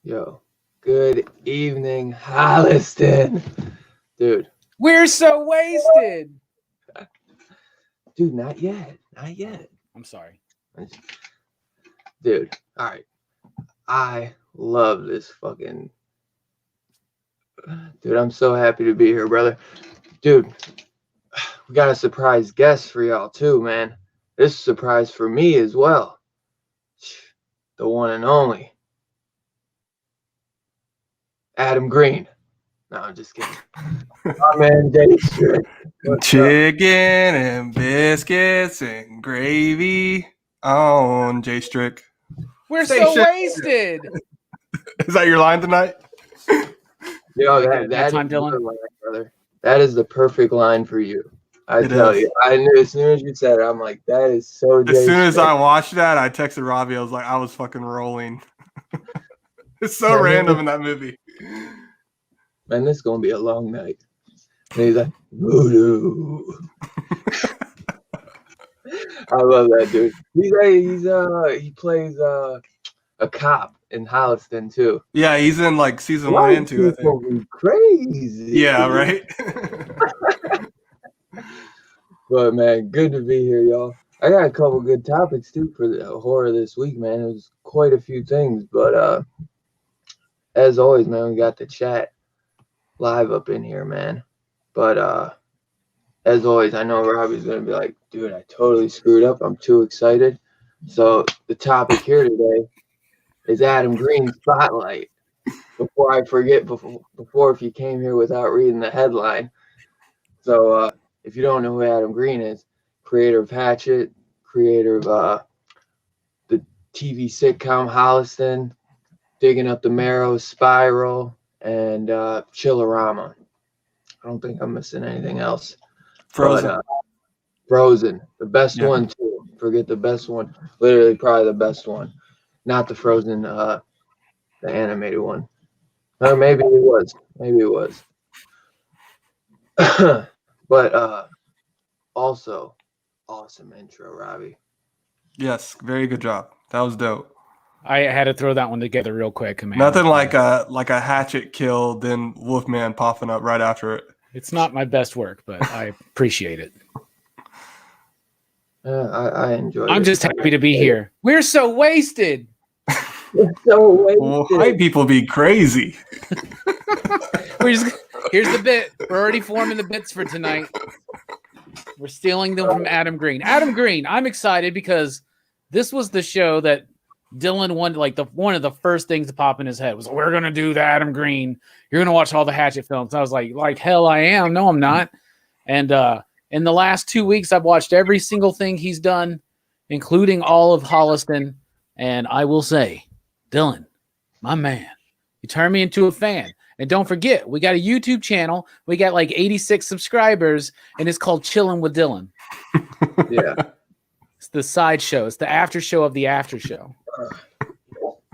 Yo, good evening, Holliston. Dude. We're so wasted. Dude, not yet. Not yet. I'm sorry. Dude, all right. I love this fucking... Dude, I'm so happy to be here, brother. Dude, we got a surprise guest for y'all too, man. This is a surprise for me as well. The one and only Adam Green. No, I'm just kidding. My man, Dave. Chicken and biscuits and gravy on J Strick. We're so wasted. Is that your line tonight? Yo, that time, is Dylan. your line, brother. That is the perfect line for you. I It tell is. you. I knew as soon as you said it, I'm like, that is so As soon as Strick. I watched that, I texted Robbie. I was like, I was fucking rolling. It's so random in that movie. Man, this is gonna be a long night. And he's like, voodoo. I love that dude. He plays a cop in Holliston too. Yeah, he's in like season 1 and 2, I People think. be crazy. Yeah, right? But man, good to be here, y'all. I got a couple good topics too for the horror this week, man. It was quite a few things, but as always, man, we got the chat live up in here, man. But as always, I know Robbie's gonna be like, dude, I totally screwed up. I'm too excited. So the topic here today is Adam Green Spotlight. Before I forget, before if you came here without reading the headline. So if you don't know who Adam Green is, creator of Hatchet, creator of the TV sitcom Holliston, Digging Up the Marrow, Spiral, and Chillerama. I don't think I'm missing anything else. Frozen. But, Frozen, the best one too. Forget the best one. Literally, probably the best one. Not the Frozen, the animated one. Or maybe it was. Maybe it was. But also, awesome intro, Robbie. Yes, very good job. That was dope. I had to throw that one together real quick, man. Nothing like a hatchet kill, then Wolfman popping up right after it. It's not my best work, but I appreciate it. I enjoy it. I'm just happy to be here. We're so wasted. We're so wasted. Well, white people be crazy. Here's the bit. We're already forming the bits for tonight. We're stealing them from Adam Green. Adam Green, I'm excited because this was the show that Dylan wanted, like one of the first things to pop in his head was, we're going to do the Adam Green. You're going to watch all the Hatchet films. I was like, hell I am. No, I'm not. And in the last 2 weeks, I've watched every single thing he's done, including all of Holliston. And I will say, Dylan, my man, you turned me into a fan. And don't forget, we got a YouTube channel. We got like 86 subscribers, and it's called Chillin' with Dylan. Yeah. It's the side show. It's the after show of the after show.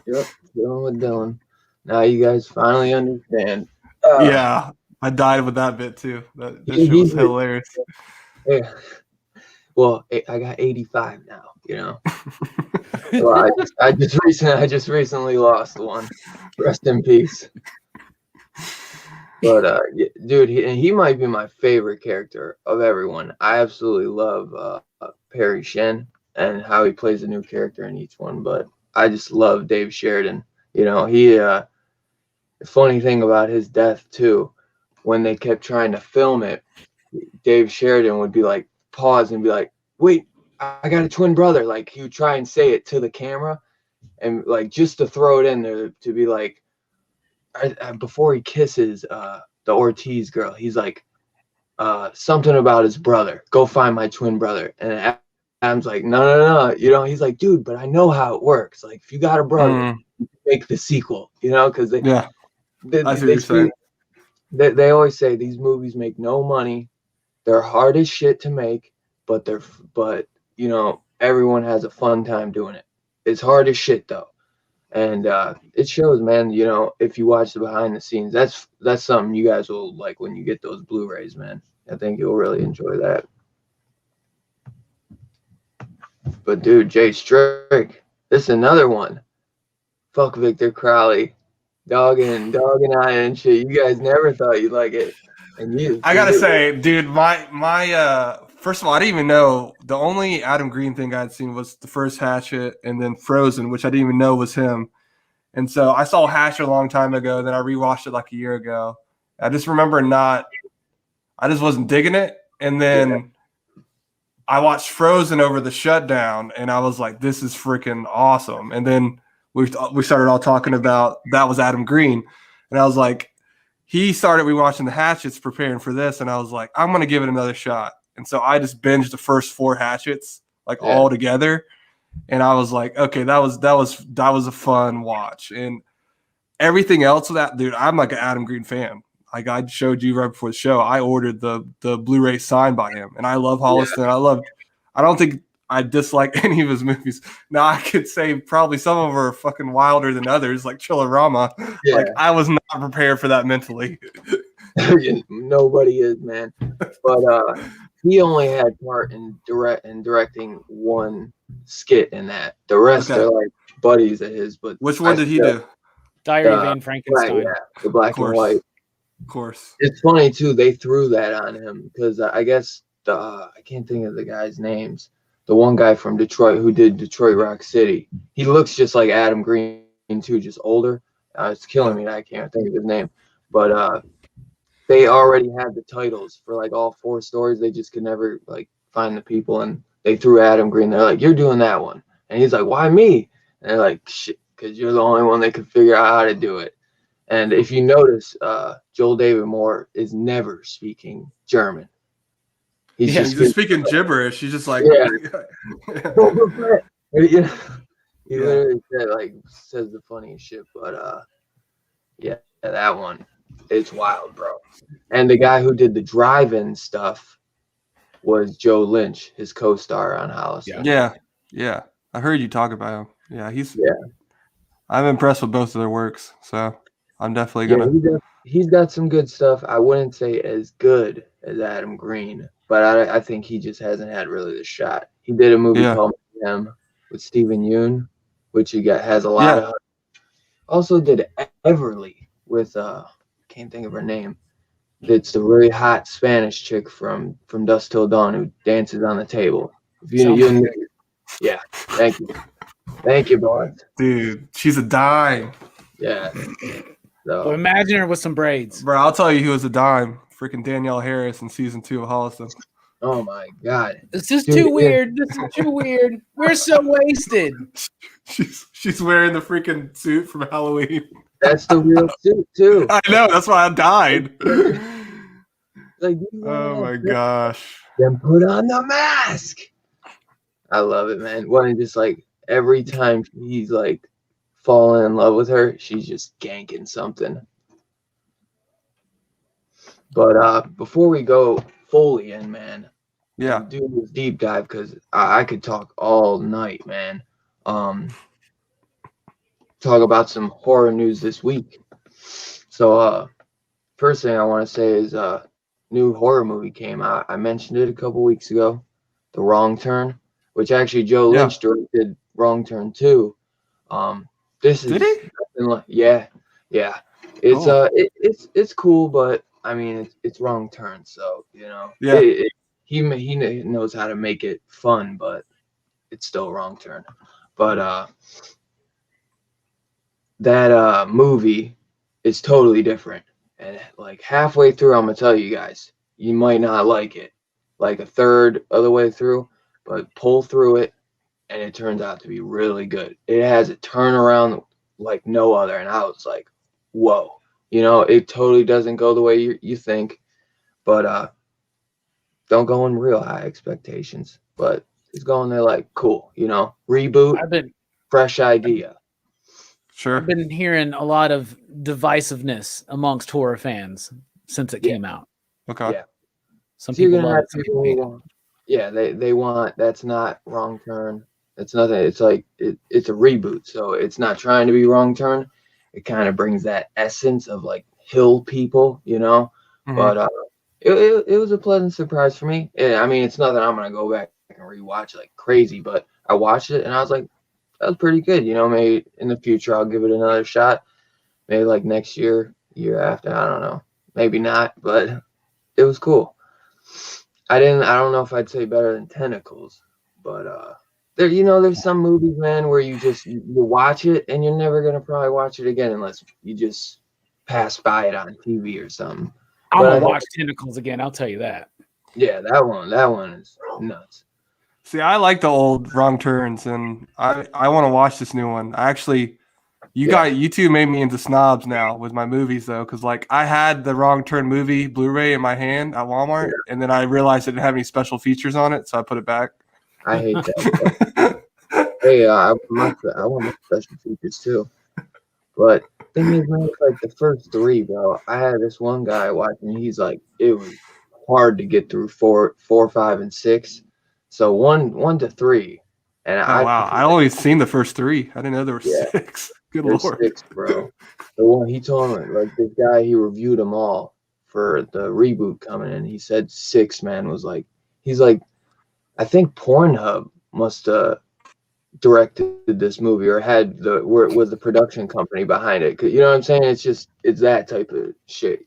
Yep. Dealing with Dylan. Now you guys finally understand. Yeah, I died with that bit too. That shit was hilarious. Yeah. Well, I got 85 now. You know. Well, I just recently lost one. Rest in peace. But dude, he might be my favorite character of everyone. I absolutely love Perry Shen and how he plays a new character in each one. But I just love Dave Sheridan. You know, the funny thing about his death too, when they kept trying to film it, Dave Sheridan would be like pause and be like, "Wait, I got a twin brother." Like he would try and say it to the camera, and like just to throw it in there to be like, before he kisses the Ortiz girl, he's like, something about his brother. Go find my twin brother. And Adam's like, no. You know, he's like, dude, but I know how it works. Like, if you got a brother, you make the sequel. You know, because they always say these movies make no money. They're hard as shit to make, but you know, everyone has a fun time doing it. It's hard as shit though. And it shows, man. You know, if you watch the behind the scenes, that's something you guys will like when you get those Blu-rays, man. I think you'll really enjoy that. But dude, Jay Strick, this is another one. Fuck Victor Crowley, dog and I and shit. You guys never thought you'd like it, and I gotta say, dude, my first of all, I didn't even know. The only Adam Green thing I'd seen was the first Hatchet and then Frozen, which I didn't even know was him. And so I saw Hatchet a long time ago. Then I rewatched it like a year ago. I just remember I just wasn't digging it. And then I watched Frozen over the shutdown, and I was like, this is freaking awesome. And then we started all talking about that was Adam Green. And I was like, he started rewatching the Hatchets preparing for this, and I was like, I'm going to give it another shot. And so I just binged the first 4 Hatchets all together, and I was like, okay, that was a fun watch. And everything else of that, dude, I'm like an Adam Green fan. Like I showed you right before the show, I ordered the Blu-ray signed by him, and I love Holliston. I don't think I dislike any of his movies. Now I could say probably some of them are fucking wilder than others, like Chillerama. Yeah. Like I was not prepared for that mentally. Nobody is, man. But he only had part in directing one skit in that. The rest are like buddies of his. But which one did he do? Diary of Anne Frankenstein. The black and white. Of course. It's funny too. They threw that on him because I guess I can't think of the guys' names. The one guy from Detroit who did Detroit Rock City. He looks just like Adam Green too, just older. It's killing me that I can't think of his name. But they already had the titles for like all 4 stories. They just could never like find the people, and they threw Adam Green. They're like, "You're doing that one," and he's like, "Why me?" And they're like, "Shit, because you're the only one that could figure out how to do it." And if you notice, Joel David Moore is never speaking German. He's just speaking gibberish. He's just like, He literally says the funniest shit. But that one, it's wild, bro. And the guy who did the drive-in stuff was Joe Lynch, his co-star on Holliston. Yeah. I heard you talk about him. Yeah, I'm impressed with both of their works, so I'm definitely gonna. He's got some good stuff. I wouldn't say as good as Adam Green, but I think he just hasn't had really the shot. He did a movie called Him with Stephen Yeun, which has a lot of. Also did Everly with can't think of her name. It's the really hot Spanish chick from Dusk Till Dawn who dances on the table. Yeah, thank you, boss. Dude, she's a dime. Yeah. So imagine her with some braids. Bro, I'll tell you who was a dime. Freaking Danielle Harris in season 2 of Holliston. Oh my God. This is too weird. This is too weird. We're so wasted. She's wearing the freaking suit from Halloween. That's the real suit too. I know, that's why I died. Like, oh my gosh. Then put on the mask. I love it, man. When just like every time he's like falling in love with her, she's just ganking something. But before we go fully in, man, Yeah. and do this deep dive, because I could talk all night, man. Talk about some horror news this week. So first thing I want to say is new horror movie came out. I mentioned it a couple weeks ago, The Wrong Turn, which actually Joe Yeah. Lynch directed Wrong Turn 2. This Did is he? nothing like, yeah. It's Cool. it's cool, but I mean it's Wrong Turn, so Yeah. he knows how to make it fun, but it's still Wrong Turn. But that movie is totally different. And like halfway through, I'm gonna tell you guys, you might not like it. Like a third of the way through, but pull through it, and it turns out to be really good. It has a turnaround like no other, and I was like, whoa. It totally doesn't go the way you think, but don't go in real high expectations. But it's going there like cool, reboot, fresh idea. Sure. I've been hearing a lot of divisiveness amongst horror fans since it came out. Okay. Yeah. Some So you're people gonna love have it, some people people hate who it. want, yeah, they want, that's not Wrong Turn. It's nothing. It's like it's a reboot, so it's not trying to be Wrong Turn. It kind of brings that essence of like hill people, Mhm. But it was a pleasant surprise for me. I mean, it's nothing I'm gonna go back and rewatch like crazy, but I watched it and I was like, that was pretty good. Maybe in the future I'll give it another shot. Maybe like next year after. I don't know. Maybe not, but it was cool. I don't know if I'd say better than Tentacles, but there's some movies, man, where you watch it and you're never gonna probably watch it again unless you just pass by it on TV or something. I'm But I gonna think, watch Tentacles again. I'll tell you that. yeah, that one is nuts. See, I like the old Wrong Turns, and I want to watch this new one. You two made me into snobs now with my movies though, because like I had the Wrong Turn movie Blu-ray in my hand at Walmart, and then I realized it didn't have any special features on it, so I put it back. I hate that. Hey, I want my special features too. But thing is, man, it's like the first three, bro. I had this one guy watching. He's like, it was hard to get through four, 5, and 6. So one to three, and Oh I wow, prefer, I only seen the first three. I didn't know there were yeah, six. Good there's lord. 6, bro. The one he told me, like this guy, he reviewed them all for the reboot coming in. He said 6, man, was like, he's like, I think Pornhub must directed this movie or had where it was the production company behind it. 'Cause you know what I'm saying? It's that type of shit.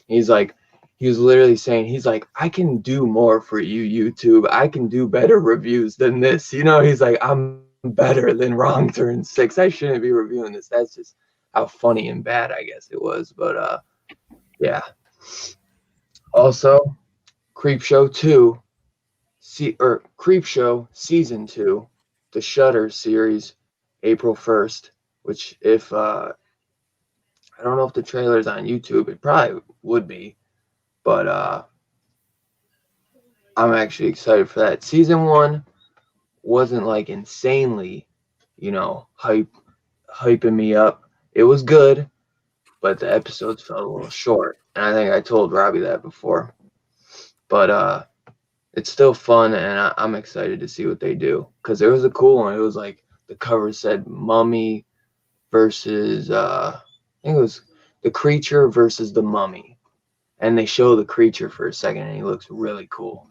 He's like, he was literally saying, he's like, I can do more for you, YouTube. I can do better reviews than this. He's like, I'm better than Wrong Turn 6. I shouldn't be reviewing this. That's just how funny and bad I guess it was. But yeah. Also, Creepshow 2, Creepshow Season 2, the Shudder series, April 1st, which if I don't know if the trailer's on YouTube, it probably would be, but I'm actually excited for that. Season 1 wasn't like insanely, hyping me up. It was good, but the episodes felt a little short. And I think I told Robbie that before. But it's still fun, and I'm excited to see what they do. Because there was a cool one. It was like the cover said Mummy versus, I think it was the creature versus the mummy. And they show the creature for a second, and he looks really cool.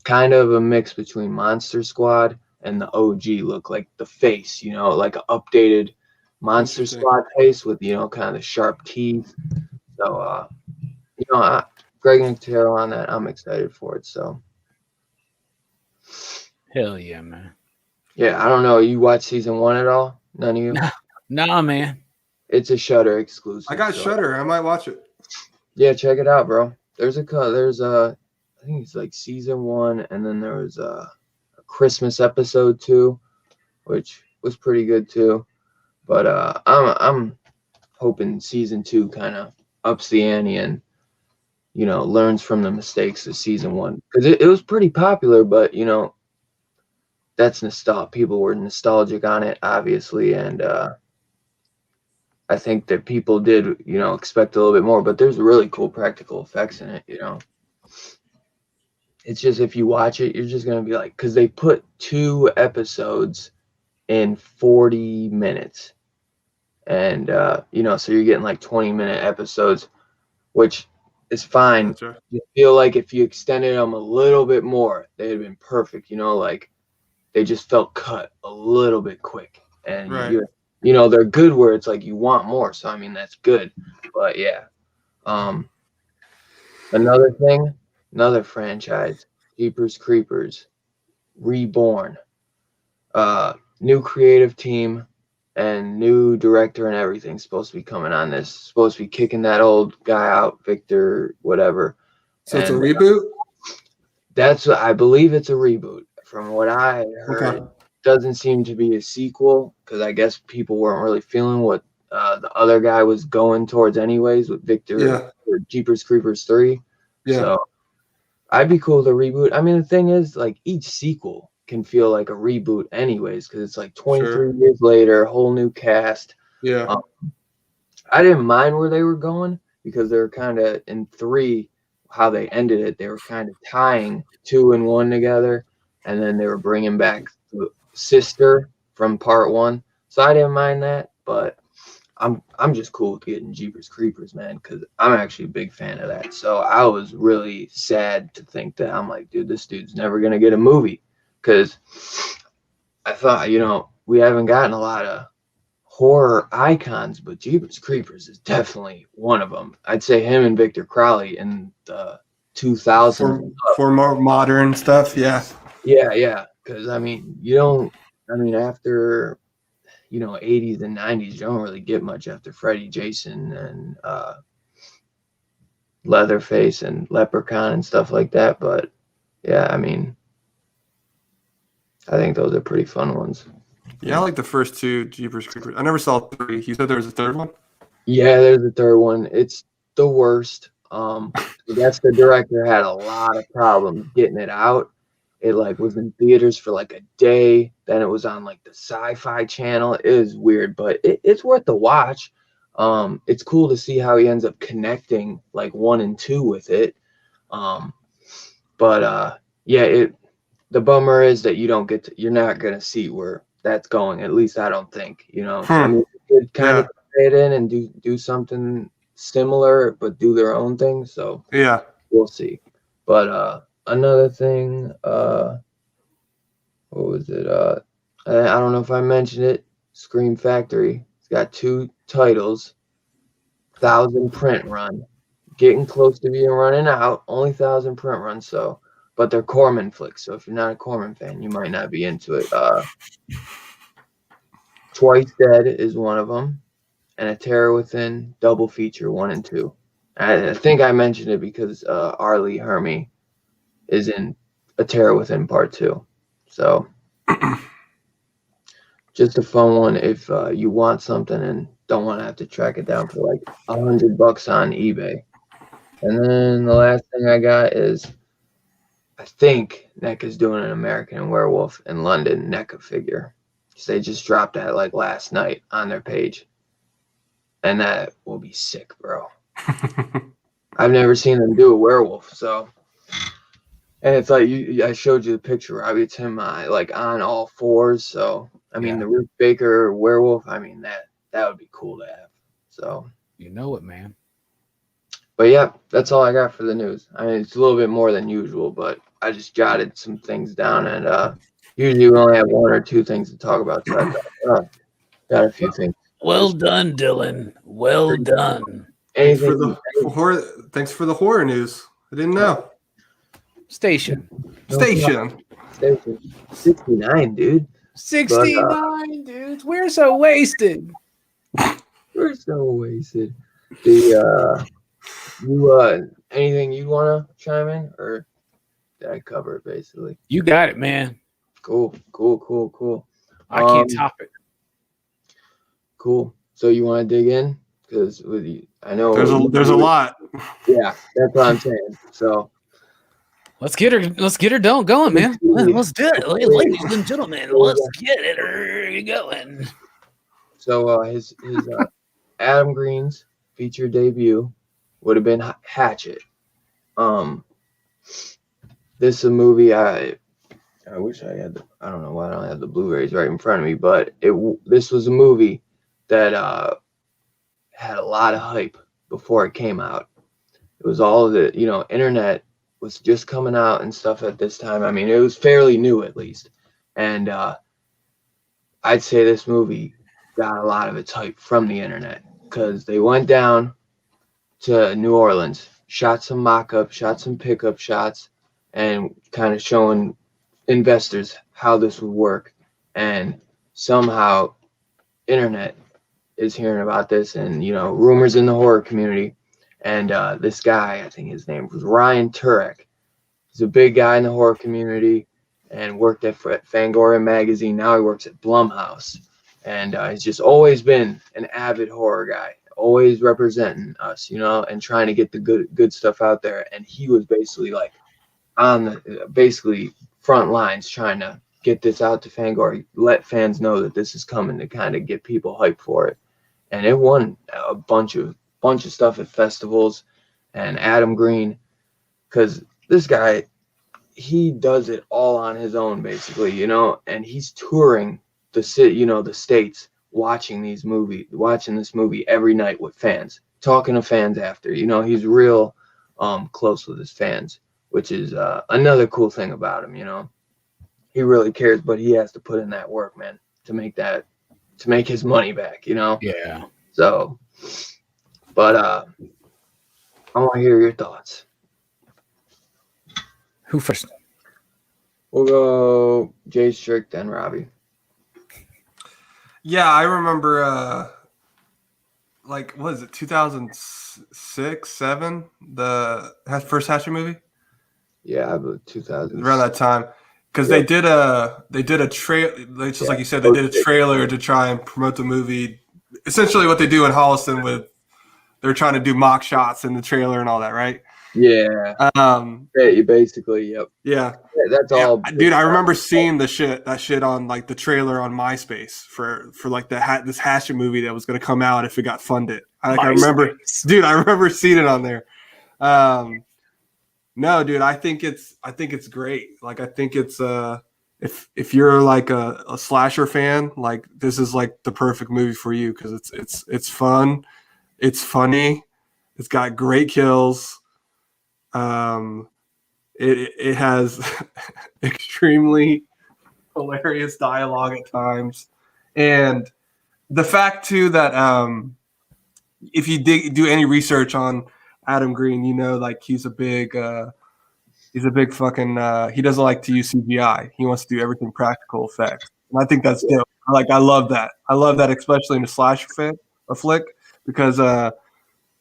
Kind of a mix between Monster Squad and the OG look, like the face, like an updated Monster Interesting. Squad face with, kind of the sharp teeth. So, Greg and Taro on that, I'm excited for it. So, Hell yeah, man. yeah, I don't know. You watch season 1 at all? None of you? Nah, man. It's a Shudder exclusive. I got so, Shudder. I might watch it. Yeah, check it out, bro. There's I think it's like season 1, and then there was a Christmas episode 2, which was pretty good too. But I'm hoping season 2 kind of ups the ante and learns from the mistakes of season 1, because it was pretty popular, but that's nostalgia. People were nostalgic on it, obviously, and I think that people did, expect a little bit more, but there's really cool practical effects in it, It's just if you watch it, you're just gonna be like, because they put 2 episodes in 40 minutes, and so you're getting like 20-minute episodes, which is fine. That's right. You feel like if you extended them a little bit more, they'd have been perfect. Like they just felt cut a little bit quick, and Right. they're good where it's like you want more. So I mean that's good, but yeah. Another franchise, Jeepers Creepers, Reborn, new creative team and new director and everything supposed to be coming on this. Supposed to be kicking that old guy out, Victor, whatever. So it's a And reboot? I believe it's a reboot. From what I heard, Okay. it doesn't seem to be a sequel because I guess people weren't really feeling what the other guy was going towards anyways with Victor or Jeepers Creepers 3. Yeah. So I'd be cool with a reboot. I mean, the thing is, like, each sequel can feel like a reboot anyways because it's like 23 years later, whole new cast. Yeah. I didn't mind where they were going because they were kind of in 3, how they ended it. They were kind of tying 2 and 1 together, and then they were bringing back the sister from part 1. So I didn't mind that, but I'm just cool with getting Jeepers Creepers, man, because I'm actually a big fan of that. So I was really sad to think that I'm like, dude, this dude's never gonna get a movie, because I thought, we haven't gotten a lot of horror icons, but Jeepers Creepers is definitely one of them. I'd say him and Victor Crowley in the 2000s. For more modern stuff, yeah. Yeah, because after 80s and 90s, you don't really get much after Freddy, Jason, and Leatherface and Leprechaun and stuff like that. But yeah, I think those are pretty fun ones. Yeah, I like the first 2 Jeepers Creepers. I never saw 3. You said there was a 3rd one? Yeah, there's a 3rd one. It's the worst. I guess the director had a lot of problems getting it out. It was in theaters for like a day. Then it was on like the Sci-Fi Channel. It was weird, but it's worth the watch. It's cool to see how he ends up connecting like 1 and 2 with it. The bummer is that you're not gonna see where that's going. At least I don't think. You could kind of play it in and do something similar, but do their own thing. So yeah, we'll see. But another thing, what was it? I don't know if I mentioned it. Scream Factory. It's got 2 titles. 1,000 print run. Getting close to being running out. Only 1,000 print run. So, but they're Corman flicks. So if you're not a Corman fan, you might not be into it. Twice Dead is one of them, and A Terror Within double feature 1 and 2. I think I mentioned it because Arlie Hermy is in A Terror Within Part 2. So just a fun one if you want something and don't want to have to track it down for like $100 on eBay. And then the last thing I got is, I think NECA's doing an American Werewolf in London NECA figure. They just dropped that like last night on their page. And that will be sick, bro. I've never seen them do a werewolf, so. And it's like I showed you the picture, Robbie. It's him like on all 4s. So the Ruth Baker werewolf. That would be cool to have. So you know it, man. But yeah, that's all I got for the news. It's a little bit more than usual, but I just jotted some things down, and usually we only have 1 or 2 things to talk about. So I got a few things. Well done, Dylan. Well done. Thanks for the horror news. I didn't know. Station. 69, dude. 69 dudes. We're so wasted. We're so wasted. Anything you want to chime in, or did I cover it basically? You got it, man. Cool. I can't top it. Cool. So you want to dig in? Because with you, I know there's a lot. Yeah, that's what I'm saying. So let's get her going, man. Let's do it, ladies and gentlemen. Let's get it going. So his Adam Green's feature debut would have been Hatchet. This is a movie I wish I had. I don't know why I don't have the Blu-rays right in front of me, but this was a movie that had a lot of hype before it came out. It was all of the internet was just coming out and stuff at this time. I mean, it was fairly new at least, and I'd say this movie got a lot of its hype from the internet because they went down to New Orleans, shot some mock-up, shot some pickup shots, and kind of showing investors how this would work. And somehow internet is hearing about this, and rumors in the horror community. And this guy, I think his name was Ryan Turek. He's a big guy in the horror community and worked at Fangoria magazine. Now he works at Blumhouse, and he's just always been an avid horror guy, always representing us, and trying to get the good stuff out there. And he was basically like on the front lines trying to get this out to Fangoria, let fans know that this is coming, to kind of get people hyped for it. And it won a bunch of stuff at festivals. And Adam Green, because this guy, he does it all on his own basically, and he's touring the city, the states, watching this movie every night with fans, talking to fans after. He's real close with his fans, which is another cool thing about him. He really cares, but he has to put in that work, man, to make his money back. Yeah. So, but I want to hear your thoughts. Who first? We'll go Jay Strick, then Robbie. Yeah, I remember, what was it, 2006, 7, the first Hatchet movie? Yeah, about 2000. Around that time. Because they did a trailer, just like you said, they did a trailer to try and promote the movie. Essentially what they do in Holliston they're trying to do mock shots in the trailer and all that, right? Yeah. Yeah, basically, yep. Yeah. That's all. Dude, I remember seeing that shit on like the trailer on MySpace for like this Hatchet movie that was going to come out if it got funded. I remember seeing it on there. No, dude, I think it's great. Like, I think it's if you're like a slasher fan, like this is like the perfect movie for you because it's fun, it's funny, it's got great kills. It has extremely hilarious dialogue at times, and the fact too that if you do any research on Adam Green, like he's a big fucking he doesn't like to use CGI. He wants to do everything practical effects, and I think that's dope. I love that. I love that, especially in a slasher flick, because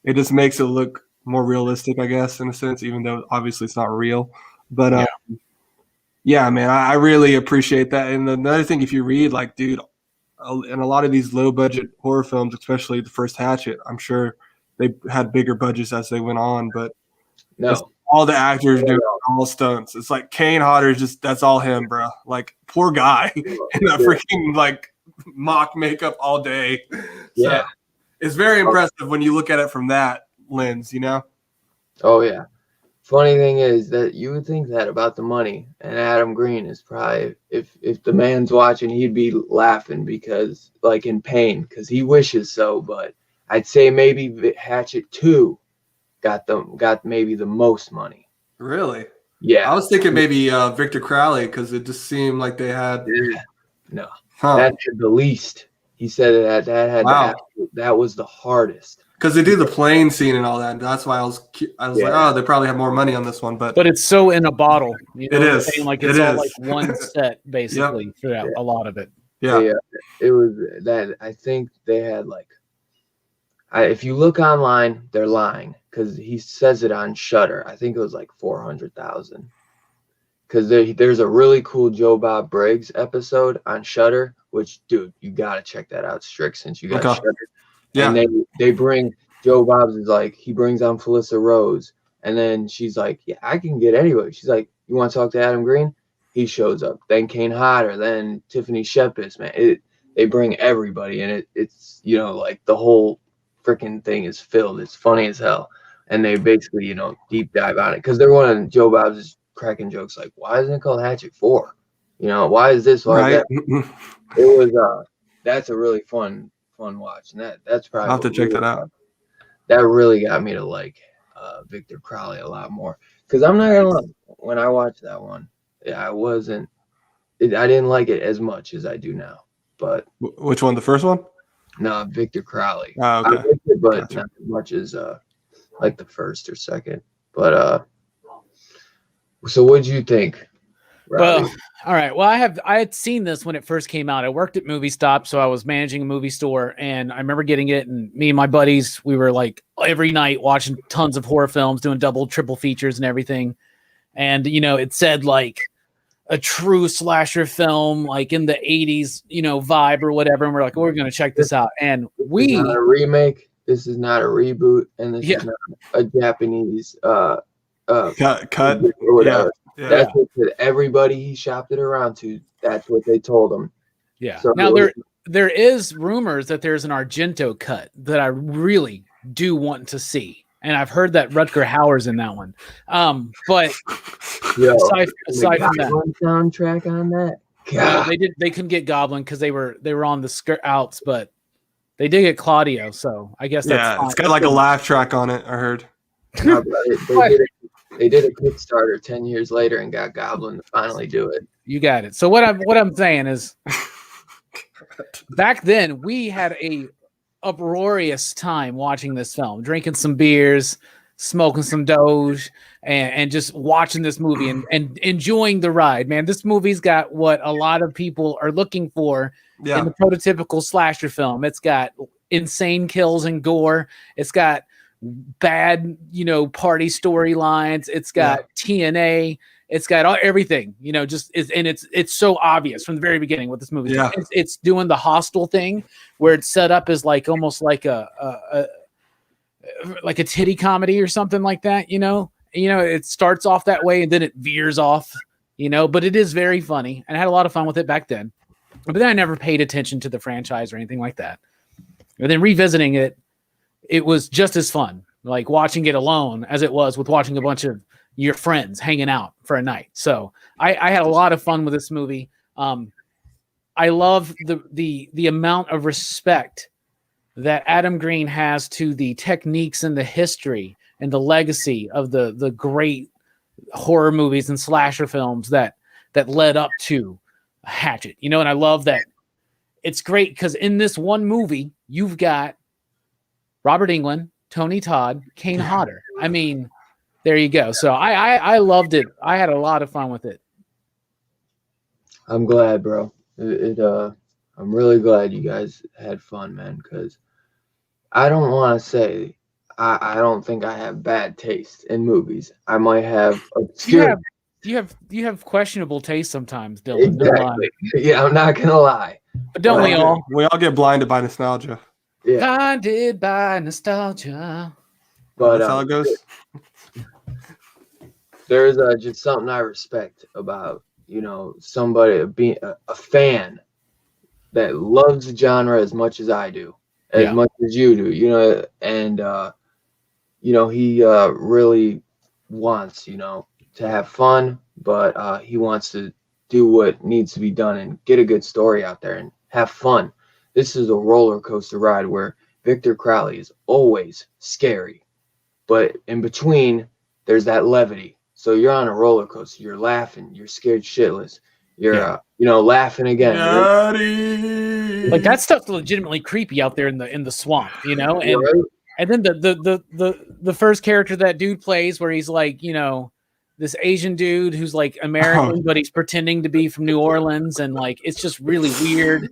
it just makes it look more realistic, I guess, in a sense, even though obviously it's not real. But yeah, man, I really appreciate that. And another thing, if you read, like, dude, in a lot of these low budget horror films, especially the first Hatchet, I'm sure they had bigger budgets as they went on, but all the actors do all stunts. It's like Kane Hodder, that's all him, bro. Like, poor guy in that freaking like mock makeup all day. Yeah, so it's very impressive when you look at it from that lens, Oh yeah. Funny thing is that you would think that about the money, and Adam Green is probably, if the man's watching, he'd be laughing because, like, in pain, because he wishes so. But I'd say maybe Hatchet 2 got maybe the most money. Really? Yeah. I was thinking maybe Victor Crowley, because it just seemed like they had. Yeah. No. That had the least. He said that was the hardest. Because they do the plane scene and all that. And that's why I was like, oh, they probably have more money on this one. But it's so in a bottle. It is. Like it's all like one set, basically, throughout a lot of it. Yeah. It was that. I think they had like, if you look online, they're lying because he says it on Shudder. I think it was like 400,000. Because there's a really cool Joe Bob Briggs episode on Shudder, which, dude, you gotta check that out, Strick, since you got Shudder. Yeah. And they bring Joe Bob's is like, he brings on Felissa Rose, and then she's like, yeah, I can get anybody. She's like, you want to talk to Adam Green? He shows up. Then Kane Hodder, then Tiffany Shepis, man. They bring everybody, and it's like the whole freaking thing is filled. It's funny as hell. And they basically, you know, deep dive on it because they're one of Joe Bob's cracking jokes like, why isn't it called Hatchet 4? You know, why is this? Why is Right. that? It was that's a really fun watch, and that's probably I'll have to check that out. That really got me to like Victor Crowley a lot more because I'm not gonna lie, when I watched that one, I didn't like it as much as I do now. But which one? The first one? No, Victor Crowley. Oh, okay. I liked it, but Gotcha. not as much as like the first or second. But so what did you think, Robbie? Well, all right. Well, I had seen this when it first came out. I worked at Movie Stop, so I was managing a movie store, and I remember getting it. And me and my buddies, we were like every night watching tons of horror films, doing double, triple features and everything. And you know, it said like a true slasher film, like in the '80s, you know, vibe or whatever. And we're like, we're gonna check this out. And This is not a remake. This is not a reboot, and this Yeah. is not a Japanese Cut. or whatever. Yeah. That's what everybody he shopped it around to. That's what they told him. yeah. So Now there is rumors that there's an Argento cut that I really do want to see. And I've heard that Rutger Hauer's in that one. But Yo, aside from that, one soundtrack on that. God. they couldn't get Goblin because they were on the outs, but they did get Claudio, so I guess that's Yeah, fine. it's got like a laugh track on it, I heard. No, they did a Kickstarter 10 years later and got Goblin to finally do it. You got it. So what I'm saying is, back then we had a uproarious time watching this film, drinking some beers, smoking some Doge, and just watching this movie and enjoying the ride. Man, this movie's got what a lot of people are looking for in the prototypical slasher film. It's got insane kills and gore. It's got bad, you know, party storylines. It's got TNA. It's got everything, you know, it's so obvious from the very beginning what this movie is. Yeah. It's doing the Hostel thing where it's set up as like almost like a titty comedy or something like that, you know, it starts off that way and then it veers off, you know, but it is very funny and I had a lot of fun with it back then. But then I never paid attention to the franchise or anything like that. And then revisiting it, it was just as fun, like watching it alone as it was with watching a bunch of your friends hanging out for a night. So I had a lot of fun with this movie. I love the amount of respect that Adam Green has to the techniques and the history and the legacy of the great horror movies and slasher films that led up to Hatchet. You know, and I love that it's great because in this one movie, you've got Robert Englund, Tony Todd, Kane Hodder. I mean, there you go. So I loved it. I had a lot of fun with it. I'm glad, bro. I'm really glad you guys had fun, man, because I don't want to say I don't think I have bad taste in movies. I might have obscure. You have questionable taste sometimes, Dylan. Exactly. Yeah, I'm not gonna lie. But don't we all? We all get blinded by nostalgia. Yeah, Blinded by nostalgia. but That's how it goes. there's just something I respect about, you know, somebody being a fan that loves the genre as much as I do, as much as you do, you know, and you know, he really wants, you know, to have fun, but he wants to do what needs to be done and get a good story out there and have fun. This is a roller coaster ride where Victor Crowley is always scary, but in between there's that levity. So you're on a roller coaster, you're laughing, you're scared shitless, you're you know, laughing again. Like that stuff's legitimately creepy out there in the swamp, you know, and Right? and then the first character that dude plays where he's like, you know, this Asian dude who's like American, but he's pretending to be from New Orleans, and like it's just really weird.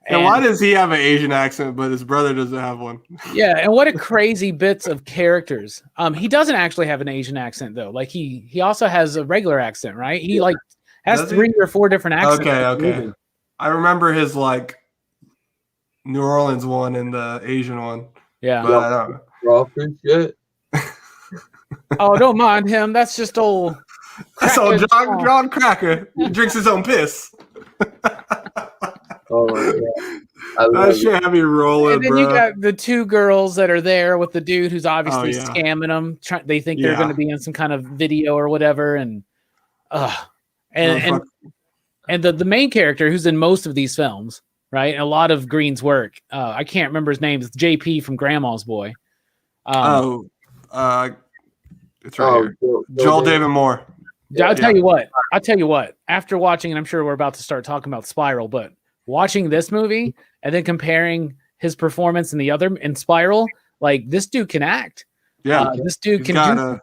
And why does he have an Asian accent, but his brother doesn't have one? Yeah, and what a crazy bits of characters. He doesn't actually have an Asian accent though. Like he also has a regular accent, right? He like has Does he? 3 or 4 different accents. Okay. I remember his like New Orleans one and the Asian one. Yeah. But I don't know. Raw food shit. Oh, don't mind him. That's just old. That's all Cracker. John Cracker. He drinks his own piss. Oh my god. I That love shit had me rolling, And then bro. you got the two girls that are there with the dude who's obviously yeah. scamming them. They think they're Yeah. going to be in some kind of video or whatever, and the main character who's in most of these films, right? And a lot of Green's work. I can't remember his name. It's JP from Grandma's Boy. It's right here. Joel David Moore. I'll tell you what. After watching, and I'm sure we're about to start talking about Spiral, but watching this movie and then comparing his performance in Spiral, like this dude can act. Yeah, this dude can do.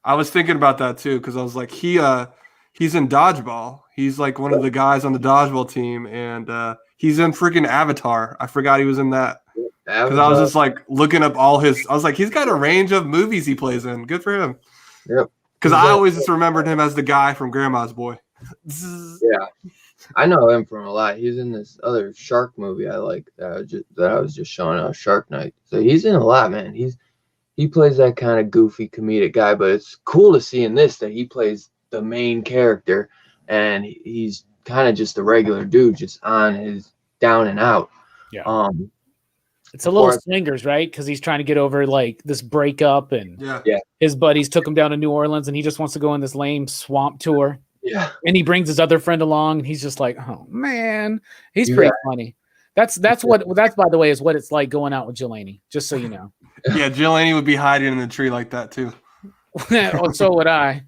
I was thinking about that too because I was like, he's in dodgeball. He's like one of the guys on the dodgeball team, and he's in freaking Avatar. I forgot he was in that because I was just like looking up all his. I was like, he's got a range of movies he plays in. Good for him. Yep. Because I always just remembered him as the guy from Grandma's Boy. Yeah, I know him from a lot. He's in this other shark movie I like that I was just showing out, Shark Night. So he's in a lot, man. He plays that kind of goofy comedic guy, but it's cool to see in this that he plays the main character, and he's kind of just a regular dude, just on his down and out. Yeah. It's a little swingers, right? Because he's trying to get over like this breakup, and his buddies took him down to New Orleans, and he just wants to go on this lame swamp tour. Yeah, and he brings his other friend along, and he's just like, "Oh man, he's pretty funny." That's by the way is what it's like going out with Jelani. Just so you know. Yeah, Jelani would be hiding in the tree like that too. So would I.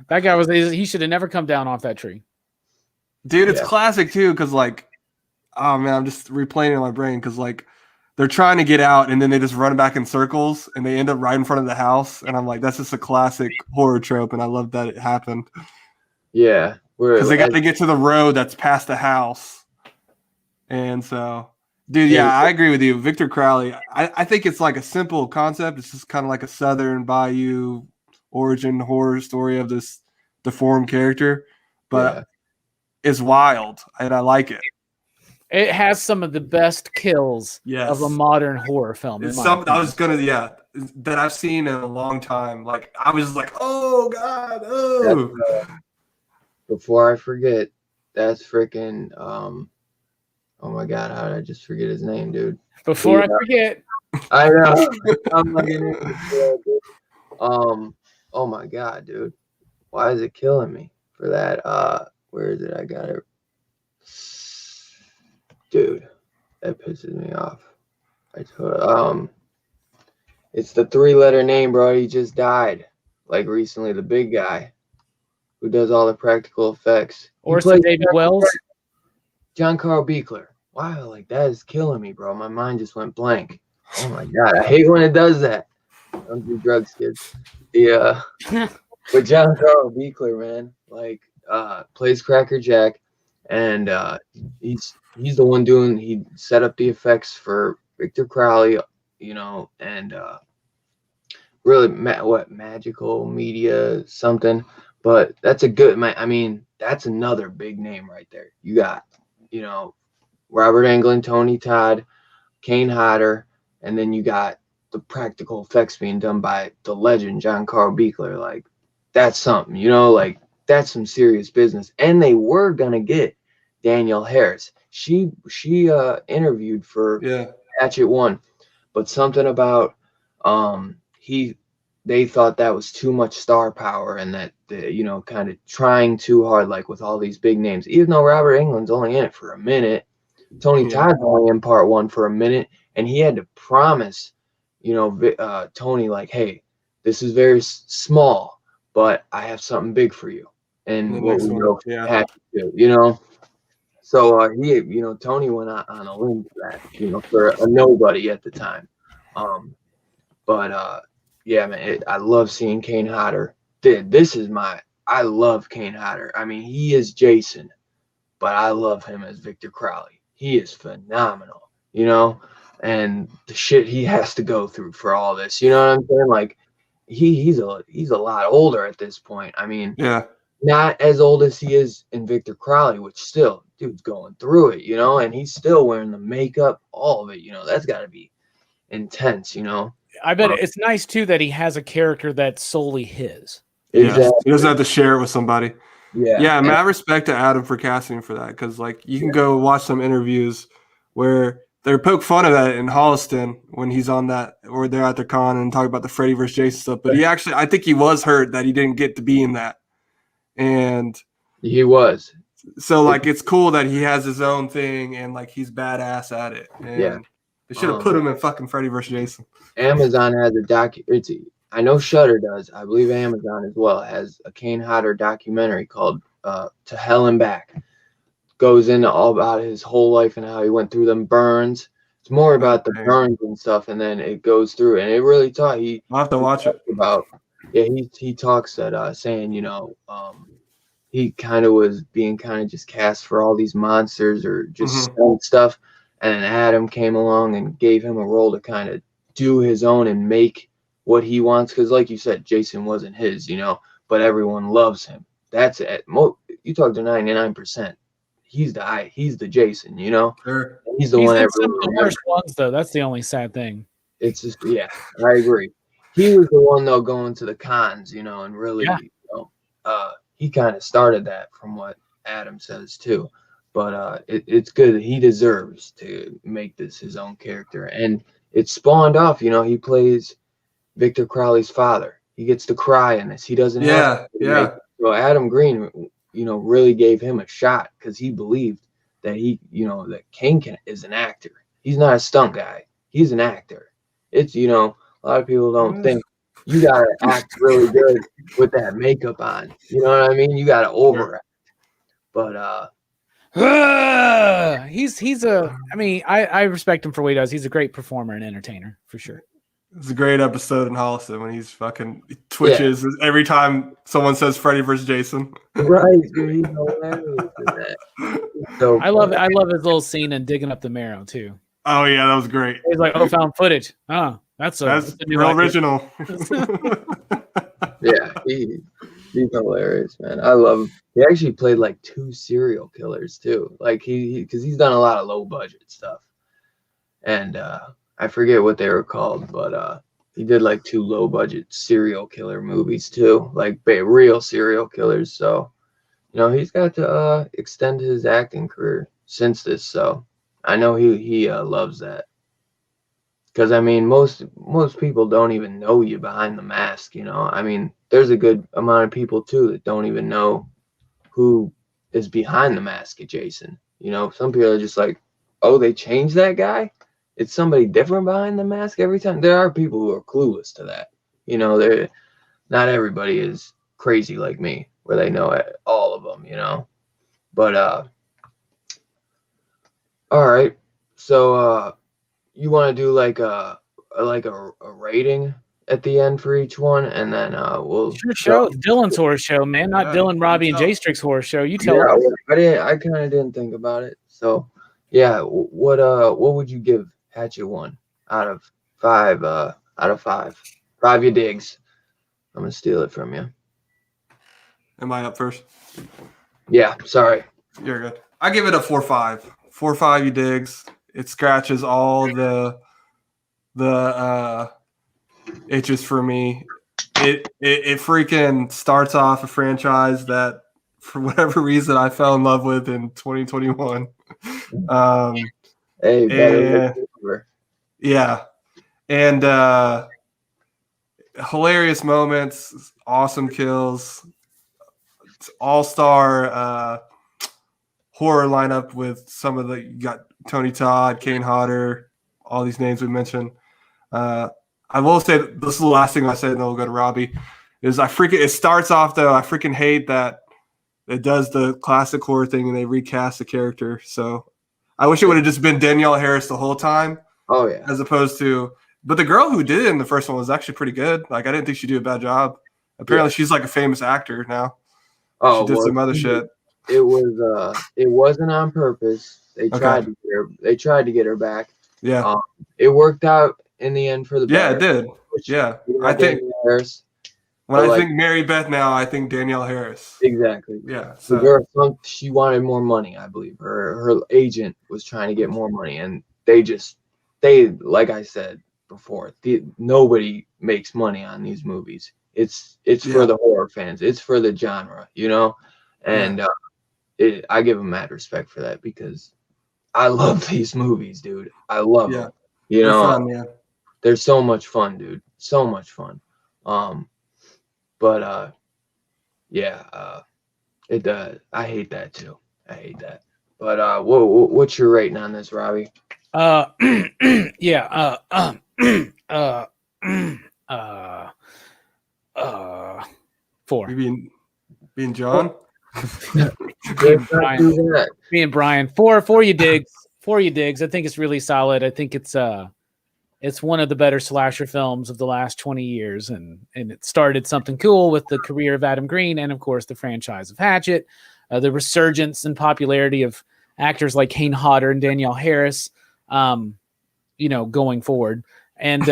That guy he should have never come down off that tree. Dude, it's classic too, because like, oh man, I'm just replaying it in my brain because like. They're trying to get out, and then they just run back in circles, and they end up right in front of the house. And I'm like, that's just a classic horror trope, and I love that it happened. Yeah. Because they got to get to the road that's past the house. And so, dude, I agree with you. Victor Crowley, I think it's like a simple concept. It's just kind of like a Southern Bayou origin horror story of this deformed character. But it's wild, and I like it. It has some of the best kills of a modern horror film. It's something I was that I've seen in a long time. Like I was like, oh god, oh. Before I forget, that's freaking. Oh my god, how did I just forget his name, dude? Before I forget, I know. I'm looking at it, dude. Oh my god, dude, why is it killing me for that? Where is it? I got it. Dude, that pisses me off. It's the 3-letter name, bro. He just died, like recently. The big guy who does all the practical effects. Orson David Wells, John Carl Beekler. Wow, like that is killing me, bro. My mind just went blank. Oh my god, I hate when it does that. Don't do drugs, kids. Yeah, but John Carl Beekler, man, like plays Cracker Jack, and he's the one he set up the effects for Victor Crowley, you know, and really magical media something. But that's a good man. I mean, that's another big name right there. You got, you know, Robert Englund, Tony Todd, Kane Hodder, and then you got the practical effects being done by the legend John Carl Beekler. Like that's something, you know, like that's some serious business. And they were gonna get Danielle Harris. She interviewed for Hatchet 1, but something about they thought that was too much star power, and that you know, kind of trying too hard, like with all these big names. Even though Robert Englund's only in it for a minute, Tony Todd's only in part 1 for a minute, and he had to promise, you know, Tony, like, hey, this is very small, but I have something big for you, and what we know Hatchet do, you know. So you know, Tony went on a limb for that, you know, for a nobody at the time. Yeah, man, I love seeing Kane Hodder. I love Kane Hodder. I mean, he is Jason, but I love him as Victor Crowley. He is phenomenal, you know, and the shit he has to go through for all this, you know what I'm saying? Like, he's a lot older at this point. I mean, not as old as he is in Victor Crowley, which still, dude's going through it, you know, and he's still wearing the makeup, all of it, you know. That's got to be intense, you know. I bet it's nice too that he has a character that's solely his. Exactly. He doesn't have to share it with somebody. Yeah. Mad respect to Adam for casting for that, because like you can go watch some interviews where they poke fun of that in Holliston when he's on that, or they're at the con and talk about the Freddy versus Jason stuff. But I think he was hurt that he didn't get to be in that. And he was. So like it's cool that he has his own thing and like he's badass at it. And they should have put him in fucking Freddy versus Jason. Amazon has a I know Shudder does. I believe Amazon as well has a Kane Hodder documentary called To Hell and Back. Goes into all about his whole life and how he went through them burns. It's more about the burns and stuff, and then it goes through, and it really taught. I'll have to watch it. He talks that saying, he kind of was being kind of just cast for all these monsters or just stuff, and then Adam came along and gave him a role to kind of do his own and make what he wants, because like you said, Jason wasn't his, but everyone loves him. That's it. You talk to 99%. He's the Jason, Sure. He's the one. The worst ones, though. That's the only sad thing. It's just, I agree. He was the one though going to the cons, and really, he kind of started that from what Adam says too. But it's good that he deserves to make this his own character, and it spawned off. He plays Victor Crowley's father. He gets to cry in this. He doesn't. So Adam Green, really gave him a shot because he believed that that Kane is an actor. He's not a stunt guy. He's an actor. It's, a lot of people don't think you got to act really good with that makeup on. You know what I mean? You got to overact. But, I respect him for what he does. He's a great performer and entertainer for sure. It's a great episode in Holliston when he's fucking twitches every time someone says Freddy versus Jason. Right, dude, he's hilarious in that. So I love his little scene in Digging Up the Marrow too. Oh yeah, that was great. He's like, found footage. Oh, that's real original. He's hilarious, man. I love him. He actually played like 2 serial killers too. Like because he's done a lot of low budget stuff, and I forget what they were called, but he did like 2 low budget serial killer movies too, like real serial killers. So, he's got to extend his acting career since this. So I know he loves that. Because most people don't even know you behind the mask. There's a good amount of people too that don't even know who is behind the mask of Jason. Some people are just like, oh, they changed that guy. It's somebody different behind the mask every time. There are people who are clueless to that. Not everybody is crazy like me, where they know all of them. But all right. So you want to do like a rating at the end for each one, and then we'll show Dylan's horror show, man, not Dylan, Robbie, and J Strick's horror show. You tell us. I kind of didn't think about it. So what would you give Hatchet 1 out of 5? Out of 5. 5 you digs. I'm gonna steal it from you. Am I up first? Yeah, sorry. You're good. I give it a 4.5. 4.5 you digs. It scratches all the itches for me. It freaking starts off a franchise that for whatever reason I fell in love with in 2021. And hilarious moments, awesome kills, all-star horror lineup with some of you got Tony Todd, Kane Hodder, all these names we mentioned. I will say this is the last thing I say, and then we'll go to Robbie. It starts off though. I freaking hate that it does the classic horror thing and they recast the character. So I wish it would have just been Danielle Harris the whole time. Oh yeah. As opposed to, but the girl who did it in the first one was actually pretty good. Like I didn't think she'd do a bad job. Apparently she's like a famous actor now. Oh, she did some other shit. It wasn't on purpose. They tried to get her back. Yeah. It worked out in the end for the better. Yeah, it did. Yeah. I think Harris. When I think Mary Beth now, I think Danielle Harris. Exactly. Yeah. So she wanted more money, I believe. Her agent was trying to get more money, and they like I said before, nobody makes money on these movies. It's for the horror fans. It's for the genre, and I give them mad respect for that because I love these movies, dude. I love Yeah, them. You they're know, fun, man. they're so much fun, dude. So much fun. But yeah, it I hate that too. I hate that. But what's your rating on this, Robbie? Yeah. Uh, uh, 4. You being John? Let's not do that. Me and Brian. 4 you digs. 4 you digs. I think it's really solid. I think it's one of the better slasher films of the last 20 years, and it started something cool with the career of Adam Green and of course the franchise of Hatchet, the resurgence and popularity of actors like Kane Hodder and Danielle Harris, going forward, and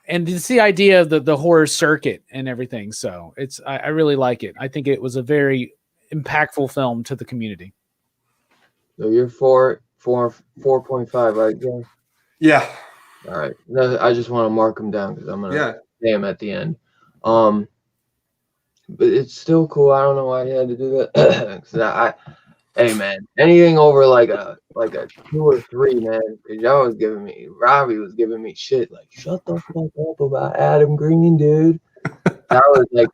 it's the idea of the horror circuit and everything. So I really like it. I think it was a very impactful film to the community. So you're 4.5, right, Joe? Yeah. All right. No, I just want to mark them down because I'm gonna say them at the end. But it's still cool. I don't know why you had to do that. 'Cause hey man, anything over like a 2 or 3, man. Because Robbie was giving me shit like, shut the fuck up about Adam Green, dude. That was the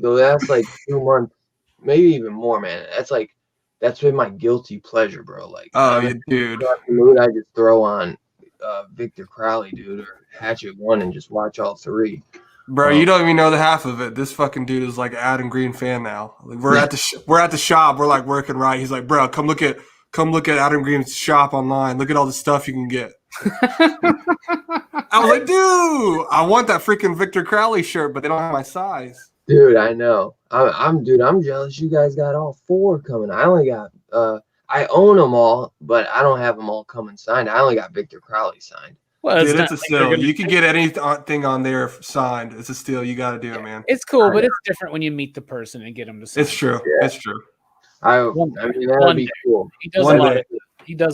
last 2 months, maybe even more, man. That's been my guilty pleasure, bro. Like, Oh, yeah, dude. Mood, I just throw on Victor Crowley, dude, or Hatchet 1 and just watch all 3. Bro, you don't even know the half of it. This fucking dude is like an Adam Green fan now. Like, we're at the shop. We're like working right. He's like, bro, come look at Adam Green's shop online. Look at all the stuff you can get. I was like, dude, I want that freaking Victor Crowley shirt, but they don't have my size. Dude, I know. I'm jealous. You guys got all 4 coming. I only got I own them all, but I don't have them all coming signed. I only got Victor Crowley signed. Well, dude, it's a steal. You can get anything on there signed. It's a steal. You got to do it, man. It's cool, but it's different when you meet the person and get them to sign. It's true. Yeah. It's true. I mean, that'd be cool. He does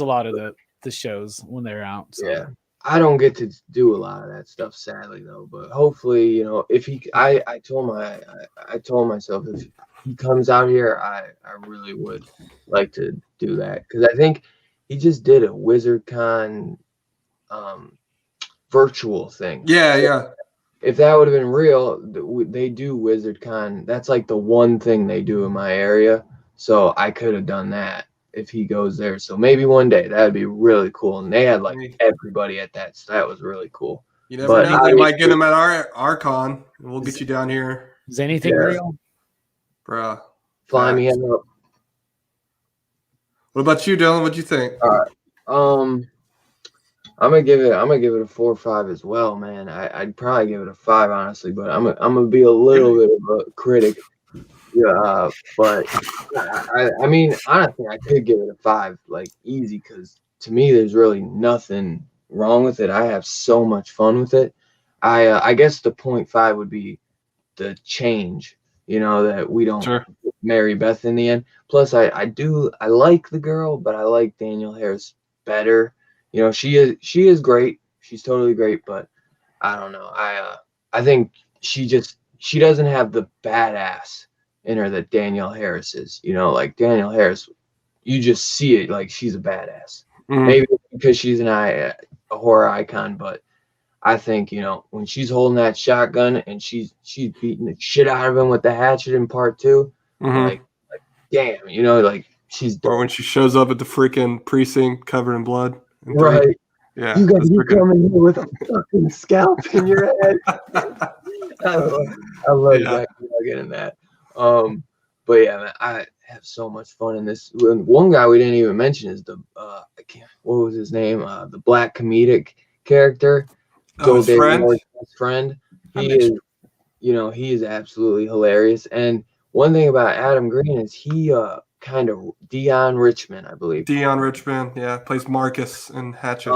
a lot of the shows when they're out. So. Yeah. I don't get to do a lot of that stuff, sadly, though. But hopefully, if I told myself if he comes out here, I really would like to do that because I think he just did a WizardCon virtual thing. Yeah. If that would have been real, they do WizardCon. That's like the one thing they do in my area, so I could have done that if he goes there. So maybe one day that'd be really cool. And they had like everybody at that, so that was really cool. You never know. We might get him at our con. We'll get you down here. Is anything real? Bruh. Fly me up. What about you, Dylan? What'd you think? All right. I'm gonna give it a 4 or 5 as well, man. I'd probably give it a 5, honestly, but I'm gonna be a little bit of a critic. Yeah, but I mean, honestly, I could give it a 5, like easy, because to me, there's really nothing wrong with it. I have so much fun with it. I guess the 0.5 would be the change, that we don't marry Beth in the end. Plus, I like the girl, but I like Danielle Harris better. She is great. She's totally great, but I don't know. I think she doesn't have the badass in her that Danielle Harris is. Like Danielle Harris, you just see it like she's a badass. Mm-hmm. Maybe because she's a horror icon, but I think when she's holding that shotgun and she's beating the shit out of him with the hatchet in part 2, like damn, like she's. Or when she shows up at the freaking precinct covered in blood. Right. Yeah. You guys coming here with a fucking scalp in your head. I love that getting that. But yeah, man, I have so much fun in this. One guy we didn't even mention is what was his name? The black comedic character. His friend. He is, he is absolutely hilarious. And one thing about Adam Green is he kind of Dion Richmond, I believe. Dion Richmond, yeah, plays Marcus in Hatchet.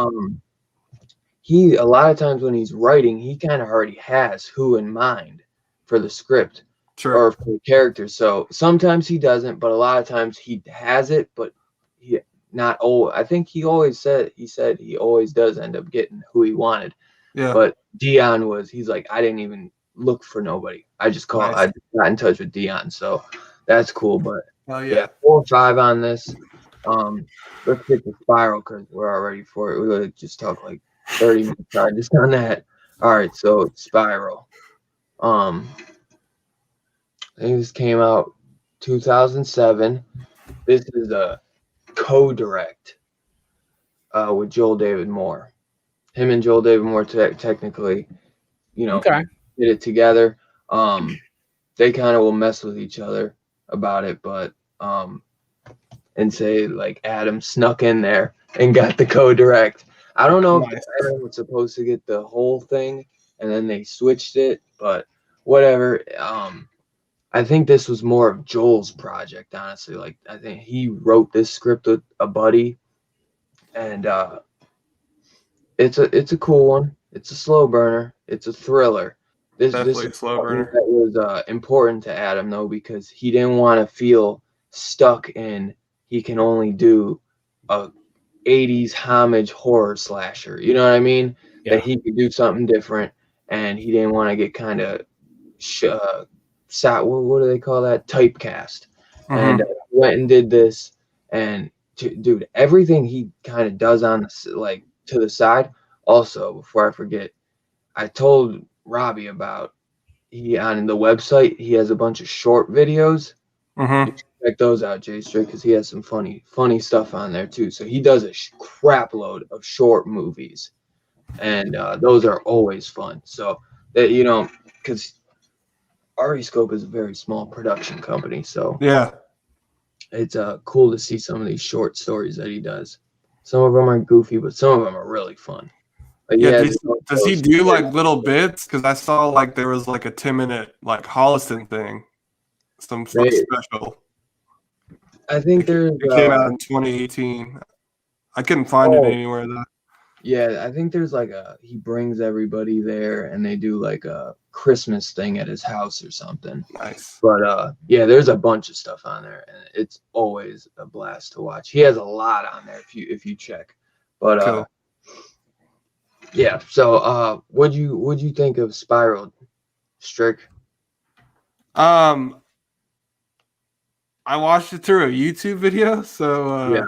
He a lot of times when he's writing, he kind of already has who in mind for the script or for the character. So sometimes he doesn't, but a lot of times he has it, but he not always. I think he said he always does end up getting who he wanted. Yeah. But Dion he's like, I didn't even look for nobody. I just called. Nice. I got in touch with Dion, so that's cool. But 4 or 5 on this. Let's get the Spiral because we're already for it. We would have just talked like 30 minutes just on that. All right, so Spiral. I think this came out 2007. This is a co-direct with Joel David Moore. Him and Joel David Moore technically, Okay. did it together. They kind of will mess with each other about it, but and say like Adam snuck in there and got the co-direct. I don't know if Adam was supposed to get the whole thing and then they switched it, but whatever. I think this was more of Joel's project, honestly. Like I think he wrote this script with a buddy, and it's a cool one. It's a slow burner. It's a thriller. This Definitely a slow burner. That was important to Adam though, because he didn't want to feel stuck in he can only do a 80s homage horror slasher. You know what I mean? Yeah. That he could do something different, and he didn't want to get kind of what do they call that? Typecast. And went and did this, and dude, everything he kind of does on the, like to the side. Also, before I forget, I told Robbie about on the website he has a bunch of short videos. Check those out, Jay Straight, because he has some funny stuff on there too. So he does a crap load of short movies, and those are always fun. So that because Ariscope is a very small production company, so yeah, it's cool to see some of these short stories that he does. Some of them are goofy, but some of them are really fun. Like, yeah. Does he do like little bits? Because I saw like there was like a 10-minute like Holliston thing, some special. I think it came out in 2018. I couldn't find it anywhere though. Yeah, I think there's like he brings everybody there and they do like a Christmas thing at his house or something. Nice. But yeah, there's a bunch of stuff on there and it's always a blast to watch. He has a lot on there if you check. But cool. Yeah, so what'd you think of Spiral, Strick? I watched it through a YouTube video, so yeah.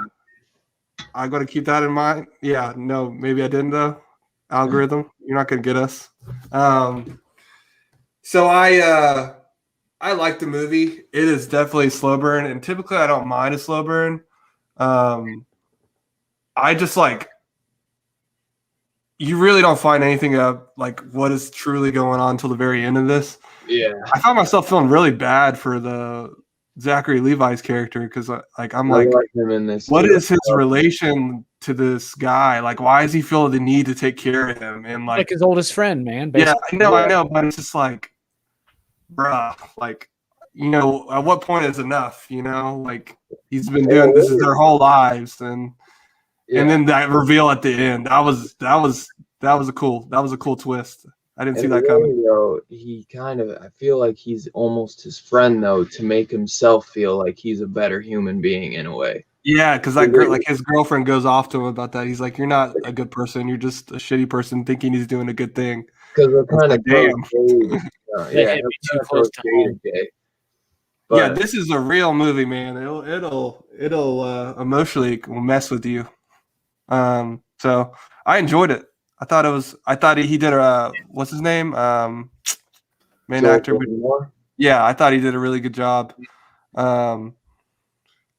I'm going to keep that in mind. Yeah, no, maybe I didn't, though. Algorithm, you're not going to get us. So I like the movie. It is definitely a slow burn, and typically I don't mind a slow burn. I just like, you really don't find anything of like what is truly going on until the very end of this. Yeah. I found myself feeling really bad for the Zachary Levi's character because I'm like him in this what is his relation to this guy? Like, why does he feel the need to take care of him? And like his oldest friend, man. Basically. Yeah, I know, but it's just like, bruh, like, at what point is enough? Like he's been doing this their whole lives, and then that reveal at the end, that was a cool twist. I didn't see that coming. Though, he I feel like he's almost his friend though, to make himself feel like he's a better human being in a way. Yeah, because that girl, like his girlfriend goes off to him about that. He's like, "You're not a good person. You're just a shitty person thinking he's doing a good thing." Because they're kind of yeah, too close to home. Yeah, this is a real movie, man. It'll emotionally mess with you. So I enjoyed it. I thought he did what's his name? Main actor. Yeah, I thought he did a really good job.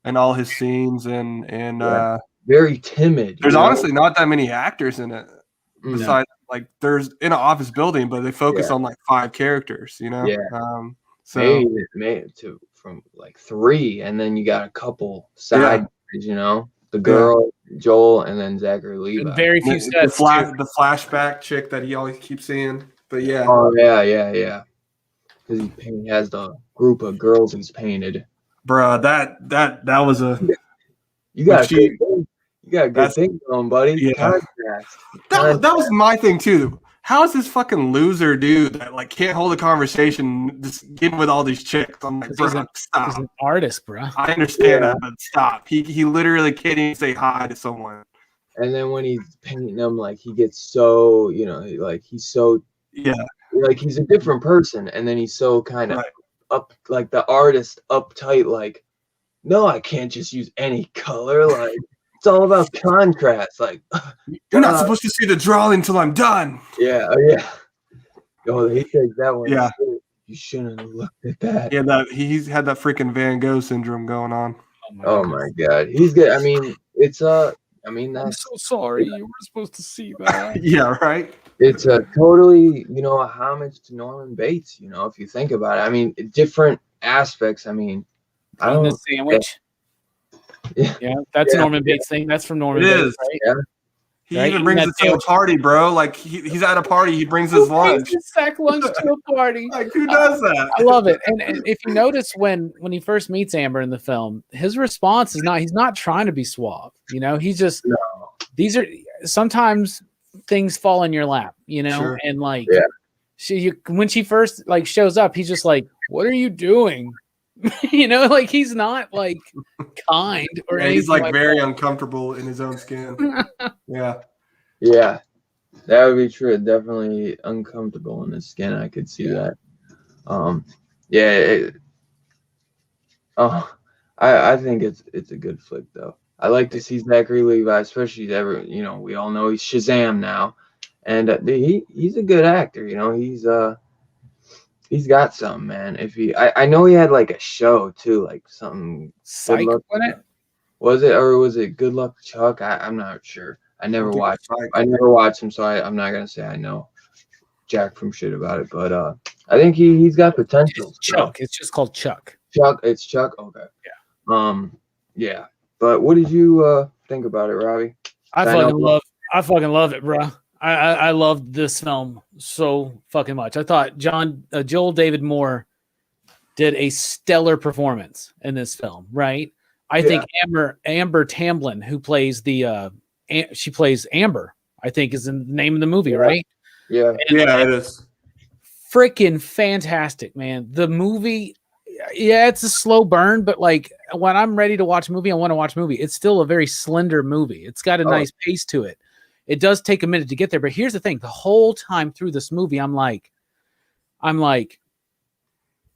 And all his scenes and very timid. There's honestly not that many actors in it. Besides, like there's in an office building, but they focus on like 5 characters, Yeah. So made from like 3, and then you got a couple side, the girl, Joel, and then Zachary Levi. And very few sets. The flashback chick that he always keeps seeing. But yeah. Oh yeah. Because he has the group of girls he's painted. Bruh, that was a. You got a good thing going, buddy. Yeah. That was my thing too. How is this fucking loser dude that like can't hold a conversation just getting with all these chicks? I'm like, bro, stop. He's an artist, bro. I understand that, but stop. He literally can't even say hi to someone. And then when he's painting them, like he gets so, like he's so like he's a different person, and then he's so kind of up, like the artist uptight, like no, I can't just use any color. Like, it's all about contrast. Like, You're not supposed to see the drawing until I'm done. yeah. Oh, he takes that one. Yeah. You shouldn't have looked at that. Yeah, he's had that freaking Van Gogh syndrome going on. Oh my God, he's good. I mean, it's I mean, I'm that's so sorry. You were supposed to see that. Yeah, right. it's a totally, a homage to Norman Bates. If you think about it. I mean, different aspects. I mean, I Eating a don't. sandwich. Yeah. Yeah, that's a Yeah. Norman Bates thing. That's from Norman It Bates, is. right? Yeah. He Right, even eating brings that it to a sandwich. party, bro. Like he's at a party, he brings his lunch. His sack lunch to a party. Like who does that? I love it. And if you notice when he first meets Amber in the film, his response is he's not trying to be suave. He's just No. these are sometimes things fall in your lap, Sure. and like Yeah. when she first like shows up, he's just like, "What are you doing?" Like he's not like kind or anything. He's like very that. uncomfortable in his own skin. Yeah. Yeah, that would be true. Definitely uncomfortable in his skin. I could see that. Yeah. I think it's a good flick though. I like to see Zachary Levi, especially we all know he's Shazam now, and he's a good actor. He's got something, man. I know he had like a show too, like something. Psych, wasn't it? Was it, or was it Good Luck Chuck? I'm not sure. I never watched him, so I'm not gonna say I know jack from shit about it. But I think he's got potential. It's Chuck. It's just called Chuck. Chuck. It's Chuck. Okay. Yeah. Yeah. But what did you think about it, Robbie? I fucking love it, bro. I loved this film so fucking much. I thought Joel David Moore did a stellar performance in this film, right? I think Amber Tamblyn, who plays she plays Amber, I think is in the name of the movie, right? Yeah. It is. Freaking fantastic, man. The movie, it's a slow burn, but like when I'm ready to watch a movie, I want to watch a movie. It's still a very slender movie. It's got a nice pace to it. It does take a minute to get there, but here's the thing. The whole time through this movie, I'm like,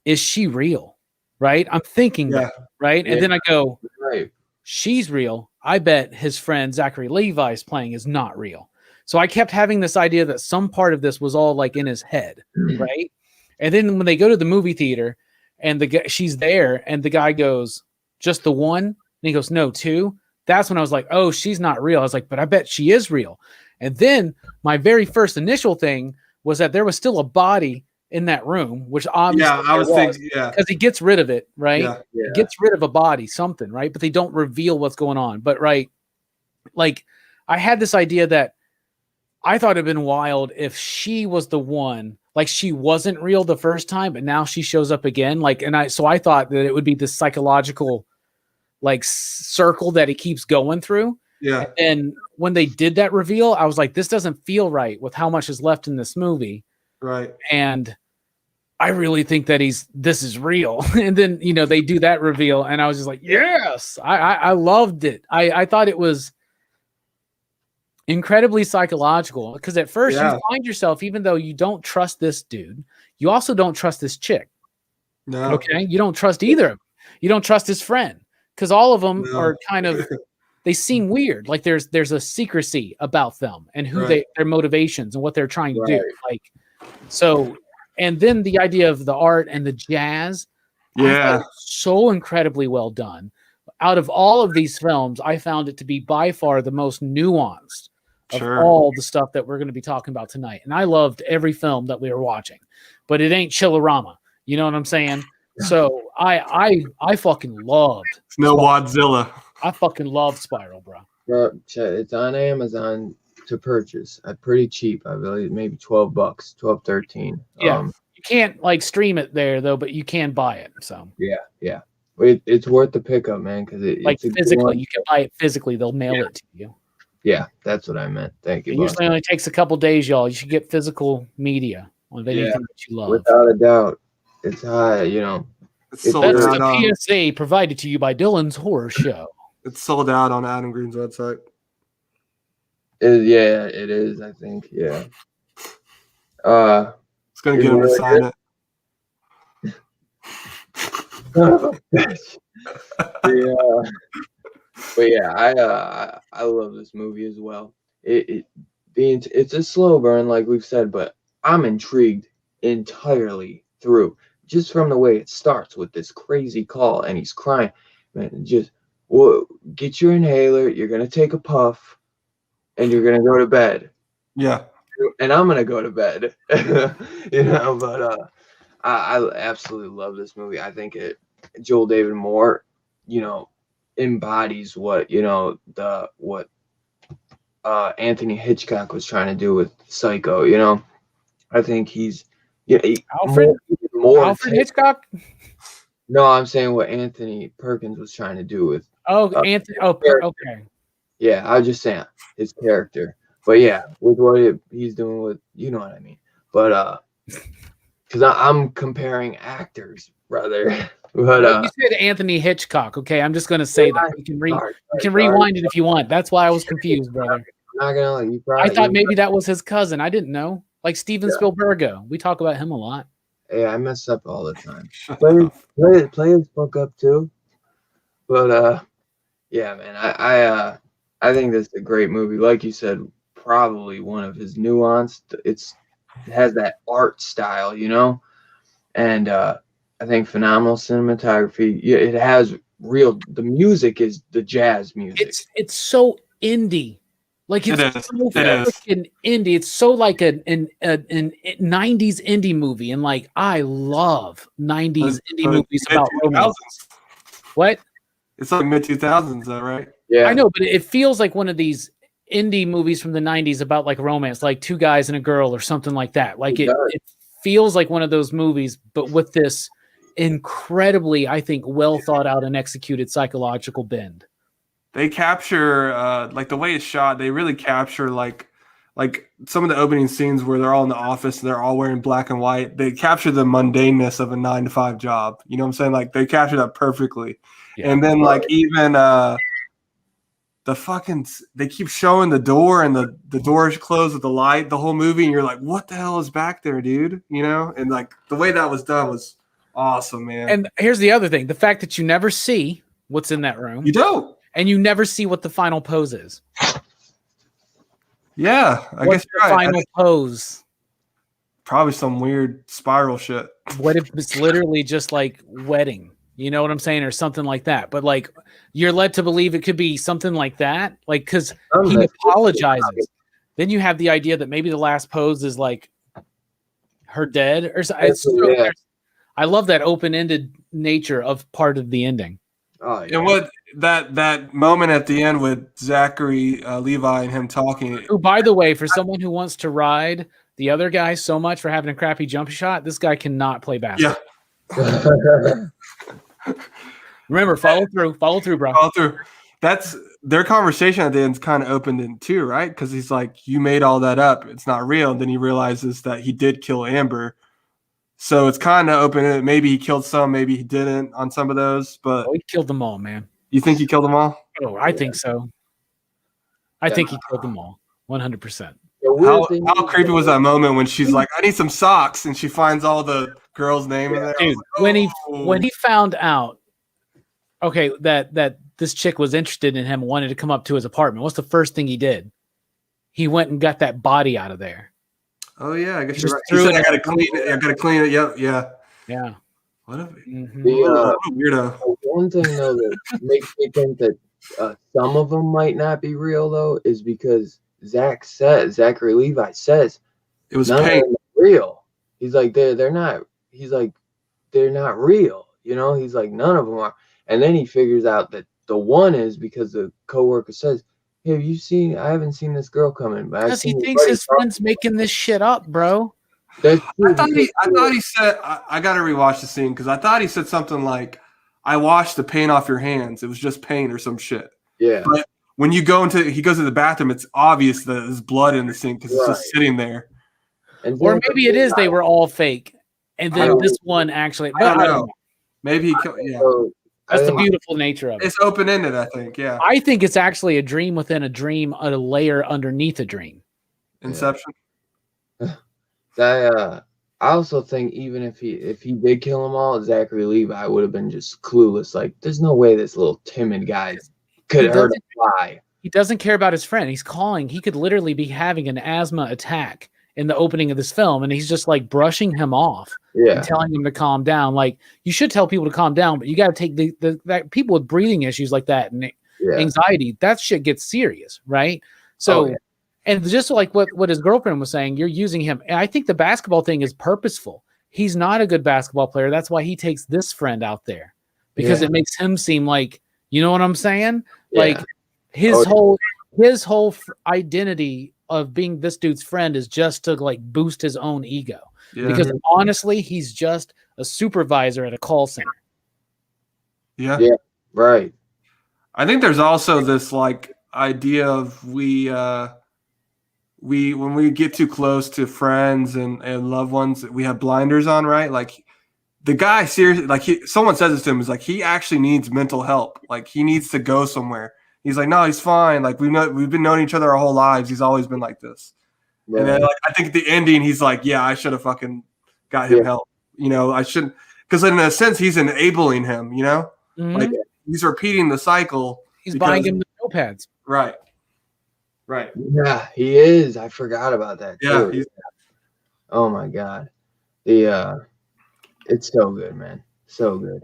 is she real? Right? I'm thinking that, right? And then I go, right. She's real. I bet his friend Zachary Levi is playing is not real. So I kept having this idea that some part of this was all like in his head, right? And then when they go to the movie theater and she's there and the guy goes, just the one? And he goes, no, two. That's when I was like, oh, she's not real. I was like, but I bet she is real. And then my very first initial thing was that there was still a body in that room, which obviously I was thinking, because he gets rid of it, right? Yeah. He gets rid of a body, something, right? But they don't reveal what's going on. But right, like I had this idea that I thought it'd been wild if she was the one, like she wasn't real the first time, but now she shows up again. Like, so I thought that it would be this psychological like circle that he keeps going through. Yeah. And when they did that reveal, I was like, this doesn't feel right with how much is left in this movie. Right. And I really think that this is real. And then, they do that reveal and I was just like, yes, I loved it. I thought it was incredibly psychological because at first you find yourself, even though you don't trust this dude, you also don't trust this chick. No. Okay. You don't trust either of them. You don't trust his friend because all of them are kind of, they seem weird. Like there's a secrecy about them and who their motivations and what they're trying to do. Like, so, and then the idea of the art and the jazz, so incredibly well done. Out of all of these films, I found it to be by far the most nuanced of all the stuff that we're going to be talking about tonight. And I loved every film that we were watching, but it ain't Chillerama. You know what I'm saying? So I fucking loved. It's no Wadzilla. I fucking love Spiral, bro. It's on Amazon to purchase. Pretty cheap. I believe maybe $12, 12, 13. Yeah. You can't like stream it there though, but you can buy it. So yeah. It's worth the pickup, man, because like physically, you can buy it physically. They'll mail it to you. Yeah, that's what I meant. Thank you. It usually only takes a couple days, y'all. You should get physical media on anything that you love. Without a doubt, it's high. It's sold that's out the PSA provided to you by Dylan's Horror Show. It's sold out on Adam Green's website. It is. I think. Yeah. It's gonna get him to sign it. Yeah. But yeah, I love this movie as well. It's a slow burn, like we've said, but I'm intrigued entirely through just from the way it starts with this crazy call, and he's crying. Man, just well, get your inhaler. You're gonna take a puff, and you're gonna go to bed. Yeah. And I'm gonna go to bed. But I absolutely love this movie. I think Joel David Moore, embodies what Anthony Hitchcock was trying to do with Psycho. I think he's Alfred more Hitchcock. No, I'm saying what Anthony Perkins was trying to do with. Anthony. Oh, okay. Yeah, I was just saying his character, but yeah, with what he's doing with, you know what I mean. But because I'm comparing actors, brother. But you said Anthony Hitchcock. Okay, I'm just gonna say that you can rewind it if you want. That's why I was confused, brother. I'm not gonna let you. I thought maybe that was his cousin. I didn't know. Like Steven Spielberg. We talk about him a lot. Yeah, I mess up all the time. Play his book up too. But yeah, man, I think this is a great movie. Like you said, probably one of his nuanced. It has that art style, and I think phenomenal cinematography. Yeah, it has the music is the jazz music. It's so indie. Like it's so freaking indie. It's so like an 90s indie movie, and like I love 90s indie movies about romance. What? It's like mid-2000s, though, right? Yeah, I know, but it feels like one of these indie movies from the 90s about like romance, like Two Guys and a Girl or something like that. Like it feels like one of those movies, but with this incredibly, I think, well thought out and executed psychological bend. They capture like the way it's shot. They really capture like some of the opening scenes where they're all in the office and they're all wearing black and white. They capture the mundaneness of a 9-to-5 job. You know what I'm saying? Like they capture that perfectly. Yeah. And then like even they keep showing the door and the door is closed with the light the whole movie, and you're like, what the hell is back there, dude? And like the way that was done was awesome, man. And here's the other thing: the fact that you never see what's in that room. You don't. And you never see what the final pose is. Yeah, I guess you're right. Final pose. Probably some weird spiral shit. What if it's literally just like wedding? You know what I'm saying? Or something like that. But like you're led to believe it could be something like that. Like because he apologizes. Then you have the idea that maybe the last pose is like her dead or something. I love that open-ended nature of part of the ending. Oh, yeah. And what that moment at the end with Zachary Levi and him talking. Oh, by the way, for someone who wants to ride the other guy so much for having a crappy jump shot, this guy cannot play basketball. Yeah. Remember, follow through, bro. Follow through. That's their conversation at the end's kind of opened in too, right? Because he's like, "You made all that up. It's not real." And then he realizes that he did kill Amber. So it's kind of open. Maybe he killed some, maybe he didn't on some of those. But he killed them all, man. You think he killed them all? Oh, I think so. I think he killed them all, 100%. How creepy was that moment when she's like, "I need some socks," and she finds all the girls' name in there? Dude, like, when he found out, okay, that this chick was interested in him, wanted to come up to his apartment, what's the first thing he did? He went and got that body out of there. Oh yeah, I guess you're right. He said, "I gotta clean it. I gotta clean it." Yep, yeah. What a weirdo. One thing though that makes me think that some of them might not be real though is because Zachary Levi says it was none pain. of them are real. He's like they're not. He's like they're not real. He's like none of them are. And then he figures out that the one is because the coworker says, "Hey, have you seen? I haven't seen this girl coming." Because he thinks his friend's making this shit up, bro. I thought he said, I got to rewatch the scene because I thought he said something like, "I washed the paint off your hands. It was just paint or some shit." Yeah. But when he goes to the bathroom, it's obvious that there's blood in the sink because it's just sitting there. Or maybe it is they were all fake, and then this one actually. I don't know. Maybe he killed. Yeah. That's the beautiful nature of it. It's open-ended, I think. Yeah. I think it's actually a dream within a dream, a layer underneath a dream. Inception. I I also think even if he did kill them all, Zachary Levi would have been just clueless. Like, there's no way this little timid guy could He hurt a doesn't fly. he doesn't care about his friend. He's calling. He could literally be having an asthma attack in the opening of this film, and he's just like brushing him off Yeah, and telling him to calm down. Like, you should tell people to calm down, but you got to take that people with breathing issues like that and yeah, anxiety, that shit gets serious, right? So, yeah. and just like what his girlfriend was saying, you're using him. And I think the basketball thing is purposeful. He's not a good basketball player. That's why he takes this friend out there, because it makes him seem like, you know what I'm saying? Yeah. Like his whole identity of being this dude's friend is just to like boost his own ego. Yeah. Because honestly, he's just a supervisor at a call center. Yeah. Yeah. Right. I think there's also this like idea of we when we get too close to friends and loved ones, we have blinders on, right? Like the guy seriously, like someone says this to him, is like he actually needs mental help. Like he needs to go somewhere. He's like, no, he's fine. Like we've been knowing each other our whole lives. He's always been like this. Right. And then like I think at the ending, he's like, yeah, I should have fucking got him help. You know, I shouldn't, because in a sense, he's enabling him. You know, like he's repeating the cycle. He's buying him the notepads. Right. Right. Yeah, he is. I forgot about that. Yeah. Too. Oh my God. It's so good, man. So good.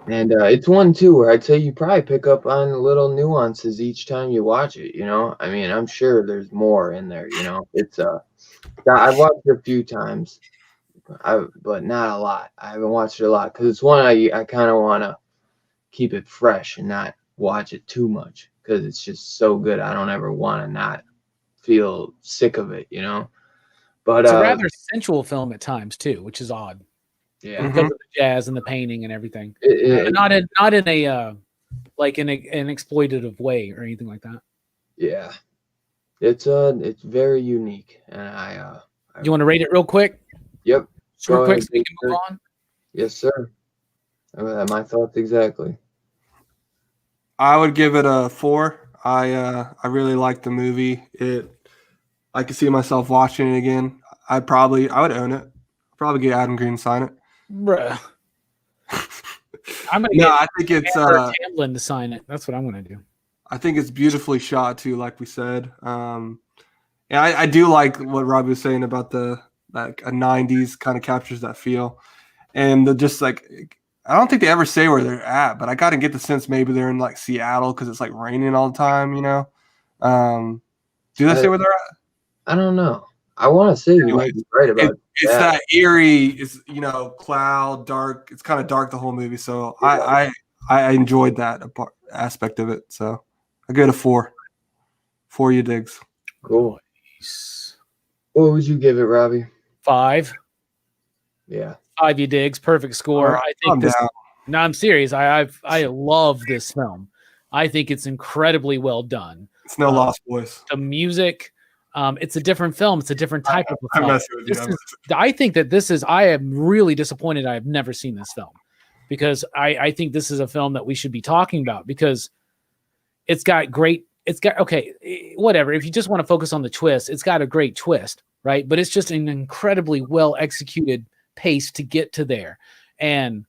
And it's one too where I'd say you probably pick up on little nuances each time you watch it. You know, I mean, I'm sure there's more in there. You know, it's I've watched it a few times, but not a lot. I haven't watched it a lot because it's one I kind of want to keep it fresh and not watch it too much because it's just so good. I don't ever want to not feel sick of it. You know, but it's a rather sensual film at times too, which is odd. Yeah, because of the jazz and the painting and everything, but not in a like in an exploitative way or anything like that. Yeah, it's very unique, and you want to rate it real quick? Yep. Real quick, so we can move on. Yes, sir. My thoughts exactly. I would give it a 4. I really like the movie. I could see myself watching it again. I would own it. I'd probably get Adam Green to sign it. Bruh. I'm gonna I think it's Tamblyn to sign it. That's what I'm gonna do. I think it's beautifully shot too, like we said. Yeah, I do like what Robbie was saying about the like a 90s kind of captures that feel, and just like I don't think they ever say where they're at, but I got to get the sense maybe they're in like Seattle because it's like raining all the time, you know. Do they say where they're at? I don't know. I want to say you might be right about it. It's that eerie, it's cloud, dark. It's kind of dark the whole movie, so I enjoyed that aspect of it. So I give it a 4. 4 you digs. Cool. What would you give it, Robbie? 5. Yeah. 5 you digs. Perfect score. I think this. No, I'm serious. I love this film. I think it's incredibly well done. It's no Lost Boys. The music. It's a different film. It's a different type of a film. I think that this is. I am really disappointed. I have never seen this film because I think this is a film that we should be talking about because it's got great. It's got whatever. If you just want to focus on the twist, it's got a great twist, right? But it's just an incredibly well executed pace to get to there. And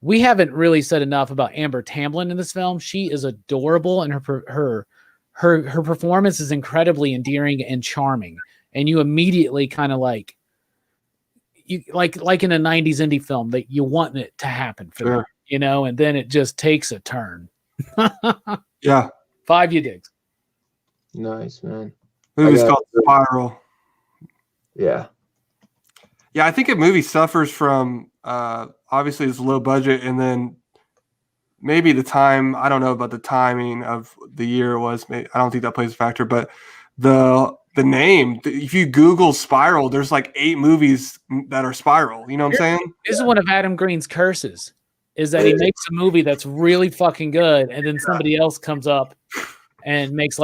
we haven't really said enough about Amber Tamblyn in this film. She is adorable, and her performance is incredibly endearing and charming. And you immediately kind of like in a 90s indie film that you want it to happen for them, you know, and then it just takes a turn. Yeah. 5 you digs. Nice, man. Movie's called Spiral. Yeah. Yeah, I think a movie suffers from obviously it's low budget, and then maybe the time. I don't know about the timing of the year it was. I don't think that plays a factor, but the name. If you Google Spiral, there's like 8 movies that are Spiral. You know what I'm saying? This is one of Adam Green's curses. Is that he makes a movie that's really fucking good, and then somebody else comes up and makes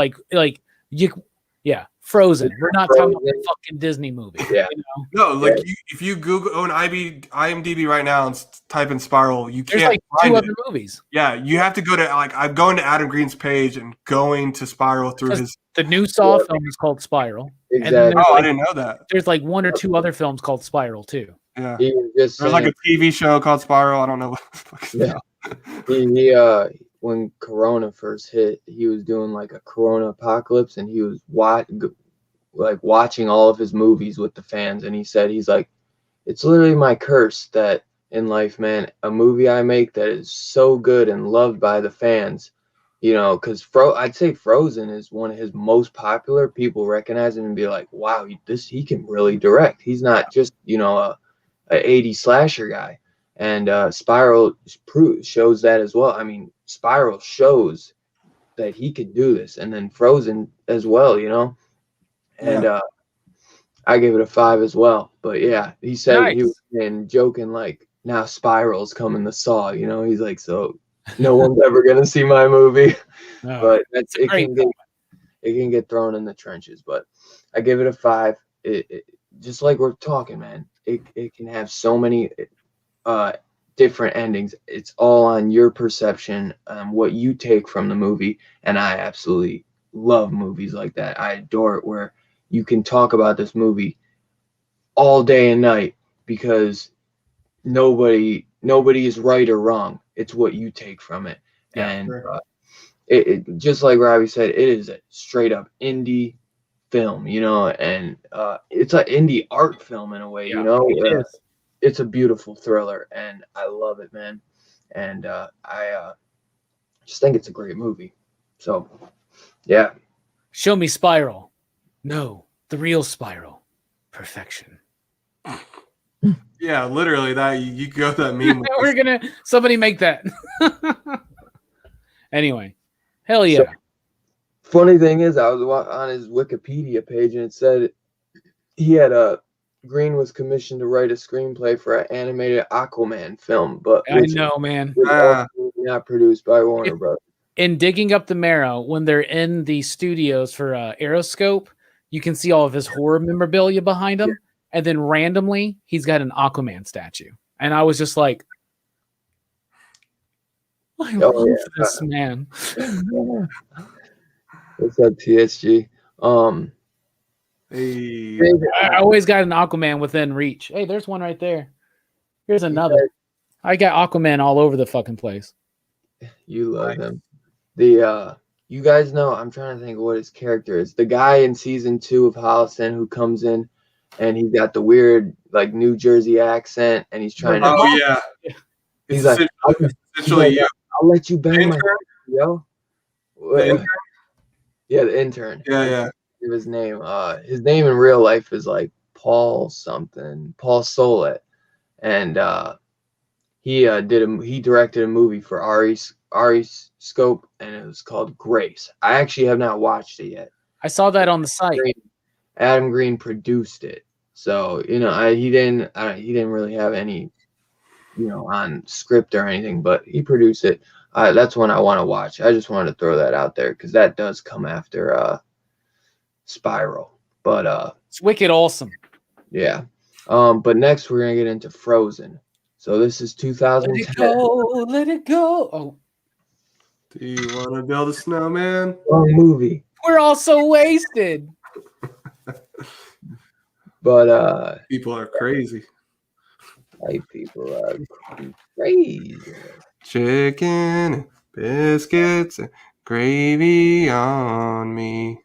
Frozen. We're not talking about the fucking Disney movie. Yeah. You know? No, like if you Google IMDb right now and type in Spiral, There's can't like find 2 it. other movies. Yeah, you have to go to I'm going to Adam Green's page and going to Spiral through Because his. the new Saw film is called Spiral. Exactly. And then I didn't know that. there's like 1 or 2 other films called Spiral too. Yeah, He was just there's like a TV show called Spiral. I don't know what the fuck it's Yeah. about. he when Corona first hit, he was doing like a Corona apocalypse, and he was watching all of his movies with the fans, and he said he's like, it's literally my curse that in life, man, a movie I make that is so good and loved by the fans, you know, because I'd say Frozen is one of his most popular. People recognize him and be like, wow, he can really direct. He's not just, you know, a 80s slasher guy. And Spiral shows that as well. I mean, Spiral shows that he could do this, and then Frozen as well, you know. And I give it a 5 as well. But yeah, he said he was joking like, now Spiral's coming to Saw, you know. He's like, so no one's ever gonna see my movie. But it can get thrown in the trenches. But I give it a 5. It just like we're talking, man. It can have so many different endings. It's all on your perception, what you take from the movie, and I absolutely love movies like that. I adore it where you can talk about this movie all day and night because nobody is right or wrong. It's what you take from it. Yeah, and sure. It just like Robbie said, it is a straight up indie film, you know, and it's an indie art film in a way, you know. It is. It's a beautiful thriller, and I love it, man. And I just think it's a great movie. So, yeah. Show me Spiral. No, the real Spiral. Perfection. Yeah, literally that you go that meme. We're gonna somebody make that. Anyway, hell yeah. So, funny thing is, I was on his Wikipedia page, and it said he had Green was commissioned to write a screenplay for an animated Aquaman film, but I know, man. Not produced by Warner Brothers. In Digging Up the Marrow, when they're in the studios for Aeroscope, you can see all of his horror memorabilia behind him, and then randomly he's got an Aquaman statue, and I was just like, I love this man. What's up, TSG? Hey. I always got an Aquaman within reach. Hey, there's one right there. Here's another. I got Aquaman all over the fucking place. You love him. You guys know, I'm trying to think of what his character is. The guy in season 2 of Holliston who comes in and he's got the weird like New Jersey accent and he's trying to. Oh yeah. He's like, essentially, I'll let you bang my yo. The yeah, the intern. Yeah. His name. His name in real life is like Paul something, Paul Solet, and he directed a movie for Ari Scope, and it was called Grace. I actually have not watched it yet. I saw that on the site. Adam Green produced it, so you know he didn't really have any, you know, on script or anything, but he produced it. That's one I want to watch. I just wanted to throw that out there because that does come after Spiral, but it's wicked awesome. Yeah. But next we're gonna get into Frozen. So this is 2010. Let it go. Oh, do you want to build a snowman? Wrong movie. We're all so wasted. But people are crazy. White people are crazy. Chicken and biscuits and gravy on me.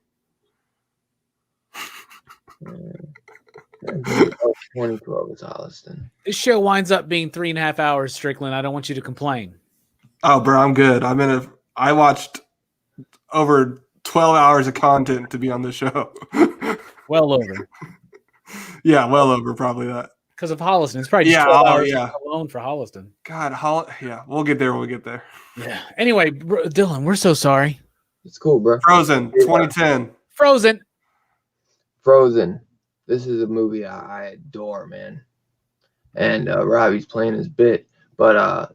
2012 is Holliston. This show winds up being 3.5 hours, Strickland. I don't want you to complain. Oh, bro, I'm good. I watched over 12 hours of content to be on the show. Well over. Yeah, well over probably that. Because of Holliston. It's probably just 12 hours alone for Holliston. God, we'll get there when we get there. Yeah. Anyway, Dylan, we're so sorry. It's cool, bro. Frozen, 2010. Frozen. This is a movie I adore, man. And Robbie's playing his bit. But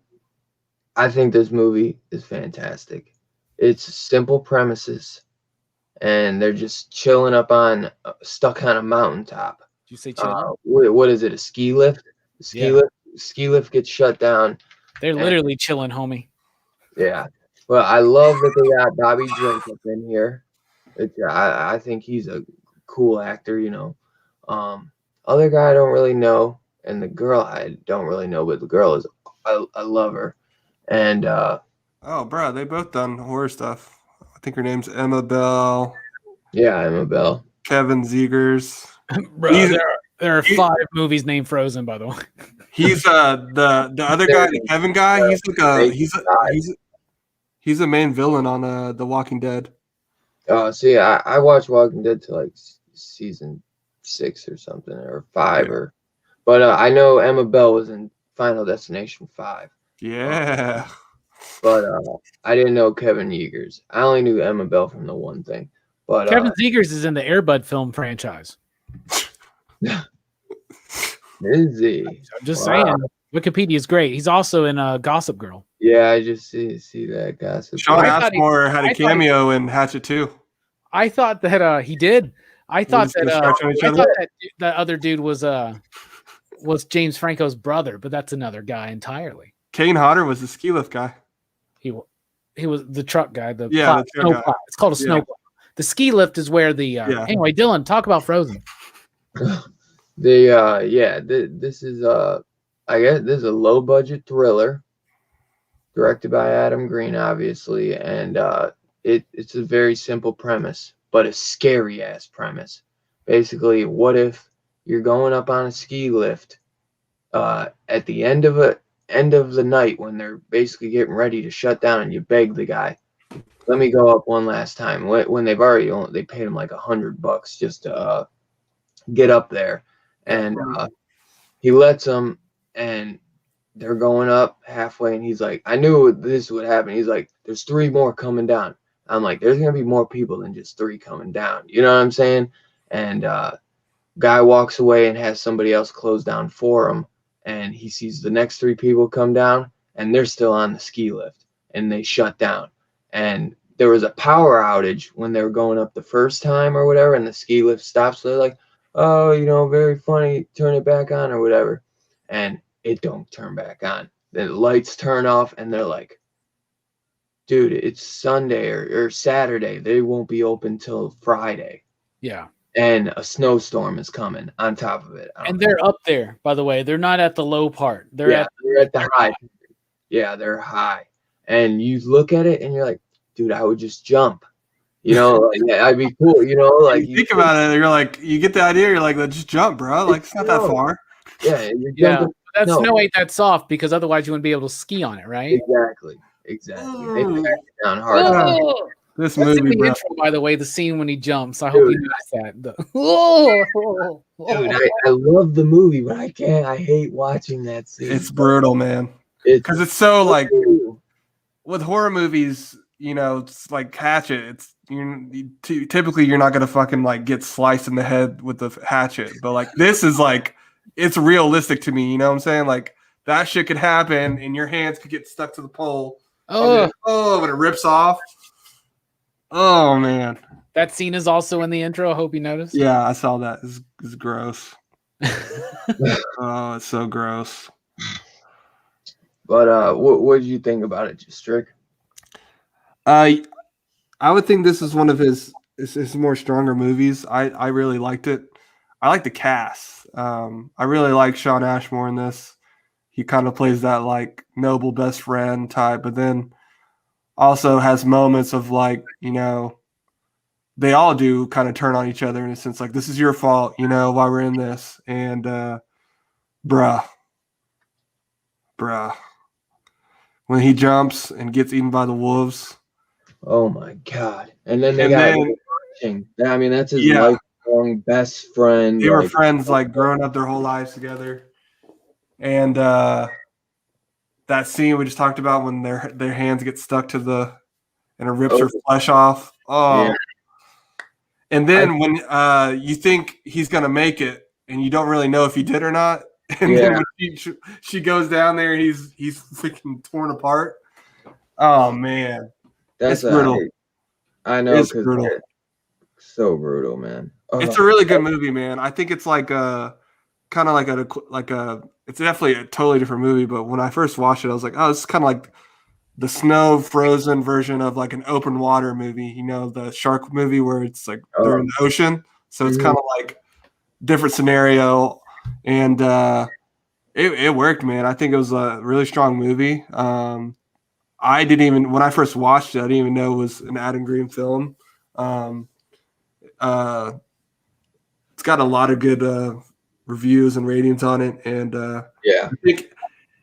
I think this movie is fantastic. It's simple premises. and they're just chilling up on stuck on a mountaintop. Did you say chilling? What is it? A ski lift? Ski lift gets shut down. They're literally chilling, homie. Yeah. Well, I love that they got Bobby Drake up in here. I think he's a cool actor, you know. Other guy I don't really know, and the girl I don't really know, but the girl is I love her. And Oh, bro, they both done horror stuff. I think her name's Emma Bell. yeah, Emma Bell. Kevin Zegers. Bro, there are 5 movies named Frozen, by the way. He's the other guy, the Kevin guy. He's like he's a main villain on The Walking Dead. Oh, see, I watched Walking Dead to like season 6 or something, or 5, but I know Emma Bell was in Final Destination 5. Yeah. But I didn't know Kevin Zegers. I only knew Emma Bell from the one thing. But Kevin Zegers is in the Air Bud film franchise. Is he? I'm just saying. Wikipedia is great. He's also in Gossip Girl. Yeah, I just see that Gossip. Sean Ashmore had a cameo in Hatchet 2. I thought that he did. I thought that that other dude was James Franco's brother, but that's another guy entirely. Kane Hodder was the ski lift guy. He was the truck guy. The truck guy. It's called a snowplow. The ski lift is where the anyway. Dylan, talk about Frozen. This is I guess this is a low budget thriller directed by Adam Green, obviously, and it's a very simple premise, but a scary ass premise. Basically, what if you're going up on a ski lift at the end of the night when they're basically getting ready to shut down, and you beg the guy, let me go up one last time, when they've already they paid him like $100 just to get up there, and he lets them, and they're going up halfway, and he's like, I knew this would happen. He's like, there's 3 more coming down. I'm like, there's gonna be more people than just 3 coming down, you know what I'm saying? And guy walks away and has somebody else close down for him, and he sees the next 3 people come down, and they're still on the ski lift, and they shut down. And there was a power outage when they were going up the first time or whatever, and the ski lift stops. So they're like, oh, you know, very funny, turn it back on or whatever. And it don't turn back on. The lights turn off, and they're like, dude, it's Sunday or Saturday. They won't be open till Friday. Yeah. And a snowstorm is coming on top of it. And they're up there, by the way. They're not at the low part. They're at the high. Yeah, they're high. And you look at it and you're like, dude, I would just jump. You know, like, yeah, I'd be cool. You know, like you think about it, you're like, you get the idea. You're like, let's just jump, bro. Like it's not that far. Yeah, that snow ain't that soft because otherwise you wouldn't be able to ski on it, right? Exactly. They packed it down hard. This movie, in the bro. intro, by the way, the scene when he jumps. I hope you noticed that. Dude, I love the movie, but I hate watching that scene. It's brutal, man. Because it's so like with horror movies, you know, it's like Hatchet. It's typically you're not gonna fucking like get sliced in the head with the hatchet, but like this is like it's realistic to me. You know what I'm saying? Like that shit could happen, and your hands could get stuck to the pole. When it rips off. Oh man, that scene is also in the intro. I hope you noticed. Yeah, I saw that. It's gross. Oh, it's so gross. But what did you think about it, Strick? I would think this is one of his more stronger movies. I really liked it. I like the cast. I really like Sean Ashmore in this. He kind of plays that like noble best friend type, but then also has moments of like, you know, they all do kind of turn on each other in a sense, like this is your fault, you know, why we're in this. And bruh. When he jumps and gets eaten by the wolves. Oh my God. And then I mean, that's his lifelong best friend. They were friends like growing up their whole lives together. And that scene we just talked about when their hands get stuck to and it rips her flesh off. Oh, yeah. And then when you think he's gonna make it, and you don't really know if he did or not, and then when she goes down there and he's freaking torn apart. Oh man, that's brutal. I know, because So brutal, man. It's a really good movie, man. I think it's like a kind of like a. It's definitely a totally different movie. But when I first watched it, I was like, oh, it's kind of like the snow frozen version of like an open water movie. You know, the shark movie where it's like they're in the ocean. So it's kind of like different scenario, and it worked, man. I think it was a really strong movie. I didn't even when I first watched it, I didn't even know it was an Adam Green film. It's got a lot of good reviews and ratings on it, and I think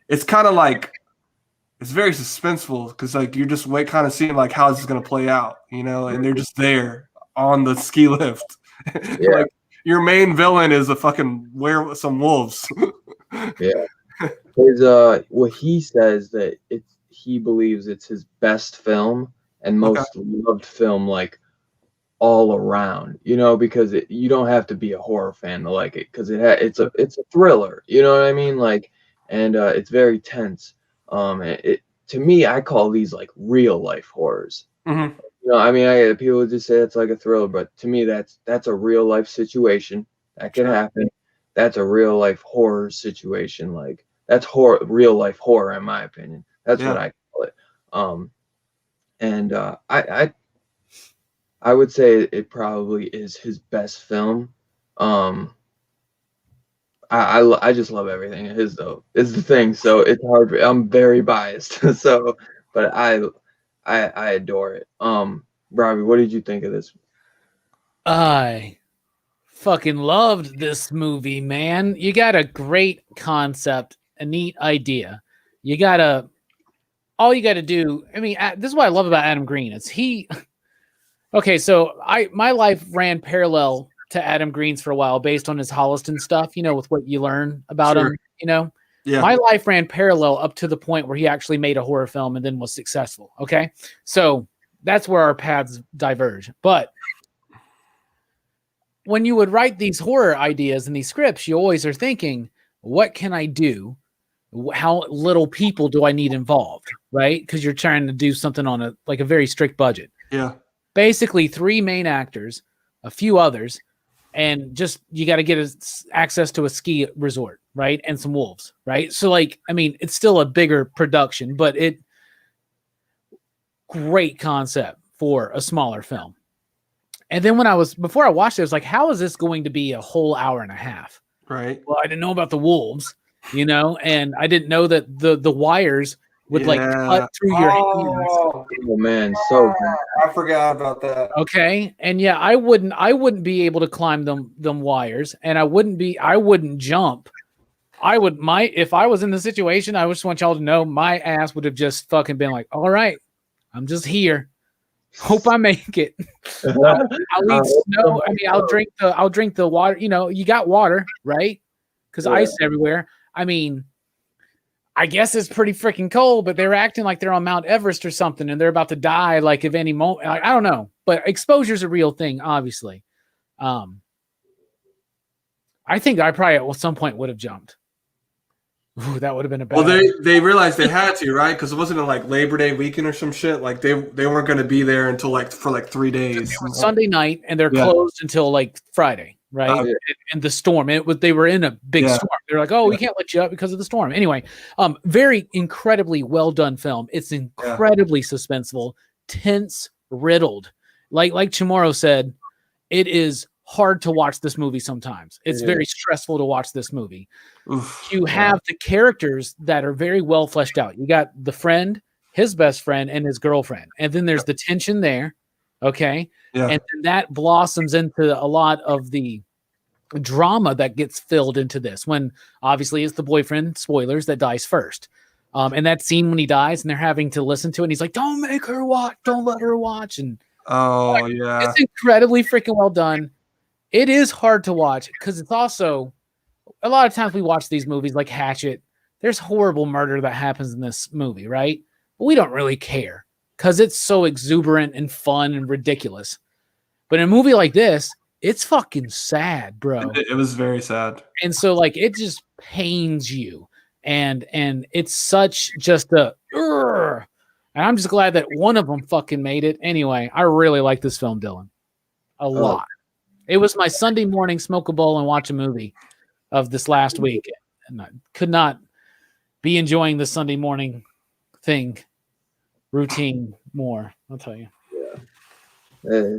it's kind of like it's very suspenseful because like you're just kind of seeing like how this is going to play out, you know, and they're just there on the ski lift. Like your main villain is a fucking some wolves. Yeah, his what he says that he believes it's his best film and most loved film, like all around, you know, because you don't have to be a horror fan to like it, because it's a thriller, you know what I mean, like, and it's very tense. To me, I call these like real life horrors. Mm-hmm. You know, I mean, people just say it's like a thriller, but to me, that's a real life situation that could happen. That's a real life horror situation. Like that's real life horror, in my opinion. That's what I call it. I would say it probably is his best film. I just love everything of his, though, is the thing. So it's hard. I'm very biased. So, but I adore it. Robbie, what did you think of this? I fucking loved this movie, man. You got a great concept, a neat idea. All you gotta do. I mean, this is what I love about Adam Green. Okay, so my life ran parallel to Adam Green's for a while based on his Holliston stuff, you know, with what you learn about him, you know. Yeah. My life ran parallel up to the point where he actually made a horror film and then was successful. Okay. So that's where our paths diverge. But when you would write these horror ideas and these scripts, you always are thinking, what can I do? How little people do I need involved? Right. Because you're trying to do something on a very strict budget. Yeah. Basically 3 main actors, a few others, and just you got to get access to a ski resort, right? And some wolves, right? So like, I mean, it's still a bigger production, but great concept for a smaller film. And then before I watched it, I was like, how is this going to be a whole hour and a half? Right. Well, I didn't know about the wolves, you know, and I didn't know that the wires would like cut through your hands. Oh man, so good. I forgot about that. Okay, and yeah, I wouldn't be able to climb them wires, and I wouldn't jump. If I was in the situation, I just want y'all to know my ass would have just fucking been like, all right, I'm just here. Hope I make it. I'll eat snow. I mean, I'll drink the water. You know, you got water, right? Because ice everywhere. I mean, I guess it's pretty freaking cold, but they're acting like they're on Mount Everest or something, and they're about to die like if any moment. I don't know, but exposure's a real thing, obviously. I think I probably at some point would have jumped. Ooh, that would have been a bad. Well, they realized they had to, right? Because it wasn't a like Labor Day weekend or some shit. Like they weren't going to be there until for 3 days. It was Sunday night, and they're closed until like Friday, right? And the storm. They were in a big storm. They're like, oh, we can't let you up because of the storm. Anyway, very incredibly well done film. It's incredibly suspenseful, tense, riddled. Like Chamorro said, it is hard to watch this movie sometimes. It's very stressful to watch this movie. Oof, you have the characters that are very well fleshed out. You got the friend, his best friend, and his girlfriend. And then there's the tension there. Okay. Yeah. And then that blossoms into a lot of the drama that gets filled into this, when obviously it's the boyfriend, spoilers, that dies first. And that scene when he dies and they're having to listen to it, and he's like, don't make her watch, don't let her watch. And it's incredibly freaking well done. It is hard to watch because it's also a lot of times we watch these movies like Hatchet. There's horrible murder that happens in this movie, right? But we don't really care because it's so exuberant and fun and ridiculous. But in a movie like this, it's fucking sad, bro. It was very sad. And so like it just pains you. And it's such just a and I'm just glad that one of them fucking made it. Anyway, I really like this film, Dylan. a lot. It was my Sunday morning smoke a bowl and watch a movie of this last week, and I could not be enjoying the Sunday morning routine more. I'll tell you. Yeah,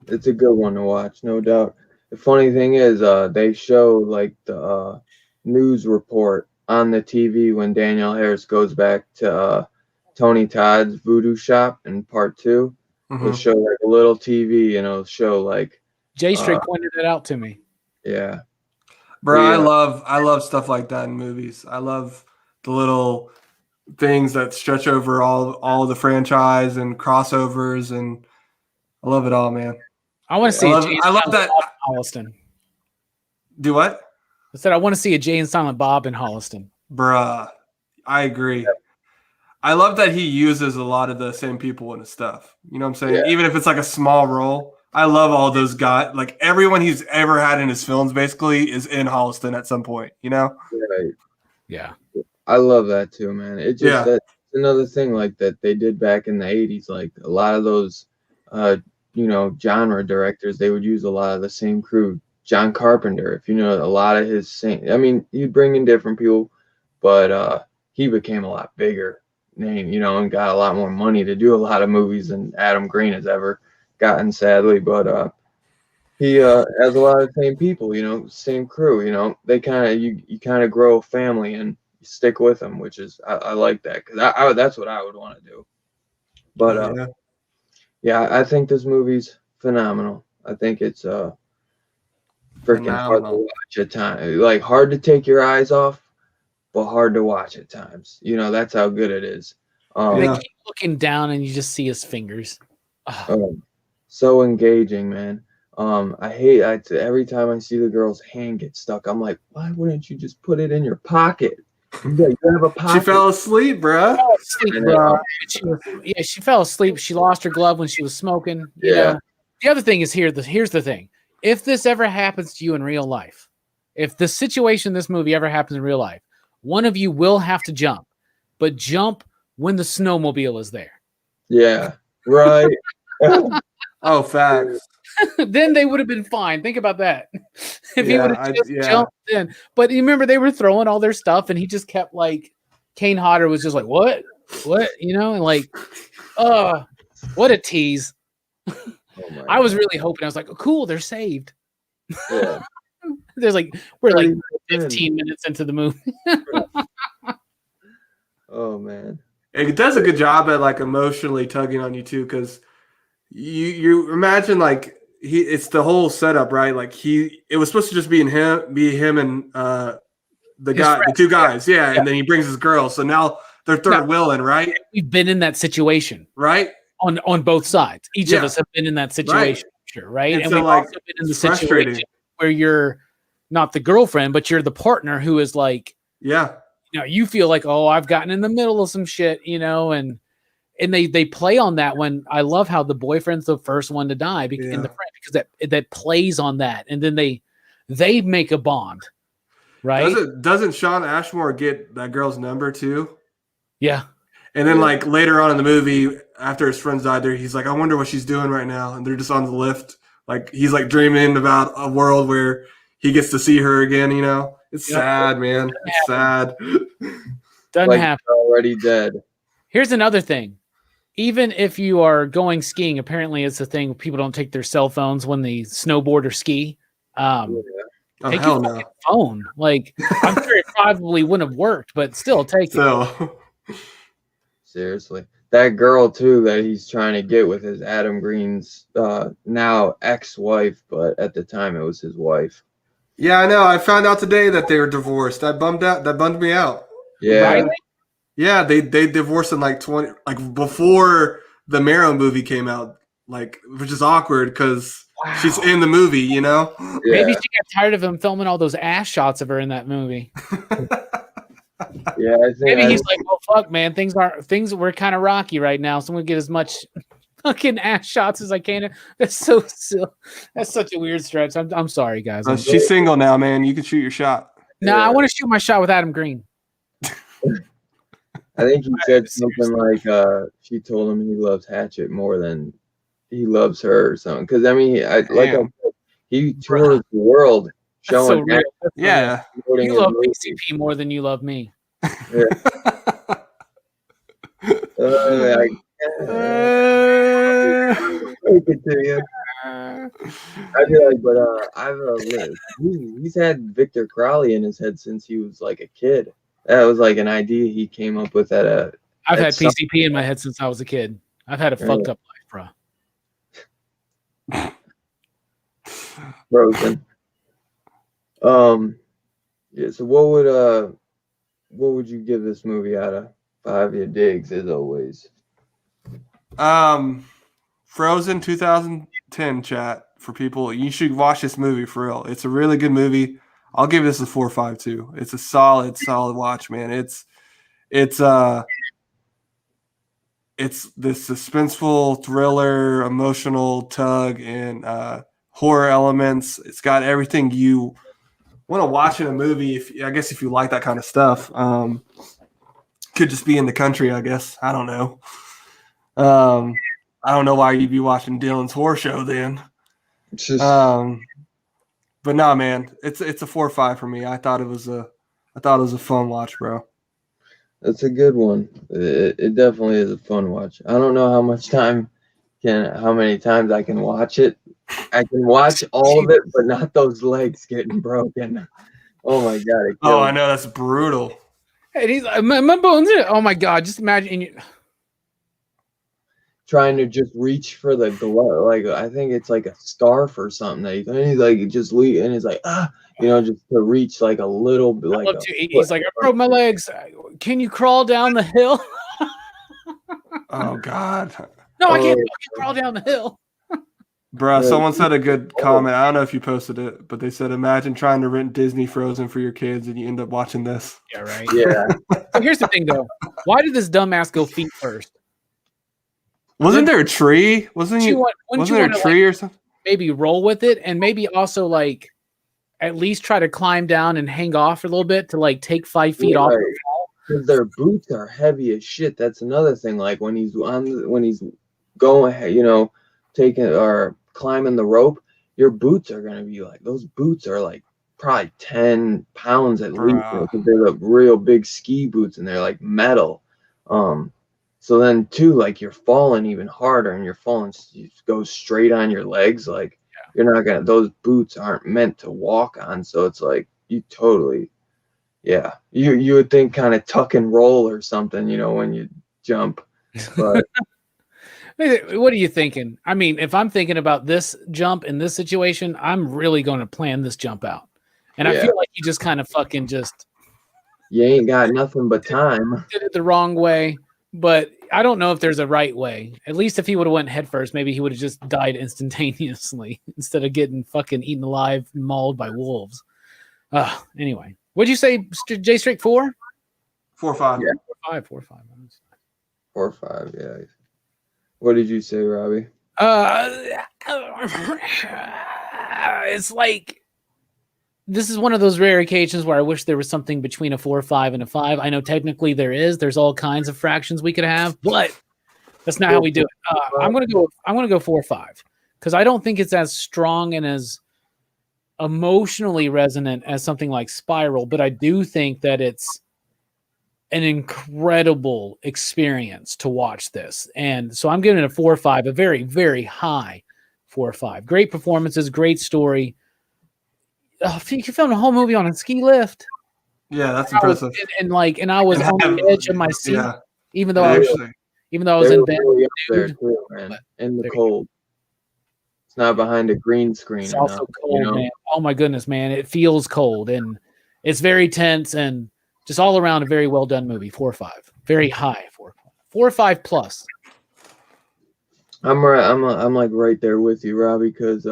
it's a good one to watch, no doubt. The funny thing is, they show like the news report on the TV when Danielle Harris goes back to Tony Todd's voodoo shop in part 2. It'll show like a little TV, and it'll show like Jay Straight pointed it out to me. Yeah. Bro, I love stuff like that in movies. I love the little things that stretch over all the franchise and crossovers, and I love it all, man. I want to see. I love that. Holliston. Do what? I said I want to see a Jay and Silent Bob in Holliston. Bruh, I agree. Yep. I love that he uses a lot of the same people in his stuff. You know what I'm saying? Yeah. Even if it's like a small role. I love all those guys. Like everyone he's ever had in his films basically is in Holliston at some point, you know? Right. Yeah. I love that too, man. It just that's another thing like that they did back in the 80s. Like a lot of those genre directors, they would use a lot of the same crew. John Carpenter, if you know a lot of his he'd bring in different people, but he became a lot bigger name, and got a lot more money to do a lot of movies than Adam Green has ever gotten, sadly. But he has a lot of the same people, same crew. They kind of you kind of grow a family and you stick with them, which is I like that because I that's what I would want to do. But I think this movie's phenomenal. I think it's freaking hard to watch at times. Like hard to take your eyes off, but hard to watch at times. That's how good it is. They keep looking down and you just see his fingers. So engaging, man. I hate every time I see the girl's hand get stuck, I'm like, why wouldn't you just put it in your pocket? You have a pocket. She fell asleep, bro. She fell asleep. She lost her glove when she was smoking. You know? The other thing is here's the thing. If this ever happens to you in real life, if the situation in this movie ever happens in real life, one of you will have to jump, but jump when the snowmobile is there. Yeah, right. Oh, facts. Then they would have been fine. Think about that. If he would have just jumped in. But you remember they were throwing all their stuff and he just kept like, Kane Hodder was just like, what? And like, what a tease. I was really hoping. I was like, oh, cool, they're saved. Yeah. We're like 15 minutes into the movie. Oh man. It does a good job at like emotionally tugging on you too, because you imagine like it's the whole setup, right? Like it was supposed to just be him and the two guys, and then he brings his girl. So now they're third wheeling, right? We've been in that situation, right? On both sides. Each of us have been in that situation, right? And so we've also been in the situation where you're not the girlfriend, but you're the partner who is like, you feel like, oh, I've gotten in the middle of some shit, and they play on that when I love how the boyfriend's the first one to die in the friend because that plays on that, and then they make a bond, right? Doesn't Sean Ashmore get that girl's number too? Yeah. And then like later on in the movie, after his friends died there, he's like, I wonder what she's doing right now. And they're just on the lift. Like he's like dreaming about a world where he gets to see her again, It's sad, man. It's sad. Doesn't happen. Already dead. Here's another thing. Even if you are going skiing, apparently it's a thing people don't take their cell phones when they snowboard or ski. Take your fucking phone. Like I'm sure it probably wouldn't have worked, but still take it. Seriously. That girl too that he's trying to get with is Adam Green's now ex-wife, but at the time it was his wife. Yeah, I know. I found out today that they were divorced. That bummed me out. Yeah. Really? Yeah, they divorced in like before the Marrow movie came out, like, which is awkward because she's in the movie, Yeah. Maybe she got tired of him filming all those ass shots of her in that movie. Yeah, I think maybe he's like, "Oh fuck, man, things were kind of rocky right now, so I'm gonna get as much fucking ass shots as I can." That's so silly. That's such a weird stretch. I'm sorry, guys. She's single now, man. You can shoot your shot. No, I want to shoot my shot with Adam Green. I think he said something like she told him he loves Hatchet more than he loves her or something. Because I mean, Damn. he tours the world That's so showing real. that, That's so Yeah. promoting You his love movies. PCP more than you love me. I break it to you. I feel like, but he's had Victor Crowley in his head since he was like a kid. That was like an idea he came up with I've at had some PCP in my head since I was a kid. I've had a fucked up life, bro. Frozen. Yeah. So what would you give this movie out of 5? Your digs as always. Frozen 2010 chat for people. You should watch this movie for real. It's a really good movie. I'll give this a 4 or 5 too. It's a solid watch, man. It's this suspenseful thriller, emotional tug, and horror elements. It's got everything you want to watch in a movie. If you like that kind of stuff, could just be in the country. I guess I don't know. I don't know why you'd be watching Dylan's horror show then. It's just But no, man, it's a 4 or 5 for me. I thought it was a fun watch, bro. that's a good one. It definitely is a fun watch. I don't know how many times I can watch it. I can watch all of it, but not those legs getting broken. Oh my god! Oh, I know, that's brutal. And he's like, my bones. Oh my god! Just imagine. Trying to just reach for the glove, like I think it's like a scarf or something that he's like just leave, and he's like just to reach like a little bit, like he's like, I broke my legs. Can you crawl down the hill? Oh god. No, I can't crawl down the hill. Bro, someone said a good comment. I don't know if you posted it, but they said, imagine trying to rent Disney Frozen for your kids and you end up watching this. Yeah, right. Yeah. So here's the thing, though. Why did this dumbass go feet first? Wasn't there a tree? Wasn't there a tree or something? Maybe roll with it, and maybe also like at least try to climb down and hang off for a little bit to like take 5 feet off the wall. Because their boots are heavy as shit. That's another thing. Like when he's going, taking or climbing the rope, your boots are gonna be like, those boots are like probably 10 pounds at least. Because they're the real big ski boots and they're like metal. So then too, like you're falling even harder, and you go straight on your legs. Like you're not gonna. Those boots aren't meant to walk on. So it's like you totally, You would think kind of tuck and roll or something, when you jump. But what are you thinking? I mean, if I'm thinking about this jump in this situation, I'm really going to plan this jump out, and I feel like you just kind of fucking just. You ain't got nothing but time. Did it the wrong way. But I don't know if there's a right way. At least if he would have went head first, maybe he would have just died instantaneously instead of getting fucking eaten alive, mauled by wolves. Anyway, what'd you say, J Straight? 4? 4 or 5. Yeah. 4 or 5. 4 or 5. Yeah. What did you say, Robbie? It's like. This is one of those rare occasions where I wish there was something between a 4 or 5 and a 5. I know technically there is. There's all kinds of fractions we could have, but that's not how we do it. I'm gonna go 4 or 5 because I don't think it's as strong and as emotionally resonant as something like Spiral, but I do think that it's an incredible experience to watch this, and so I'm giving it a 4 or 5, a very, very high 4 or 5. Great performances, great story. You can film a whole movie on a ski lift. Yeah, that's impressive. And I was on the edge of my seat, even though I was in bed. Really up there too, man, in the cold. It's not behind a green screen. It's also cold, man. Oh my goodness, man! It feels cold, and it's very tense, and just all around a very well done movie. 4 or 5, very high 4 or 5 plus. I'm right. I'm like right there with you, Robbie, because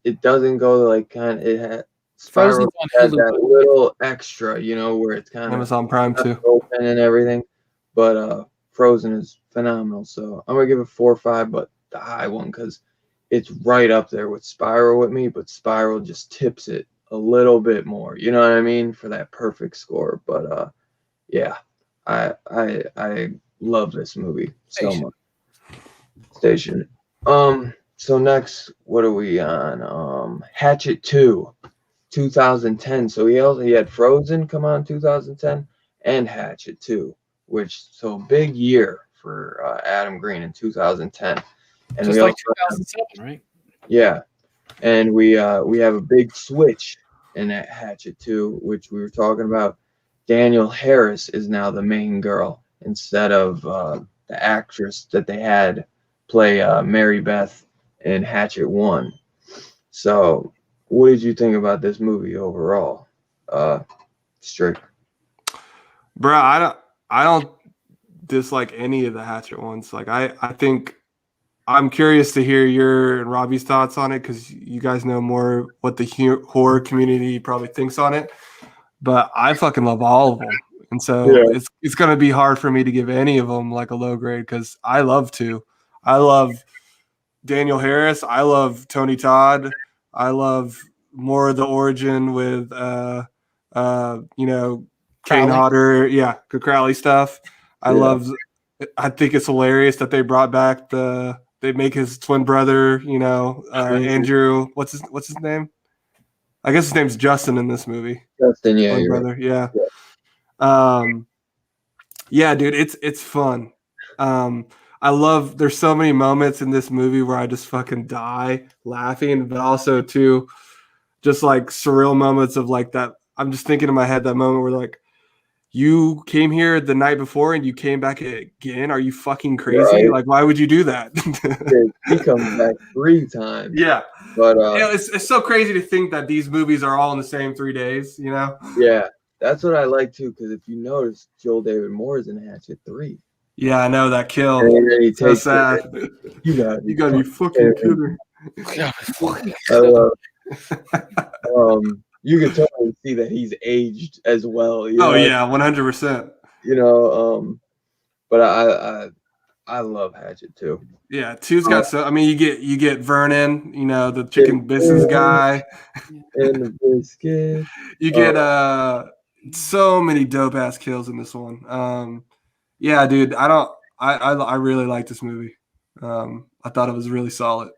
it doesn't go like kind of, it has Spiral has that little extra, where it's kind of Amazon Prime too, open and everything, but Frozen is phenomenal. So I'm gonna give it 4 or 5, but the high one because it's right up there with Spiral with me, but Spiral just tips it a little bit more. You know what I mean, for that perfect score. But I love this movie so much. PlayStation. So next, what are we on? Hatchet 2, 2010. So he had Frozen come out in 2010 and Hatchet 2, so big year for Adam Green in 2010. And just we like also 2007, right? yeah, and we have a big switch in that Hatchet 2, which we were talking about. Daniel Harris is now the main girl instead of the actress that they had play Mary Beth in Hatchet 1. So, what did you think about this movie overall, Strick? Bro, I don't dislike any of the Hatchet ones. Like I think I'm curious to hear your and Robbie's thoughts on it because you guys know more what the horror community probably thinks on it. But I fucking love all of them, and so it's gonna be hard for me to give any of them like a low grade because I love Daniel Harris. I love Tony Todd. I love more of the origin with Kane Hodder. Yeah, the Crowley stuff. I think it's hilarious that they brought back they make his twin brother, Andrew. What's his name? I guess his name's Justin in this movie. Justin, yeah, twin brother. Right. Yeah. Yeah, dude, it's fun. There's so many moments in this movie where I just fucking die laughing, but also too, just like surreal moments of like that. I'm just thinking in my head that moment where like, you came here the night before and you came back again. Are you fucking crazy? Right. Like, why would you do that? He comes back 3 times. Yeah. But it's so crazy to think that these movies are all in the same 3 days, Yeah. That's what I like too, because if you notice, Joel David Moore is in Hatchet 3. Yeah, I know that kill. And then he takes sad. You gotta be fucking kidding. I love you can totally see that he's aged as well. Yeah, 100%. But I love Hatchet too. Yeah, 2's got you get Vernon, the chicken business guy. And the biscuit. You get so many dope ass kills in this one. Yeah, dude, I really like this movie. I thought it was really solid.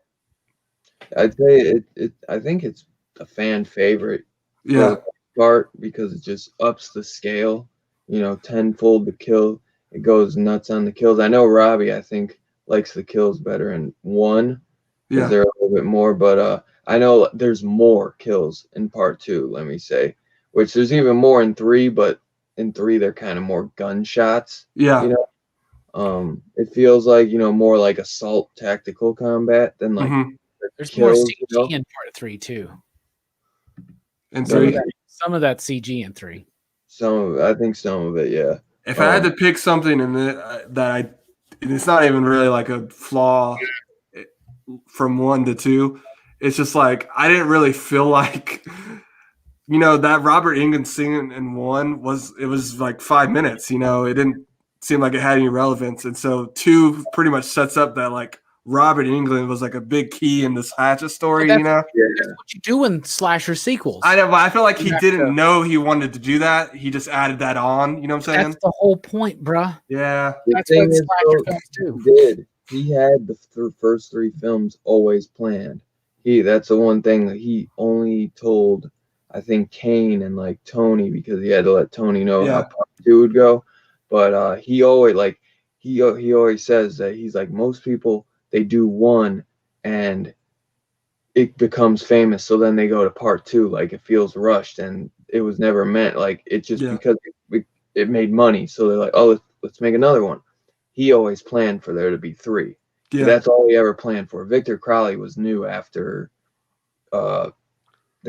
I'd say I think it's a fan favorite. Yeah. Part because it just ups the scale, tenfold the kill. It goes nuts on the kills. I know Robbie, I think, likes the kills better in 1 because they're a little bit more. But I know there's more kills in part 2. Let me say, which there's even more in 3, but in 3 they're kind of more gunshots. Yeah. It feels like more like assault tactical combat than like. Mm-hmm. There's kills, more CG in part 3 too. And 3, some of that CG in 3. I think some of it, yeah. If I had to pick something in it it's not even really like a flaw from 1 to 2. It's just like I didn't really feel like that Robert Englund scene in 1 was like 5 minutes. It didn't seem like it had any relevance, and so 2 pretty much sets up that like Robert Englund was like a big key in this Hatchet story. That's what you do in slasher sequels. I know, but I feel like he didn't know he wanted to do that. He just added that on. You know what I'm saying? That's the whole point, bruh. Yeah. That's what slasher films do. He did. He had the first 3 films always planned. That's the one thing that he only told, I think, Kane and like Tony, because he had to let Tony know how part 2 would go. But he always he always says that he's like, most people, they do 1 and it becomes famous, so then they go to part 2 like it feels rushed and it was never meant, like it just because it made money, so they're like, oh, let's make another one. He always planned for there to be 3. That's all he ever planned for. Victor Crowley was new after the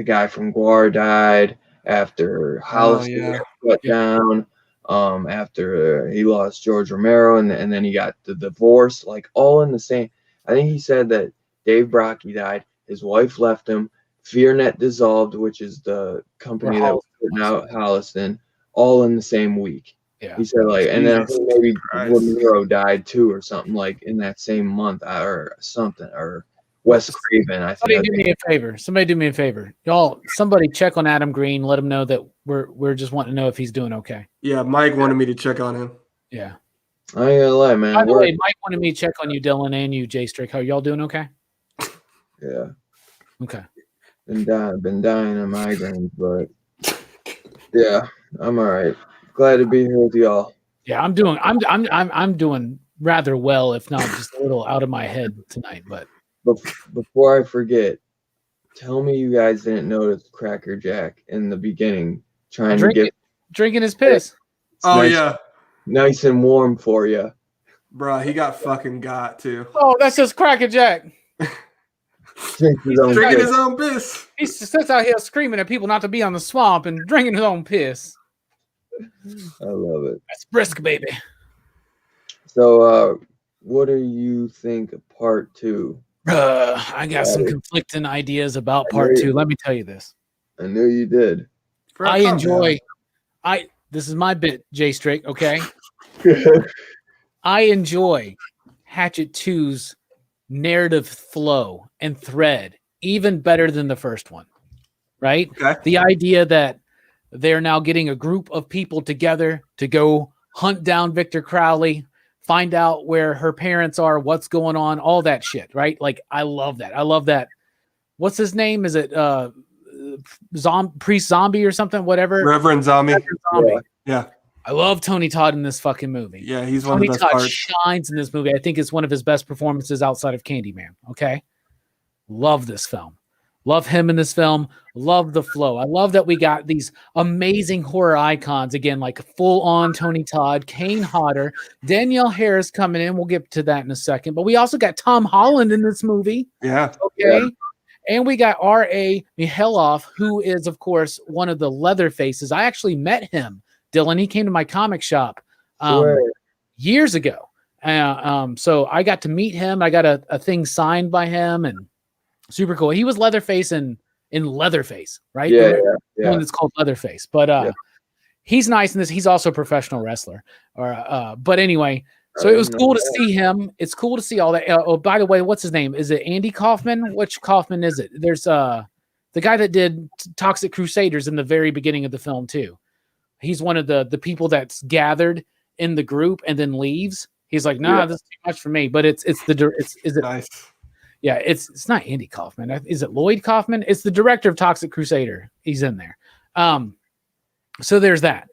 guy from Guar died, after Hollister got shut down, after he lost George Romero, and then he got the divorce, like all in the same. I think he said that Dave Brockie died, his wife left him, FearNet dissolved, which is the company that was putting out Holliston, all in the same week. Yeah. He said and then I think maybe Romero died too or something like in that same month or something, or Wes Craven. Somebody do me a favor. Y'all, somebody check on Adam Green. Let him know that we're just wanting to know if he's doing okay. Yeah, Mike wanted me to check on him. Yeah. I ain't gonna lie, man. By the way, Mike wanted me to check on you, Dylan, and you, Jay Strick. How y'all doing? Okay. Yeah. Okay. Been dying of migraines, but yeah, I'm all right. Glad to be here with y'all. Yeah, I'm doing rather well, if not just a little out of my head tonight. But before I forget, tell me you guys didn't notice Cracker Jack in the beginning trying to get drinking his piss. Oh nice, yeah, nice and warm for you, bro. He got fucking got too. Oh, that's just Cracker Jack. Drinking his own piss. He sits out here screaming at people not to be on the swamp and drinking his own piss. I love it. That's brisk, baby. So, what do you think of part 2? I got some conflicting ideas about part 2. Let me tell you this. I knew you did. This is my bit, Jay Strick, okay? I enjoy Hatchet 2's narrative flow and thread even better than the first one, right? Okay. The idea that they're now getting a group of people together to go hunt down Victor Crowley, find out where her parents are, what's going on, all that shit, right? Like, I love that. I love that. What's his name? Is it Priest Zombie or something? Whatever. Reverend Zombie. Yeah. I love Tony Todd in this fucking movie. Yeah, he's one Tony of the best Todd parts. shines in this movie. I think it's one of his best performances outside of Candyman. Okay. Love this film. Love him in this film. Love the flow. I love that we got these amazing horror icons again, like full on Tony Todd, Kane Hodder, Danielle Harris coming in. We'll get to that in a second. But we also got Tom Holland in this movie. Yeah. Okay. Yeah. And we got R.A. Mihailoff, who is, of course, one of the Leatherfaces. I actually met him, Dylan. He came to my comic shop years ago. So I got to meet him. I got a thing signed by him, and super cool. He was Leatherface in Leatherface, right? Yeah. One that's called Leatherface. But he's nice in this. He's also a professional wrestler. But anyway, so it was cool to see him. It's cool to see all that. Oh, by the way, what's his name? Is it Andy Kaufman? Which Kaufman is it? There's the guy that did Toxic Crusaders in the very beginning of the film too. He's one of the people that's gathered in the group and then leaves. He's like, nah, this is too much for me. But is it nice? Yeah, it's not Andy Kaufman. Is it Lloyd Kaufman? It's the director of Toxic Crusader. He's in there. So there's that.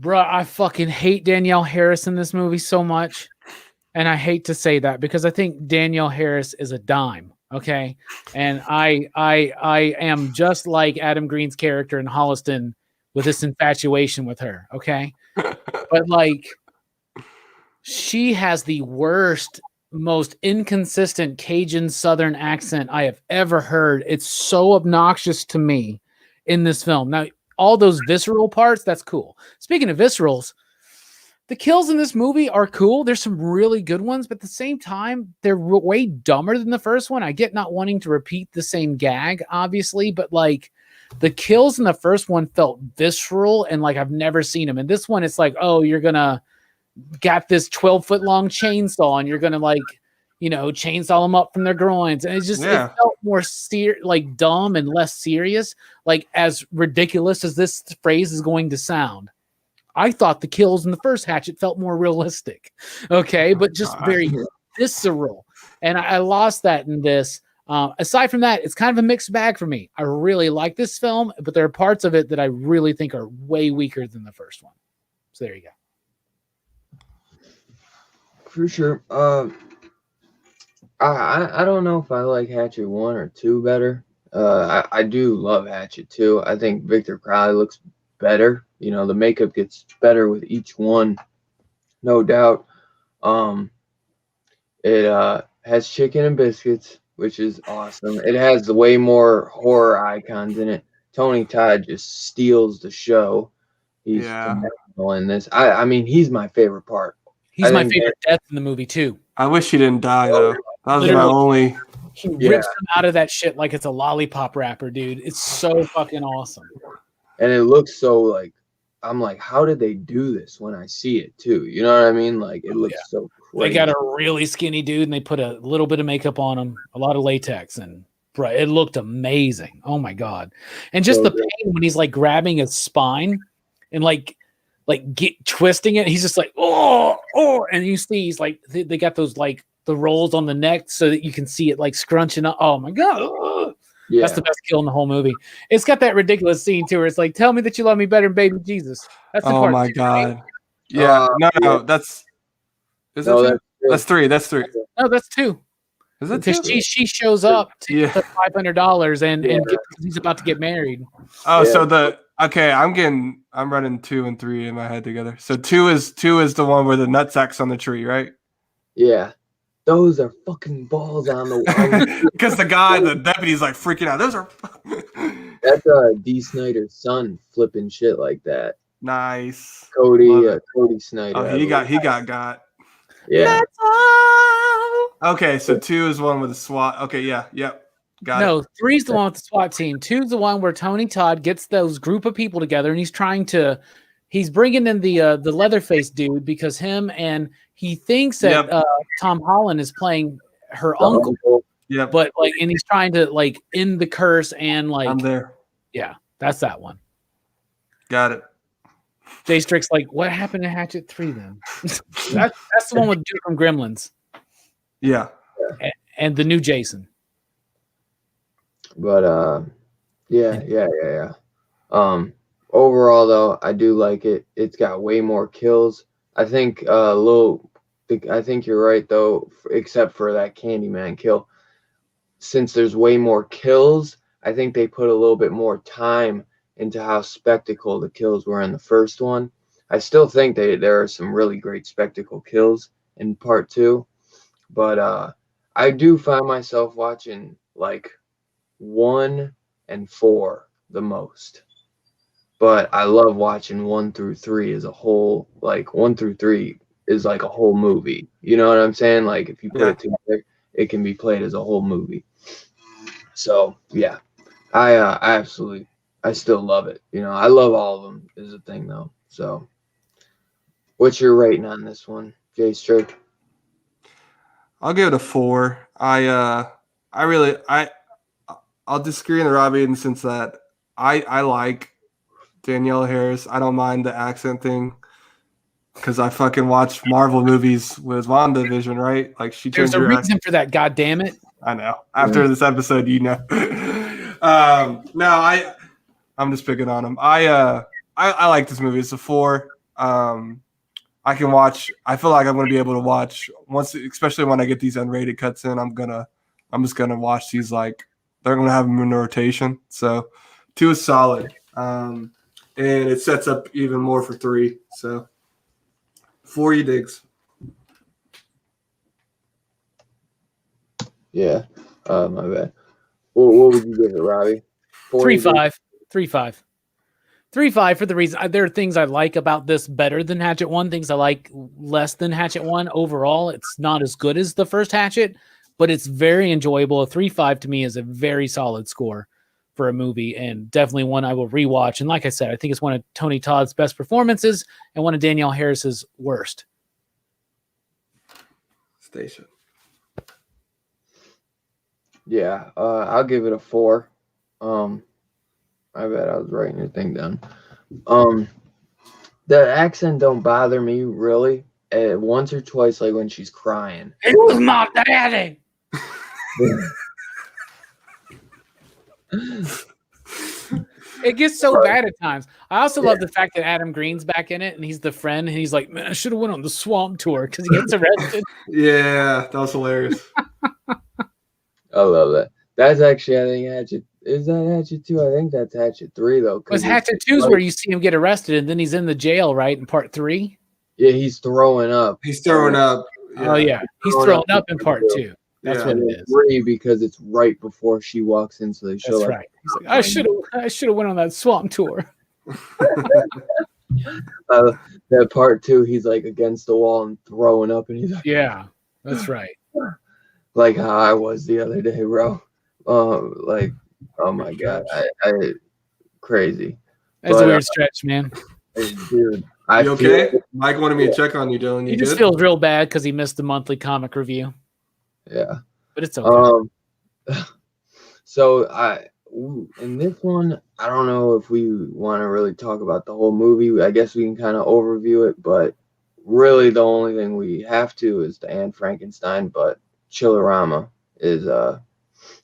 Bruh, I fucking hate Danielle Harris in this movie so much. And I hate to say that because I think Danielle Harris is a dime. Okay. And I am just like Adam Green's character in Holliston with this infatuation with her. Okay. But like, she has the worst, most inconsistent Cajun Southern accent I have ever heard. It's so obnoxious to me in this film. Now, all those visceral parts, that's cool. Speaking of viscerals, the kills in this movie are cool. There's some really good ones, but at the same time, they're way dumber than the first one. I get not wanting to repeat the same gag, obviously, but like the kills in the first one felt visceral and like I've never seen them. And this one, it's like, oh, you're going to got this 12-foot long chainsaw and you're going to like, chainsaw them up from their groins. And it's just, it felt more like dumb and less serious. Like as ridiculous as this phrase is going to sound, I thought the kills in the first Hatchet felt more realistic. Okay. But just very visceral. And I lost that in this. Aside from that, it's kind of a mixed bag for me. I really like this film, but there are parts of it that I really think are way weaker than the first one. So there you go. For sure. I don't know if I like Hatchet 1 or 2 better. I do love Hatchet 2. I think Victor Crowley looks better. The makeup gets better with each one, no doubt. It has chicken and biscuits, which is awesome. It has way more horror icons in it. Tony Todd just steals the show. He's phenomenal in this. I mean, he's my favorite part. He's my favorite death in the movie too. I wish he didn't die though. That was my only. He rips him out of that shit like it's a lollipop wrapper, dude. It's so fucking awesome. And it looks so like, I'm like, how did they do this when I see it too? You know what I mean? Like it looks so crazy. They got a really skinny dude and they put a little bit of makeup on him, a lot of latex, and bro, it looked amazing. Oh my God. And just the pain when he's like grabbing his spine and like like twisting it. He's just like, oh, and you see he's like they got those like the rolls on the neck so that you can see it like scrunching up. Oh my god. Yeah. That's the best kill in the whole movie. It's got that ridiculous scene too where it's like, tell me that you love me better than baby Jesus. That's the part. Oh my god. Yeah. No, that's that's three. That's three. No, that's two. Is it because she shows up to $500 and he's about to get married. Oh, so I'm running 2 and 3 in my head together. So two is the one where the nutsack's on the tree, right? Yeah. Those are fucking balls on the because the deputy's like freaking out. Those are that's D. Snyder's son flipping shit like that. Nice. Cody Snyder. Oh, he got yeah. That's all. Okay, so 2 is one with the SWAT. Okay, yeah, got it. No, 3's the one with the SWAT team. 2's the one where Tony Todd gets those group of people together and he's bringing in the Leatherface dude because he thinks that Tom Holland is playing her uncle. Yeah, but and he's trying to end the curse and I'm there. Yeah, that's that one. Got it. Jay Strick's like, what happened to Hatchet 3 then? that's the one with dude from Gremlins. Yeah. And the new Jason. But yeah. Overall though, I do like it. It's got way more kills. I think I think you're right though, except for that Candyman kill. Since there's way more kills, I think they put a little bit more time into how spectacle the kills were in the first one. I still think there are some really great spectacle kills in part 2, but I do find myself watching 1 and 4 the most. But I love watching 1 through 3 as a whole. 1 through 3 is like a whole movie. You know what I'm saying? If you put it together, it can be played as a whole movie. So yeah, I still love it. I love all of them is the thing though. So what's your rating on this one, Jay Strick? I'll give it a 4. I'll disagree in the Robbie in the sense that I like Danielle Harris. I don't mind the accent thing because I fucking watch Marvel movies with WandaVision, right? There's a reason for that, goddammit. I know. After this episode, No, I'm just picking on him. I like this movie. It's a 4. I can watch. I feel like I'm gonna be able to watch once, especially when I get these unrated cuts in. I'm just gonna watch these they're gonna have them in rotation. So 2 is solid, and it sets up even more for 3. So 4 you digs. Yeah, my bad. What would you give it, Robbie? 3.5. 3.5. 3.5 for the reason there are things I like about this better than Hatchet 1, things I like less than Hatchet 1. Overall, it's not as good as the first Hatchet, but it's very enjoyable. A 3.5 to me is a very solid score for a movie and definitely one I will rewatch. And like I said, I think it's one of Tony Todd's best performances and one of Danielle Harris's worst. Station. Yeah, I'll give it a 4. I bet I was writing your thing down. The accent don't bother me really. Once or twice, when she's crying. It was my daddy. It gets so bad at times. I also love the fact that Adam Green's back in it and he's the friend and he's like, man, I should have went on the swamp tour because he gets arrested. Yeah, that was hilarious. I love that. That's actually, I think, Hatchet. Is that Hatchet 2? I think that's Hatchet 3, though. Because Hatchet 2 is where you see him get arrested and then he's in the jail, right, in part 3? Yeah, he's throwing up. He's throwing up. Yeah. Oh, yeah. He's throwing up in part 2. That's what it is. 3 because it's right before she walks in, so they show That's right. He's like, I should have went on that swamp tour. That part 2, he's against the wall and throwing up, and he's like, yeah, that's right. Like how I was the other day, bro. Oh my god, I crazy. That's a weird stretch, man. Dude, you okay? Mike wanted me to check on you, Dylan. He just feels real bad because he missed the monthly comic review. Yeah, but it's okay. So in this one, I don't know if we want to really talk about the whole movie. I guess we can kind of overview it, but really the only thing we have to is the Anne Frankenstein, but Chillerama is Let's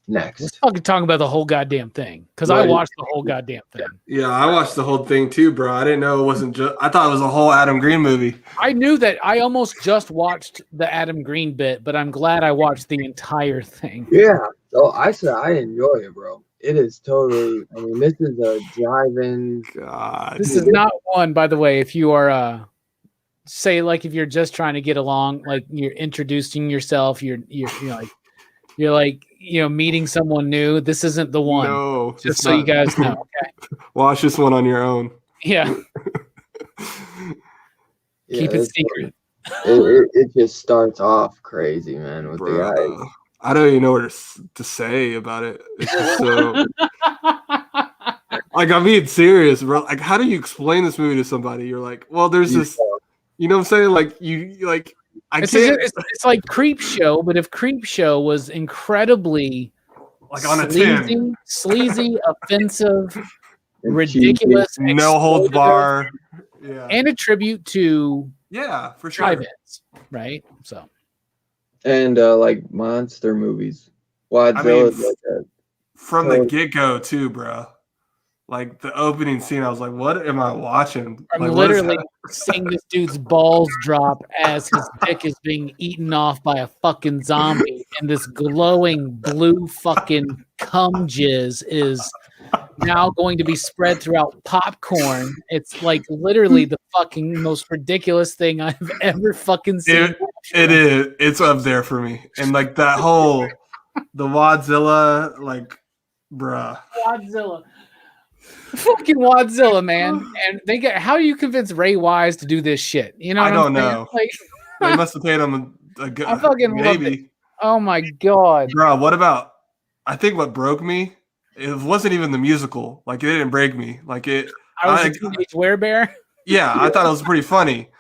next. fucking talk about the whole goddamn thing because I Right. watched the whole goddamn thing. Yeah, I watched the whole thing too, bro. I didn't know it wasn't just. I thought it was a whole Adam Green movie. I knew that. I almost just watched the Adam Green bit, but I'm glad I watched the entire thing. Yeah. So I said I enjoy it, bro. It is totally. I mean, this is a drive-in. God, This is not one, by the way. If you are, say, like, if you're just trying to get along, like you're introducing yourself, you're meeting someone new. This isn't the one. No, Just it's so you not. guys know. Okay. Watch this one on your own. Yeah. Yeah, Keep it this secret. it just starts off crazy, man, with the guys. Bro, I don't even know what to say about it. It's just so. Like, I'm being serious, bro. Like, how do you explain this movie to somebody? You're like, well, there's this. You know what I'm saying? Like, you like. It's like Creep Show, but if Creep Show was incredibly like on a 10, sleazy, offensive, And ridiculous, no holds exploitative, bar. Yeah, and a tribute to yeah, for sure. drive-ins, right? So, And like monster movies. Godzilla mean, is like a From the get-go too, bro. Like the opening scene, I was like, "What am I watching?" I'm Like, literally seeing this dude's balls drop as his dick is being eaten off by a fucking zombie, and this glowing blue fucking cum jizz is now going to be spread throughout popcorn. It's like literally the fucking most ridiculous thing I've ever fucking seen. It is. It's up there for me. And like that whole the Wadzilla, like, bruh. Godzilla. Fucking Wadzilla, man. And they get how do you convince Ray Wise to do this shit? You know, I don't know. Like, They must have paid him a good I fucking love maybe. it. Oh my god. Bro, what about I think what broke me, it wasn't even the musical. Like, it didn't break me. Like it I was a teenage werebear. Yeah, I thought it was pretty funny.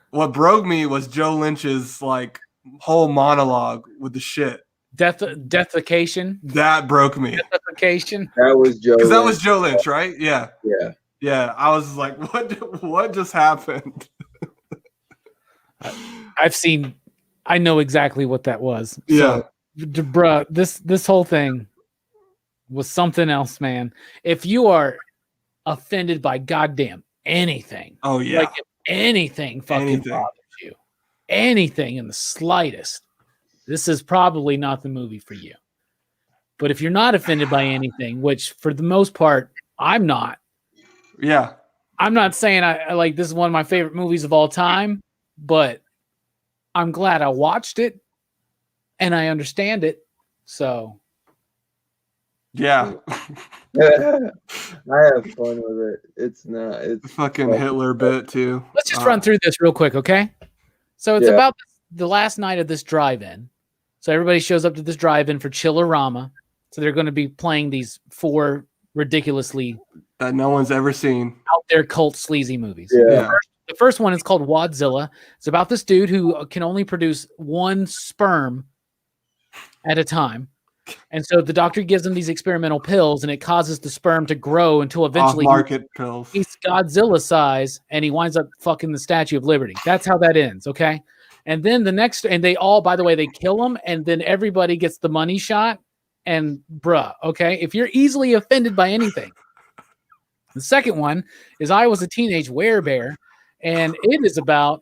What broke me was Joe Lynch's like whole monologue with the shit. Deathification. That broke me. Deathification. that was Joe. Because that was Joe Lynch, right? Yeah. Yeah. Yeah. I was like, what just happened? I know exactly what that was. Yeah. So, bruh, this whole thing was something else, man. If you are offended by goddamn anything, Oh yeah. like if anything fucking bothers you, anything in the slightest, this is probably not the movie for you. But if you're not offended by anything, which for the most part, I'm not. Yeah. I'm not saying I like this is one of my favorite movies of all time, but I'm glad I watched it and I understand it. So Yeah. I have fun with it. It's not. It's Fucking Hitler bit too. let's just run through this real quick, okay? So it's about the last night of this drive-in. So everybody shows up to this drive-in for Chillerama. So they're going to be playing these 4 ridiculously that no one's ever seen out there cult sleazy movies. Yeah. The first one is called Wadzilla. It's about this dude who can only produce 1 sperm at a time. And so the doctor gives him these experimental pills and it causes the sperm to grow until eventually off-market pills. he's Godzilla size and he winds up fucking the Statue of Liberty. That's how that ends, okay? And then the next, and they all, by the way, they kill him and then everybody gets the money shot. And bruh, okay? If you're easily offended by anything. The second one is I Was a Teenage Werebear, and it is about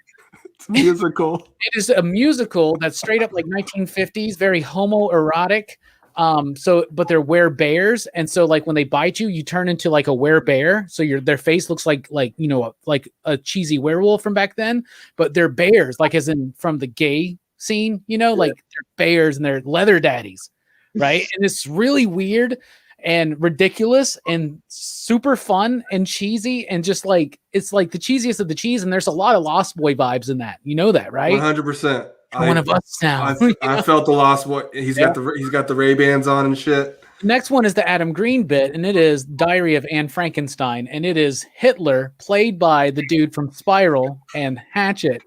It's musical. It is a musical that's straight up like 1950s, very homoerotic. But they're werebears, and so like when they bite you, you turn into like a werebear. So their face looks like like a cheesy werewolf from back then, but they're bears, like as in from the gay scene, like they're bears and they're leather daddies, right? And it's really weird and ridiculous and super fun and cheesy and just like it's like the cheesiest of the cheese. And there's a lot of Lost Boy vibes in that, that, right? 100%. One of us now. I felt the Lost Boy. He's got the Ray-Bans on and shit. The next one is the Adam Green bit, and it is Diary of Anne Frankenstein, and it is Hitler played by the dude from Spiral and Hatchet,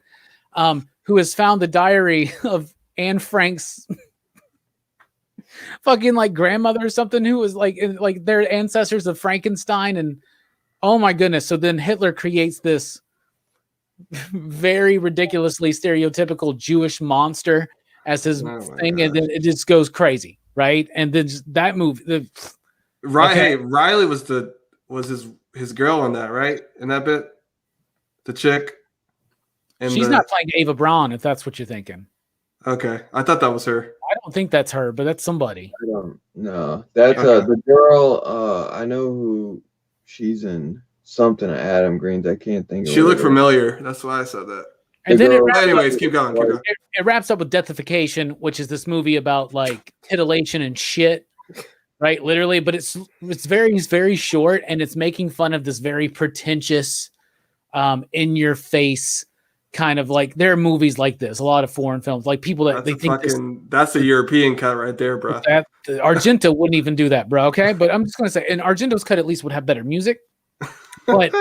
who has found the diary of Anne Frank's fucking like grandmother or something who was like their ancestors of Frankenstein, and oh my goodness. So then Hitler creates this very ridiculously stereotypical Jewish monster as his thing, and then it just goes crazy, right? And then that movie, Hey, Riley was his girl on that, right? In that bit, the chick. And she's not playing Ava Braun, if that's what you're thinking. Okay, I thought that was her. I don't think that's her, but that's somebody. I don't know. That's the girl. I know who she's in. Something of Adam Green's. I can't think of She looked familiar. That's why I said that. And then keep going. It wraps up with Deathification, which is this movie about like titillation and shit, right? Literally, but it's very, very short, and it's making fun of this very pretentious, in your face kind of like, there are movies like this, a lot of foreign films, like people that they think that's a European cut right there, bro. Argento wouldn't even do that, bro. Okay, but I'm just gonna say, and Argento's cut at least would have better music. But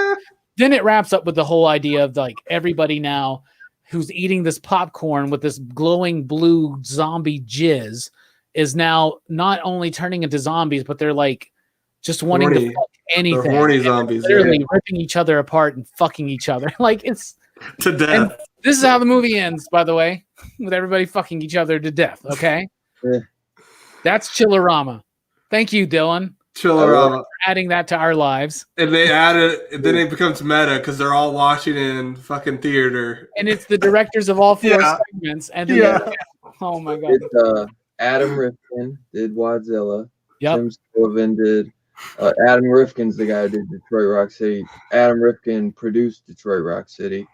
then it wraps up with the whole idea of like everybody now who's eating this popcorn with this glowing blue zombie jizz is now not only turning into zombies, but they're like just wanting to fuck anything. They're horny zombies, literally ripping each other apart and fucking each other. Like it's to death. And this is how the movie ends, by the way, with everybody fucking each other to death. Okay, that's Chillerama. Thank you, Dylan. Chillerama. Adding that to our lives. And they added, then it becomes meta because they're all watching in fucking theater. And it's the directors of all four segments. And then oh my god. It's Adam Rifkin did Wadzilla. Yep. Tim Sullivan did Adam Rifkin's the guy who did Detroit Rock City. Adam Rifkin produced Detroit Rock City.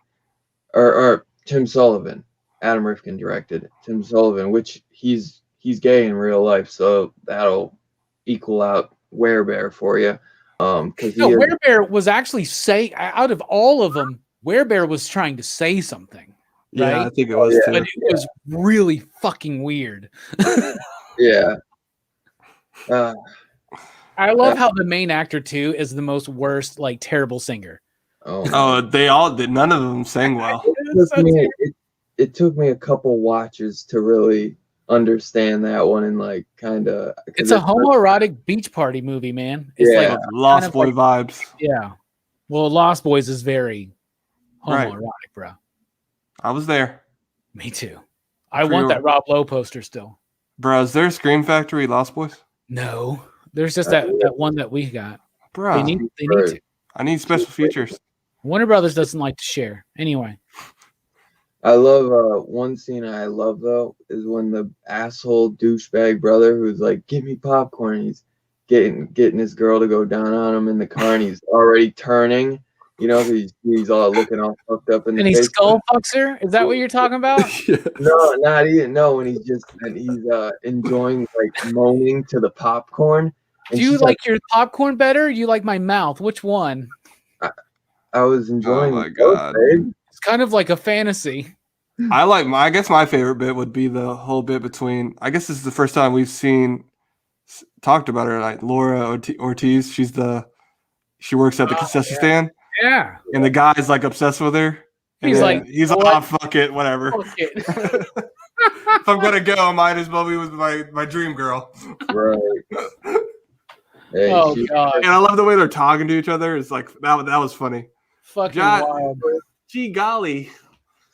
Or Tim Sullivan. Adam Rifkin directed Tim Sullivan, which he's gay in real life, so that'll equal out Werebear for you. Werebear was actually out of all of them, Werebear was trying to say something. Yeah, right? I think it was too. But it was really fucking weird. Yeah. I love how the main actor too is the most worst, like terrible singer. Oh, they all did. None of them sang well. It took me a couple watches to really understand that one and like kind of. It's a homoerotic beach party movie, man. It's like Lost Boy vibes. Yeah. Well, Lost Boys is very homoerotic, bro. I was there. Me too. I want that Rob Lowe poster still. Bro, is there a Scream Factory Lost Boys? No. There's just that one that we got. Bro. They need to. I need special features. Warner Brothers doesn't like to share. Anyway. I love one scene I love though is when the asshole douchebag brother who's like, "Give me popcorn." And he's getting his girl to go down on him in the car, and he's already turning. You know, he's all looking all fucked up in the face. And he skull fucks her? Is that what you're talking about? No, not even. No, when he's enjoying like moaning to the popcorn. Do you like your popcorn better? Or you like my mouth? Which one? I was enjoying. Oh my god! It's kind of like a fantasy. I guess my favorite bit would be the whole bit between. I guess this is the first time we've talked about her, like Laura Ortiz. She works at the concession stand. Yeah. And the guy's like obsessed with her. He's like, fuck it, whatever. Fuck it. If I'm gonna go, I might as well be with my dream girl. Right. Hey, God. And I love the way they're talking to each other. It's like that was funny. Fucking wild. Gee golly.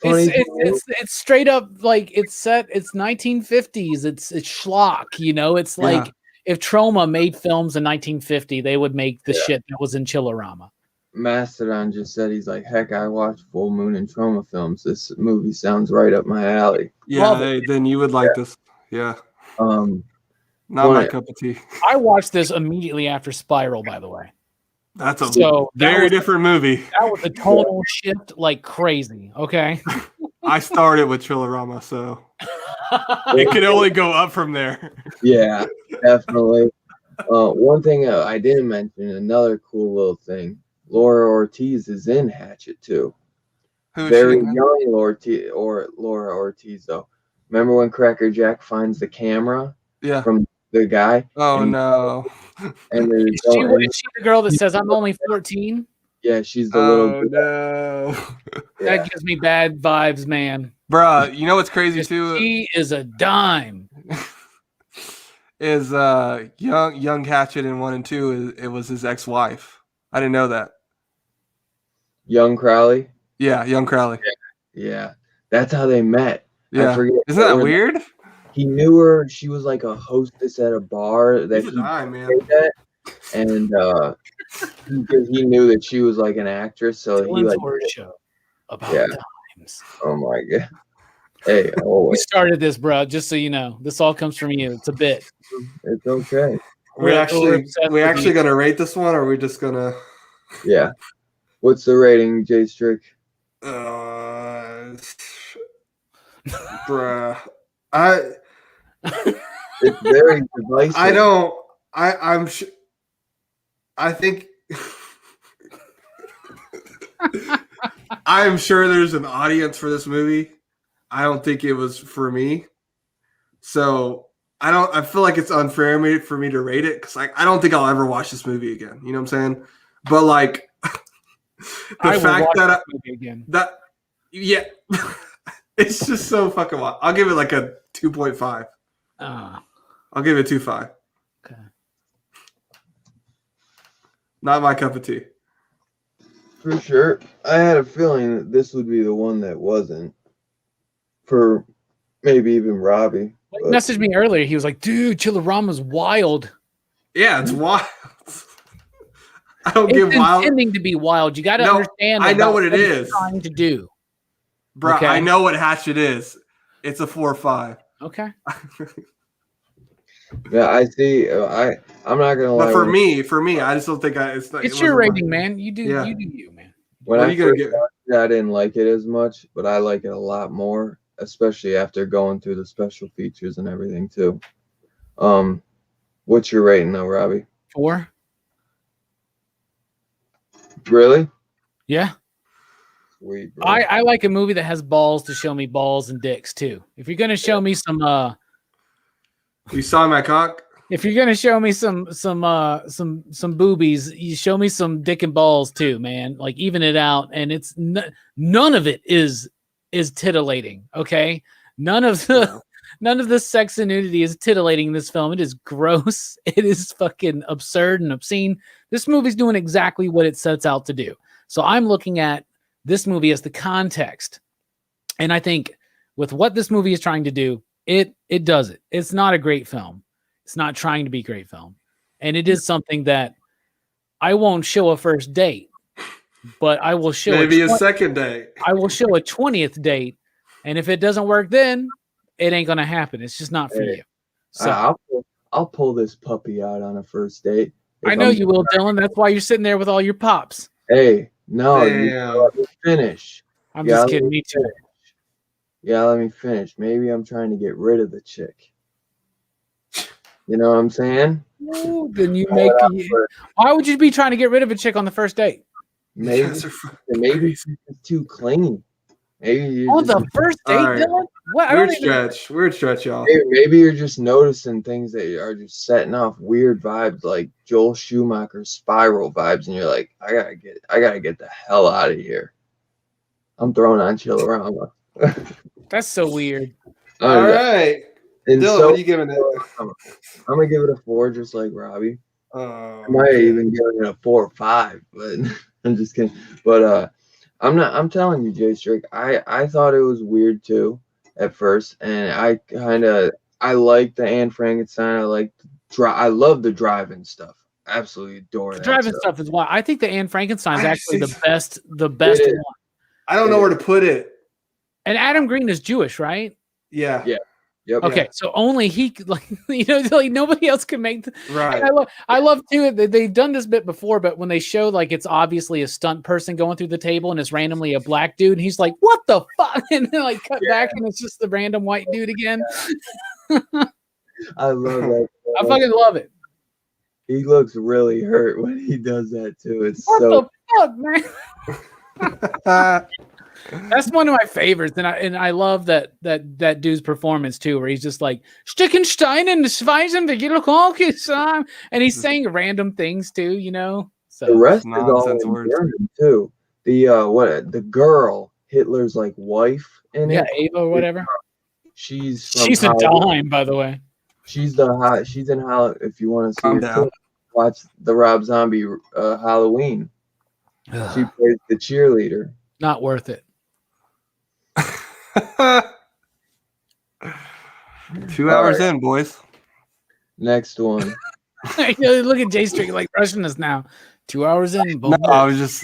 It's straight up like it's 1950s. It's schlock, you know. It's like if Troma made films in 1950, they would make the shit that was in Chillerama. Mastodon just said he's like, heck, I watch Full Moon and Troma films. This movie sounds right up my alley. Yeah, then you would like this. Yeah. Not my cup of tea. I watched this immediately after Spiral, by the way. That's a very different movie. That was a tonal shift like crazy, okay? I started with Chillerama, so it could only go up from there. Yeah, definitely. One thing I didn't mention, another cool little thing, Laura Ortiz is in Hatchet too. Very young Laura Ortiz, though. Remember when Cracker Jack finds the camera from the guy? Oh, no. And is she the girl that says, I'm only 14? Yeah, she's the little girl. No. That gives me bad vibes, man. Bruh, you know what's crazy, too? She is a dime. is young Hatchet in 1 and 2. It was his ex-wife. I didn't know that. Young Crowley. Yeah, young Crowley. Yeah, that's how they met. Yeah, I forget. isn't that weird? He knew her. She was like a hostess at a bar that He's a he dime, man. stayed at, and he knew that she was like an actress, so he Dylan's like horror show about dimes. Oh my god! Hey, We always. started this, bro. Just so you know, this all comes from you. It's a bit. It's okay. We actually gonna rate this one, or are we just gonna? Yeah. What's the rating, Jay Strick? Bruh, It's very divisive. I don't. I'm. I think. I'm sure there's an audience for this movie. I don't think it was for me. So I feel like it's unfair for me to rate it because I don't think I'll ever watch this movie again. You know what I'm saying? But like the fact that it's just so fucking wild. I'll give it like a 2.5. I'll give it 2.5. Okay. Not my cup of tea. For sure. I had a feeling that this would be the one that wasn't. For maybe even Robbie. He messaged me earlier. He was like, dude, Chillerama's wild. Yeah, it's wild. I don't it's get wild. It's intending to be wild. You got to understand. I know what it is. Trying to do. Bro, okay. I know what Hatchet is. It's a 4 or 5. Okay. Yeah, I see. I'm not gonna lie. But for me, I just don't think it's your rating, man. You do you, man. When I first watched it, I didn't like it as much, but I like it a lot more, especially after going through the special features and everything too. What's your rating though, Robbie? 4. Really? Yeah. Sweet, bro. I like a movie that has balls to show me balls and dicks too. If you're gonna show me some you saw my cock? If you're gonna show me some boobies, you show me some dick and balls too, man. Like even it out, and it's none of it is titillating. Okay, none of the sex and nudity is titillating in this film. It is gross. It is fucking absurd and obscene. This movie's doing exactly what it sets out to do. So I'm looking at this movie as the context, and I think with what this movie is trying to do, it does it. It's not a great film. It's not trying to be a great film. And it is something that I won't show a first date, but I will show maybe a second date. I will show a 20th date. And if it doesn't work then, it ain't going to happen. It's just not for you. So I'll pull this puppy out on a first date. I know you will, Dylan. That's why you're sitting there with all your pops. Hey, no, let me finish. I'm just kidding. Me too. Yeah, let me finish. Maybe I'm trying to get rid of the chick. You know what I'm saying? Ooh, then you make. Why would you be trying to get rid of a chick on the first date? Maybe she's too clean. Maybe on the first date, right. Dylan? What? Weird stretch, y'all. Maybe you're just noticing things that are just setting off weird vibes, like Joel Schumacher Spiral vibes, and you're like, I gotta get the hell out of here. I'm throwing on Chillerama. That's so weird. All right. And Dylan, what are you giving it? I'm gonna give it a 4, just like Robbie. I might even give it a 4 or 5, but I'm just kidding. But I'm telling you, Jay Strick, I thought it was weird too at first, and I like the Anne Frankenstein. I love the drive-in stuff. Absolutely adore the that drive-in stuff is why I think the Anne Frankenstein is actually the best one. I don't know where to put it. And Adam Green is Jewish, right? Yeah. Yep. Okay, so only he, nobody else can make. Right. I love too. They've done this bit before, but when they show it's obviously a stunt person going through the table and it's randomly a black dude, and he's like, "What the fuck?" And then cut back and it's just the random white dude again. I love that. I fucking love it. He looks really hurt when he does that too. It's what the fuck, man? That's one of my favorites, and I love that dude's performance too, where he's just like Stickenstein and Schweizen, and he's saying random things too, So the rest is all in German too. The girl, Hitler's wife in it. Yeah, Ava or whatever. She's a dime, by the way. She's in Halloween. If you want to see Calm her, down. watch the Rob Zombie Halloween. She plays the cheerleader. Not worth it. 2 hours in, boys. Next one. Look at J Street like rushing us now. 2 hours in. No, I was just.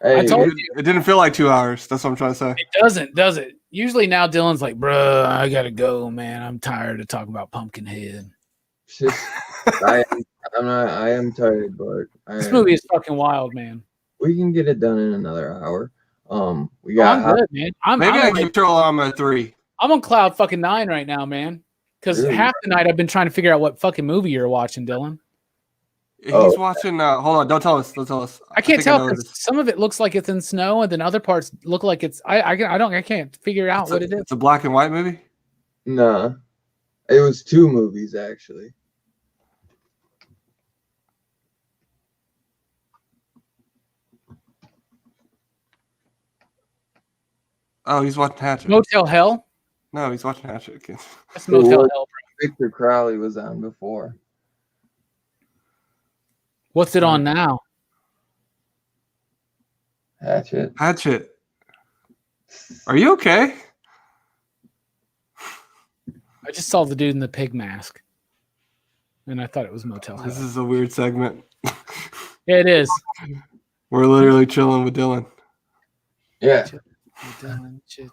Hey, I told It didn't feel like 2 hours. That's what I'm trying to say. It doesn't, does it? Usually now Dylan's like, bruh, I gotta go, man. I'm tired of talking about Pumpkinhead. I am tired, but This movie is fucking wild, man. we can get it done in another hour. We I'm got good, man. Maybe I can control on my 3. I'm on cloud fucking 9 right now, man. Because Really? half the night I've been trying to figure out what fucking movie you're watching, Dylan. He's watching. Hold on, don't tell us. I can't think tell know because some of it looks like it's in snow, and then other parts look like it's. I can't figure out what it is. It's a black and white movie. Nah, it was 2 movies actually. Oh, he's watching Hatchet. Motel Hell. No, he's watching Hatchet. That's Motel Hell. Bro. Victor Crowley was on before. What's it on now? Hatchet. Are you okay? I just saw the dude in the pig mask, and I thought it was Motel Hell. This is a weird segment. Yeah, it is. We're literally chilling with Dylan. Yeah, Dylan, chill,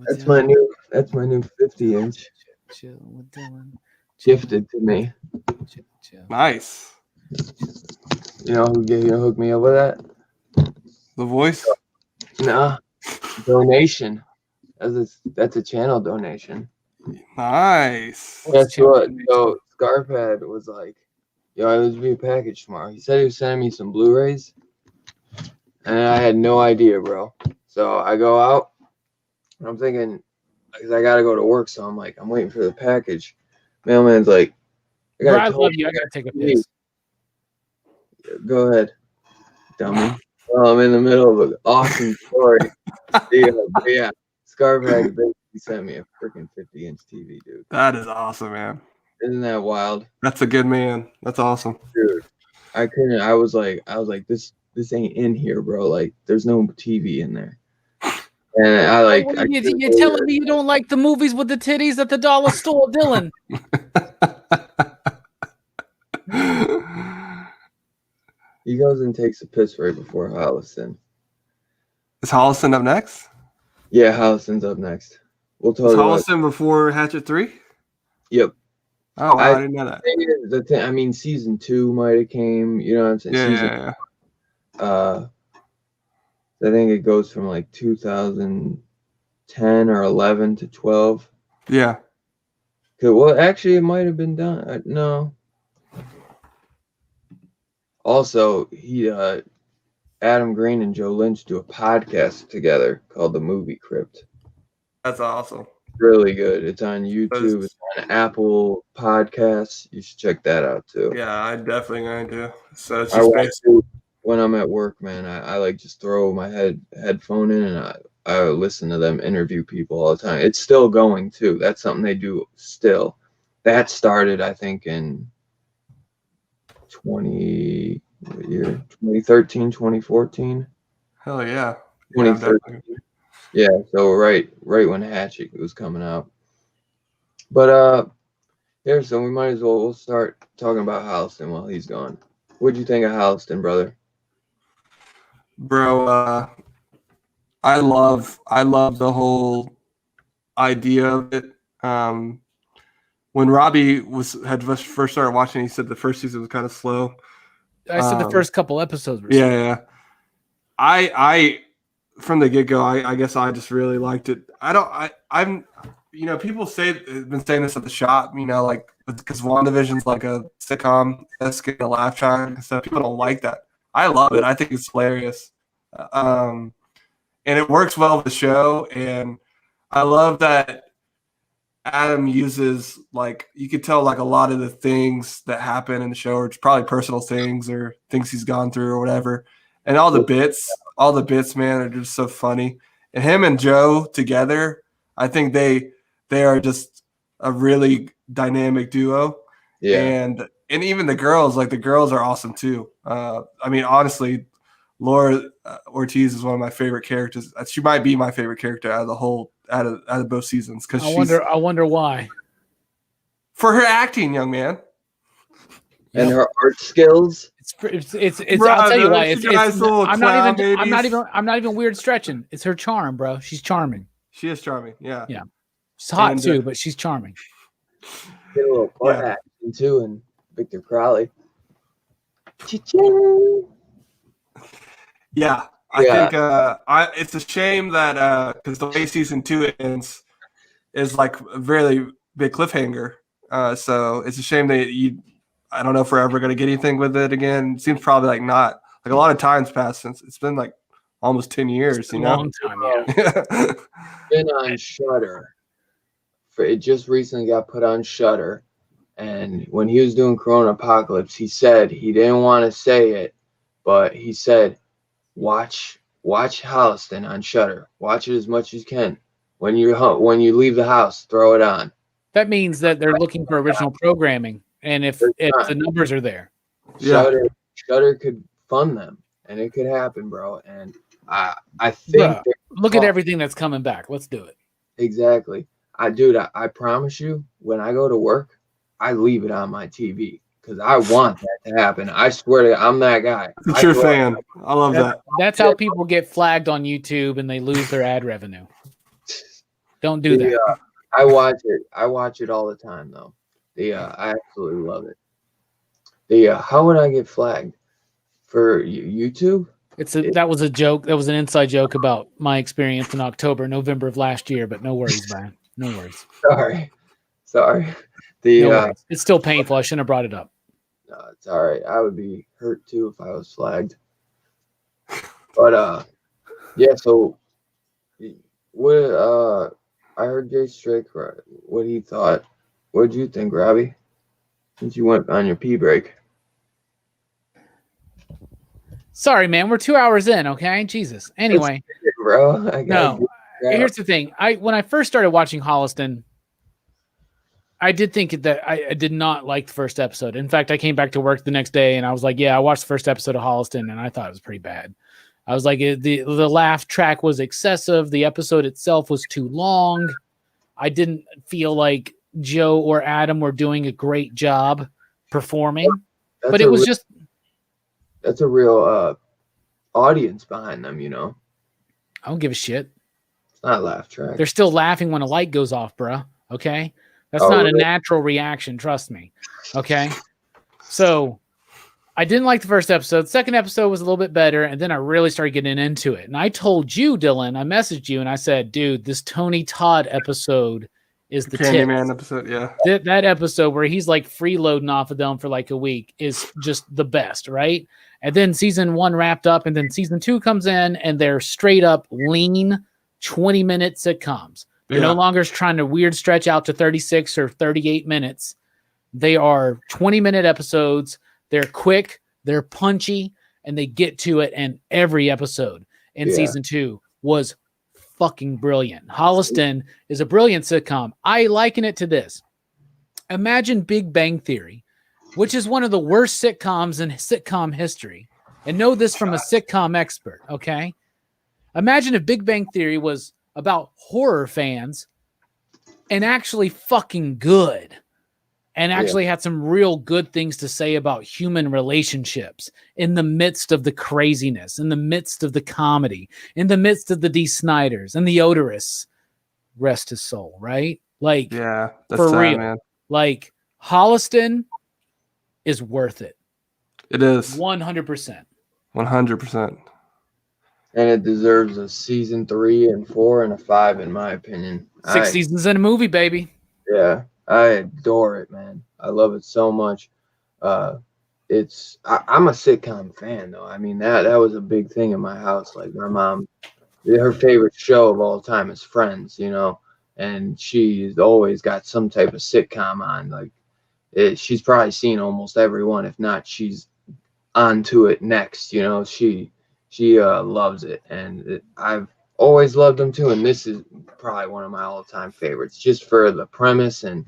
that's my new 50-inch chill with Dylan. gifted to me. Chill. Nice. You know who hooked me up with that? The voice. Nah, donation. That's a channel donation. Nice. Guess what? So Scarpad was like, "Yo, there's be a package tomorrow." He said he was sending me some Blu-rays, and I had no idea, bro. So I go out, and I'm thinking, because I gotta go to work, so I'm like, I'm waiting for the package. Mailman's like, I love you. I gotta take a piss. Go ahead, dummy. Well, I'm in the middle of an awesome story. Yeah, Scarpad basically sent me a freaking 50-inch TV, dude. That is awesome, man. Isn't that wild? That's a good man. That's awesome. Dude, I couldn't. I was like, this ain't in here, bro. Like, there's no TV in there. And I like. You're telling me you don't like the movies with the titties at the dollar store, Dylan? He goes and takes a piss right before Hollison. Is Hollison up next? Yeah, Hollison's up next. We'll tell Is you. Hollison before Hatchet 3? Yep. Oh, wow, I didn't know that. I mean, season 2 might have came. You know what I'm saying? Yeah. I think it goes from like 2010 or 11 to 12. Yeah. Well, actually, it might have been done. No. Also, Adam Green and Joe Lynch do a podcast together called The Movie Crypt. That's awesome. Really good. It's on YouTube. It's on Apple Podcasts. You should check that out too. Yeah, I'm definitely going to. So it's I just watch it when I'm at work, man. I like just throw my headphone in and I listen to them interview people all the time. It's still going too. That's something they do still. That started, I think, in 2013, 2014. Hell yeah. 2013. Yeah, so right when Hatchet was coming out. But here, so we might as well we'll start talking about Holliston while he's gone. What'd you think of Holliston, brother? Bro, I love the whole idea of it. When Robbie had first started watching, he said the first season was kind of slow. I said the first couple episodes were slow. Yeah. I from the get-go, I guess I just really liked it. I'm people been saying this at the shop, like because WandaVision's like a sitcom that's getting a laugh track and stuff. People don't like that. I love it. I think it's hilarious. And it works well with the show. And I love that Adam uses, like, you could tell, like, a lot of the things that happen in the show are probably personal things or things he's gone through or whatever. And all the bits, man, are just so funny. And him and Joe together, I think they are just a really dynamic duo. Yeah. And even the girls are awesome too. I mean, honestly, Laura Ortiz is one of my favorite characters. She might be my favorite character out of both seasons because I wonder why. For her acting, young man, and her art skills. It's I'll tell you why. I'm not even weird stretching. It's her charm, bro. She's charming. She is charming. Yeah. Yeah. She's hot too, but she's charming. Get a little butt action too, and Victor Crowley. Yeah, I think it's a shame that because the way season 2 ends is like a really big cliffhanger. So it's a shame that I don't know if we're ever going to get anything with it again. It seems probably like not. Like a lot of time's passed since it's been like almost 10 years. You know, long time. Yeah. Been on Shudder. It just recently got put on Shudder, and when he was doing Corona Apocalypse, he said he didn't want to say it, but he said, "Watch Holliston on Shudder. Watch it as much as you can. When you leave the house, throw it on." That means that they're looking for original programming, and if the numbers are there, Shudder could fund them, and it could happen, bro. And I think look at everything that's coming back. Let's do it. Exactly. I promise you, when I go to work, I leave it on my TV because I want that to happen. I swear to God, I'm that guy. It's your fan. I love that. That's how people get flagged on YouTube and they lose their ad revenue. Don't do that. I watch it. I watch it all the time, though. I absolutely love it. How would I get flagged for YouTube? That was a joke. That was an inside joke about my experience in November of last year. But no worries, Brian. No worries. Sorry. No worries. It's still painful. I shouldn't have brought it up. No, it's all right. I would be hurt too if I was flagged. But yeah. So what? I heard Jay Strick what he thought. What did you think, Robbie? Since you went on your pee break. Sorry, man. We're 2 hours in. Okay, Jesus. Anyway, bro. Here's the thing. When I first started watching Holliston, I did think that I did not like the first episode. In fact, I came back to work the next day and I was like, yeah, I watched the first episode of Holliston and I thought it was pretty bad. I was like, the laugh track was excessive. The episode itself was too long. I didn't feel like Joe or Adam were doing a great job performing. But it was just... That's a real audience behind them, you know? I don't give a shit. It's not a laugh track. They're still laughing when a light goes off, bro. Okay? That's not a natural reaction, trust me. Okay? So... I didn't like the first episode. Second episode was a little bit better, and then I really started getting into it. And I told you, Dylan, I messaged you, and I said, dude, this Tony Todd episode is the Candyman episode, yeah. That episode where he's like freeloading off of them for like a week is just the best, right? And then season 1 wrapped up, and then season 2 comes in, and they're straight up lean 20-minute sitcoms. They're no longer trying to weird stretch out to 36 or 38 minutes. They are 20-minute episodes. They're quick, they're punchy, and they get to it. And every episode in season 2 was fucking brilliant. Holliston is a brilliant sitcom. I liken it to this. Imagine Big Bang Theory, which is one of the worst sitcoms in sitcom history. And know this from a sitcom expert, okay? Imagine if Big Bang Theory was about horror fans and actually fucking good. And actually had some real good things to say about human relationships in the midst of the craziness, in the midst of the comedy, in the midst of the Dee Snyders and the Odorists. Rest his soul, right? Like, yeah, that's for sad, real. Man. Like, Holliston is worth it. It is 100%. 100%. And it deserves a season 3 and 4 and a 5, in my opinion. 6 seasons in a movie, baby. Yeah. I adore it, man. I love it so much. I'm a sitcom fan, though. I mean, that was a big thing in my house. Like, my mom, her favorite show of all time is Friends, you know, and she's always got some type of sitcom on. Like, she's probably seen almost every one. If not, she's onto it next. You know, she loves it, and I've always loved them too. And this is probably one of my all-time favorites, just for the premise and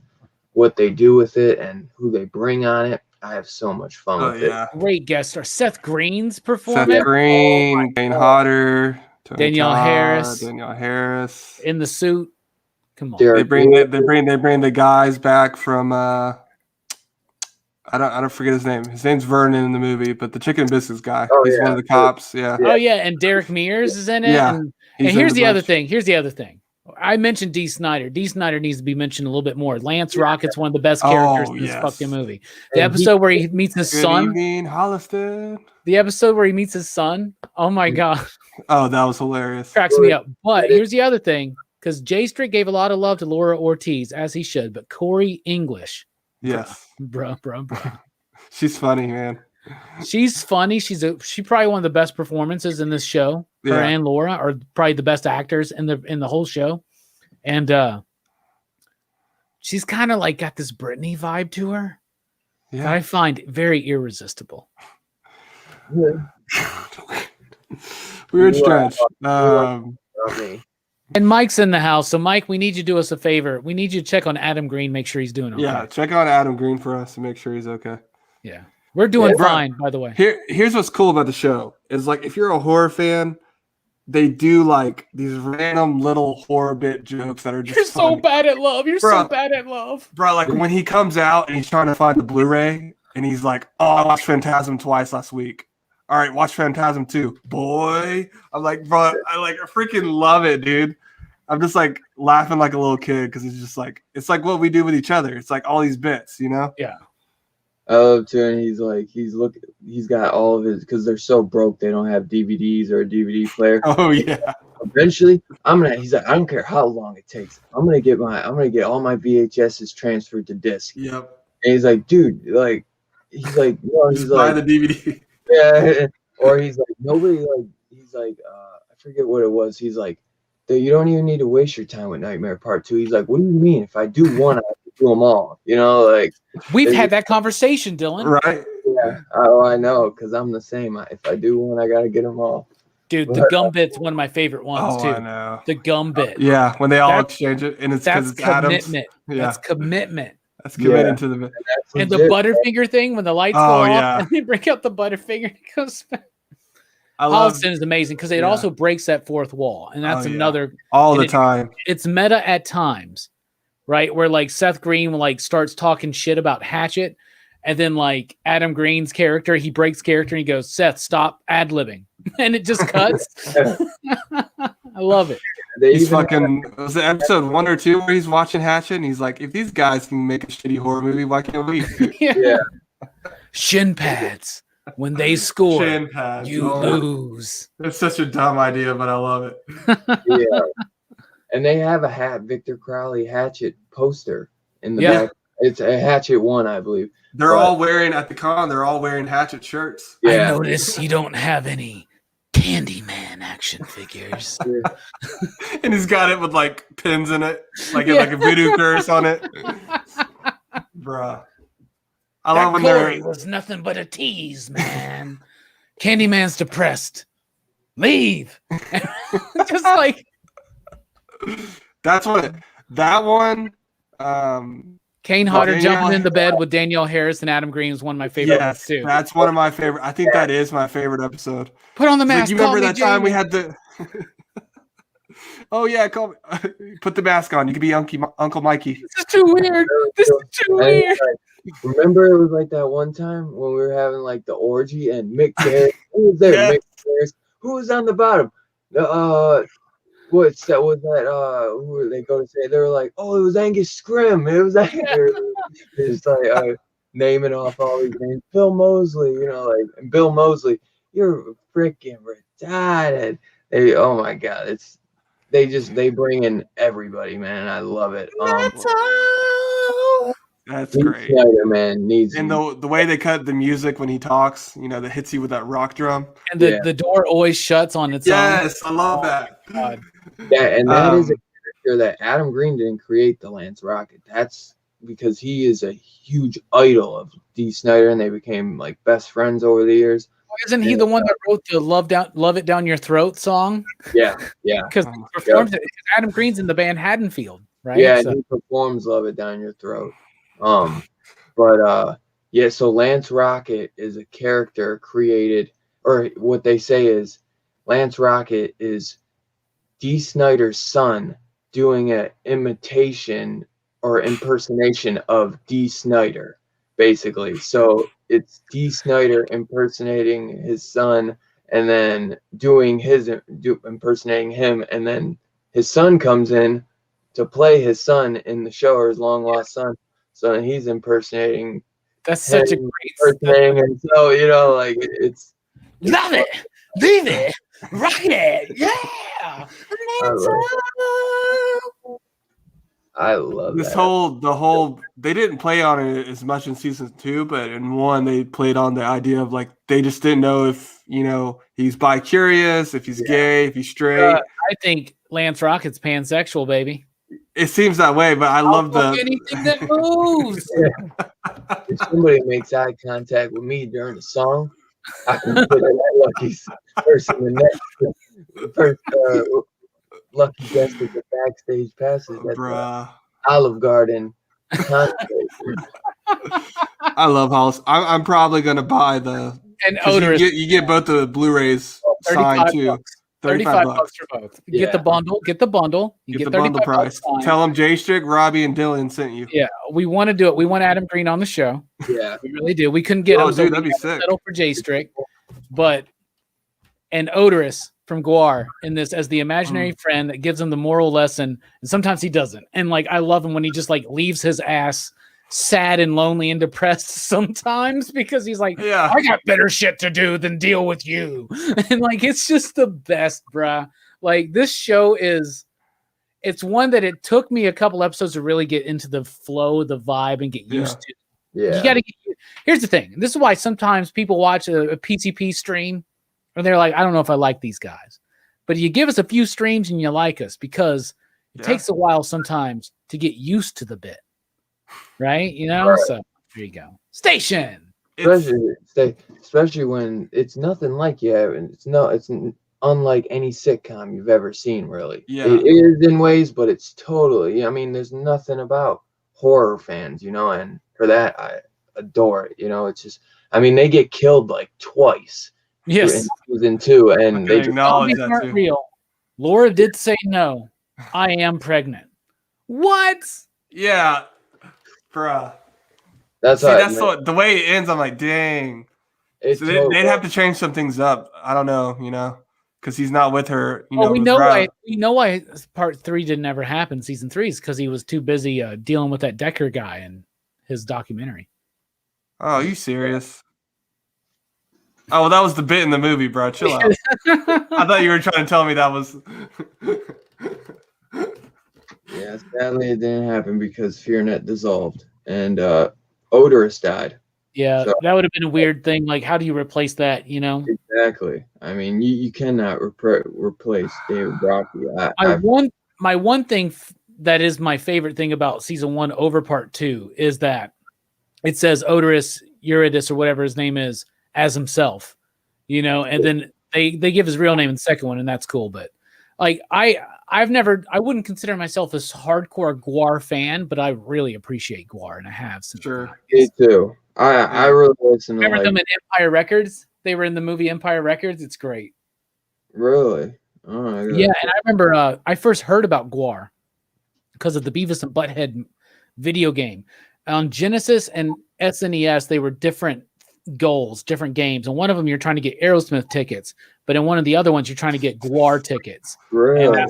what they do with it and who they bring on it. I have so much fun with it. Great guest star. Seth Green's Seth performance. Green, Dane Hodder, Tony Danielle Todd, Harris. Danielle Harris. In the suit. Come on. Derek They bring the guys back from I don't forget his name. His name's Vernon in the movie, but the chicken and biscuits guy. Oh, He's yeah. one of the cops. Yeah. Oh yeah, and Derek Mears is in it. Yeah, And He's here's in the other bunch. thing. Here's the other thing. I mentioned D. Snyder. D. Snyder needs to be mentioned a little bit more. Lance Rocket's one of the best characters in this yes. fucking movie. The And episode where he meets his Good son. evening, Holliston. The episode where he meets his son. Oh my god, Oh, that was hilarious. cracks me up. But here's the other thing, because J Street gave a lot of love to Laura Ortiz, as he should. But Corey English, Yes. bro. She's funny, man. She's funny. She probably one of the best performances in this show. Her Yeah. and Laura are probably the best actors in the whole show. And she's kind of like got this Britney vibe to her that Yeah. I find very irresistible. Weird You are- stretch. Not me. And Mike's in the house. So Mike, we need you to do us a favor. We need you to check on Adam Green, make sure he's doing okay. Yeah, check out Adam Green for us and make sure he's okay. Yeah. We're doing Yeah, bro. fine, by the way. Here's what's cool about the show is like if you're a horror fan, they do like these random little horror bit jokes that are just You're so funny. bad at love. You're so Bruh. bad at love. Bro, like when he comes out and he's trying to find the Blu-ray and he's like, "Oh, I watched Phantasm twice last week. All right, watch Phantasm 2. Boy." I'm like, bro, I freaking love it, dude. I'm just like laughing like a little kid because it's just like it's like what we do with each other. It's like all these bits, you know? Yeah. I love too, and he's got all of his, because they're so broke they don't have DVDs or a DVD player. Oh yeah. Eventually, he's like, I don't care how long it takes. I'm gonna get all my VHSs transferred to disc. Yep. And he's like, dude, like, no, Just buy the DVD. yeah, or he's like, nobody, like, he's like, I forget what it was. He's like, you don't even need to waste your time with Nightmare Part 2. He's like, what do you mean? If I do one, I have to do them all. You know, like, We've had that conversation, Dylan. Right. yeah. Oh, I know, because I'm the same. If I do one, I gotta get them all. Dude, the gum bit's one of my favorite ones, Oh, too. I know. The gum bit. Yeah, when they all That- exchange it, and it's because That's it's Adams. commitment. Yeah, That's commitment. that's committed Yeah. to the. That's And the legit. Butterfinger thing, when the lights Oh, go off yeah. and they break out the Butterfinger, it goes back. I love Holliston is amazing because it yeah. also breaks that fourth wall. And that's Oh, yeah. another, all the it- time. it's meta at times, right? Where like Seth Green like starts talking shit about Hatchet. And then like Adam Green's character, he breaks character and he goes, Seth, stop ad-libbing. And it just cuts. I love it. They He's even fucking. Was it episode 1 or 2 where he's watching Hatchet and he's like, "If these guys can make a shitty horror movie, why can't we?" Yeah. Shin pads. When they score, Chin pads. you Oh, lose. That's such a dumb idea, but I love it. Yeah. And they have a Victor Crowley Hatchet poster in the Yeah. back. It's a Hatchet 1, I believe. They're But- all wearing at the con. They're all wearing Hatchet shirts. I Yeah. notice you don't have any Candyman action figures. And he's got it with like pins in it, like Yeah. like a voodoo curse on it. Bruh. I That love when Corey they're. was nothing but a tease, man. Candyman's depressed. Leave. Just like That's what that one. Kane Hodder Danielle jumping in the bed with Danielle Harris and Adam Green is one of my favorite Yes, too. that's one of my favorite. I think that is my favorite episode. Put on the Like, mask. you call remember me that time we Jamie. had the? Oh yeah, call me. Put the mask on. You could be Uncle Mikey. This is too weird. This is too And, weird. like, remember it was like that one time when we were having like the orgy and Mick Garris. Who was there? Yeah. Mick Garris. Who was on the bottom? What's that? Was that who were they going to say? They were like, oh, it was Angus Scrim. It was Angus. It's like naming off all these names. Bill Mosley, and Bill Mosley, you're freaking retarded. Oh my god, they bring in everybody, man. I love it. That's Heath great. Snyder, man, needs And the way they cut the music when he talks, that hits you with that rock drum. And the, Yeah. the door always shuts on its own. Yes, I love that. God. Yeah, and that is a Um, character that Adam Green didn't create, the Lance Rocket. That's because he is a huge idol of D. Snyder, and they became like best friends over the years. Isn't he the one that wrote the "Love It Down Your Throat" song? Yeah. Because he performed it. Adam Green's in the band Haddonfield, right? Yeah, so. He performs "Love It Down Your Throat." So Lance Rocket is a character created, or what they say is, Lance Rocket is Dee Snider's son doing an imitation or impersonation of Dee Snider, basically. So it's Dee Snider impersonating his son, and then impersonating him, and then his son comes in to play his son in the show, or his long lost son. So he's impersonating. That's such a great impersonating, and so it's love it, leave it, rock it, yeah. I love this that. They didn't play on it as much in season 2, but in 1 they played on the idea of like they just didn't know if he's bi-curious, if he's gay, if he's straight. I think Lance Rocket's pansexual, baby. It seems that way, but I love anything that moves. If somebody makes eye contact with me during a song, I consider that lucky person the next first lucky guest at the backstage passes at the Olive Garden concert. I love House. I'm probably gonna buy and Odorous. You get both the Blu-rays signed too. $35 for both. Yeah. Get the bundle. Get the bundle. You get the bundle price. Tell them J Strick, Robbie, and Dylan sent you. Yeah, we want to do it. We want Adam Green on the show. Yeah, we really do. We couldn't get him. Dude, that'd be sick. Settle for J Strick, and Odorous from Guar in this as the imaginary friend that gives him the moral lesson, and sometimes he doesn't. And I love him when he just leaves his ass sad and lonely and depressed sometimes because he's like, I got better shit to do than deal with you. And it's just the best, bruh. This show it's one that it took me a couple episodes to really get into the flow, the vibe, and get used to. Yeah. You gotta here's the thing. This is why sometimes people watch a PCP stream and they're like, I don't know if I like these guys. But you give us a few streams and you like us because it takes a while sometimes to get used to the bit. Right? So there you go. Station. Especially when it's nothing like it's unlike any sitcom you've ever seen, really. Yeah. It is in ways, but it's totally, there's nothing about horror fans, and for that I adore it. It's just, they get killed twice. Yes. In season 2, and they just acknowledge that too. Real. Laura did say no. I am pregnant. What? Yeah. Bruh. That's the way it ends. I'm like, dang. So they'd have to change some things up. I don't know, because he's not with her. We know why part 3 didn't ever happen. Season 3 is because he was too busy dealing with that Decker guy and his documentary. Oh, are you serious? Oh, well, that was the bit in the movie, bro. Chill out. I thought you were trying to tell me that was. Yeah, sadly it didn't happen because FearNet dissolved and Odorous died. Yeah, so that would have been a weird thing. How do you replace that? Exactly. You cannot replace David Brockie. My one thing that is my favorite thing about season 1 over part 2 is that it says Odorous Eurydice or whatever his name is as himself, and then they give his real name in the second one, and that's cool. But I wouldn't consider myself a hardcore Guar fan, but I really appreciate Guar, and I have since. Sure, me too. I really listen to. Remember them in Empire Records? They were in the movie Empire Records. It's great. Really? Oh, yeah, and I remember I first heard about Guar because of the Beavis and Butthead video game on Genesis and SNES. They were different goals, different games, and one of them you're trying to get Aerosmith tickets, but in one of the other ones you're trying to get Guar tickets. Really?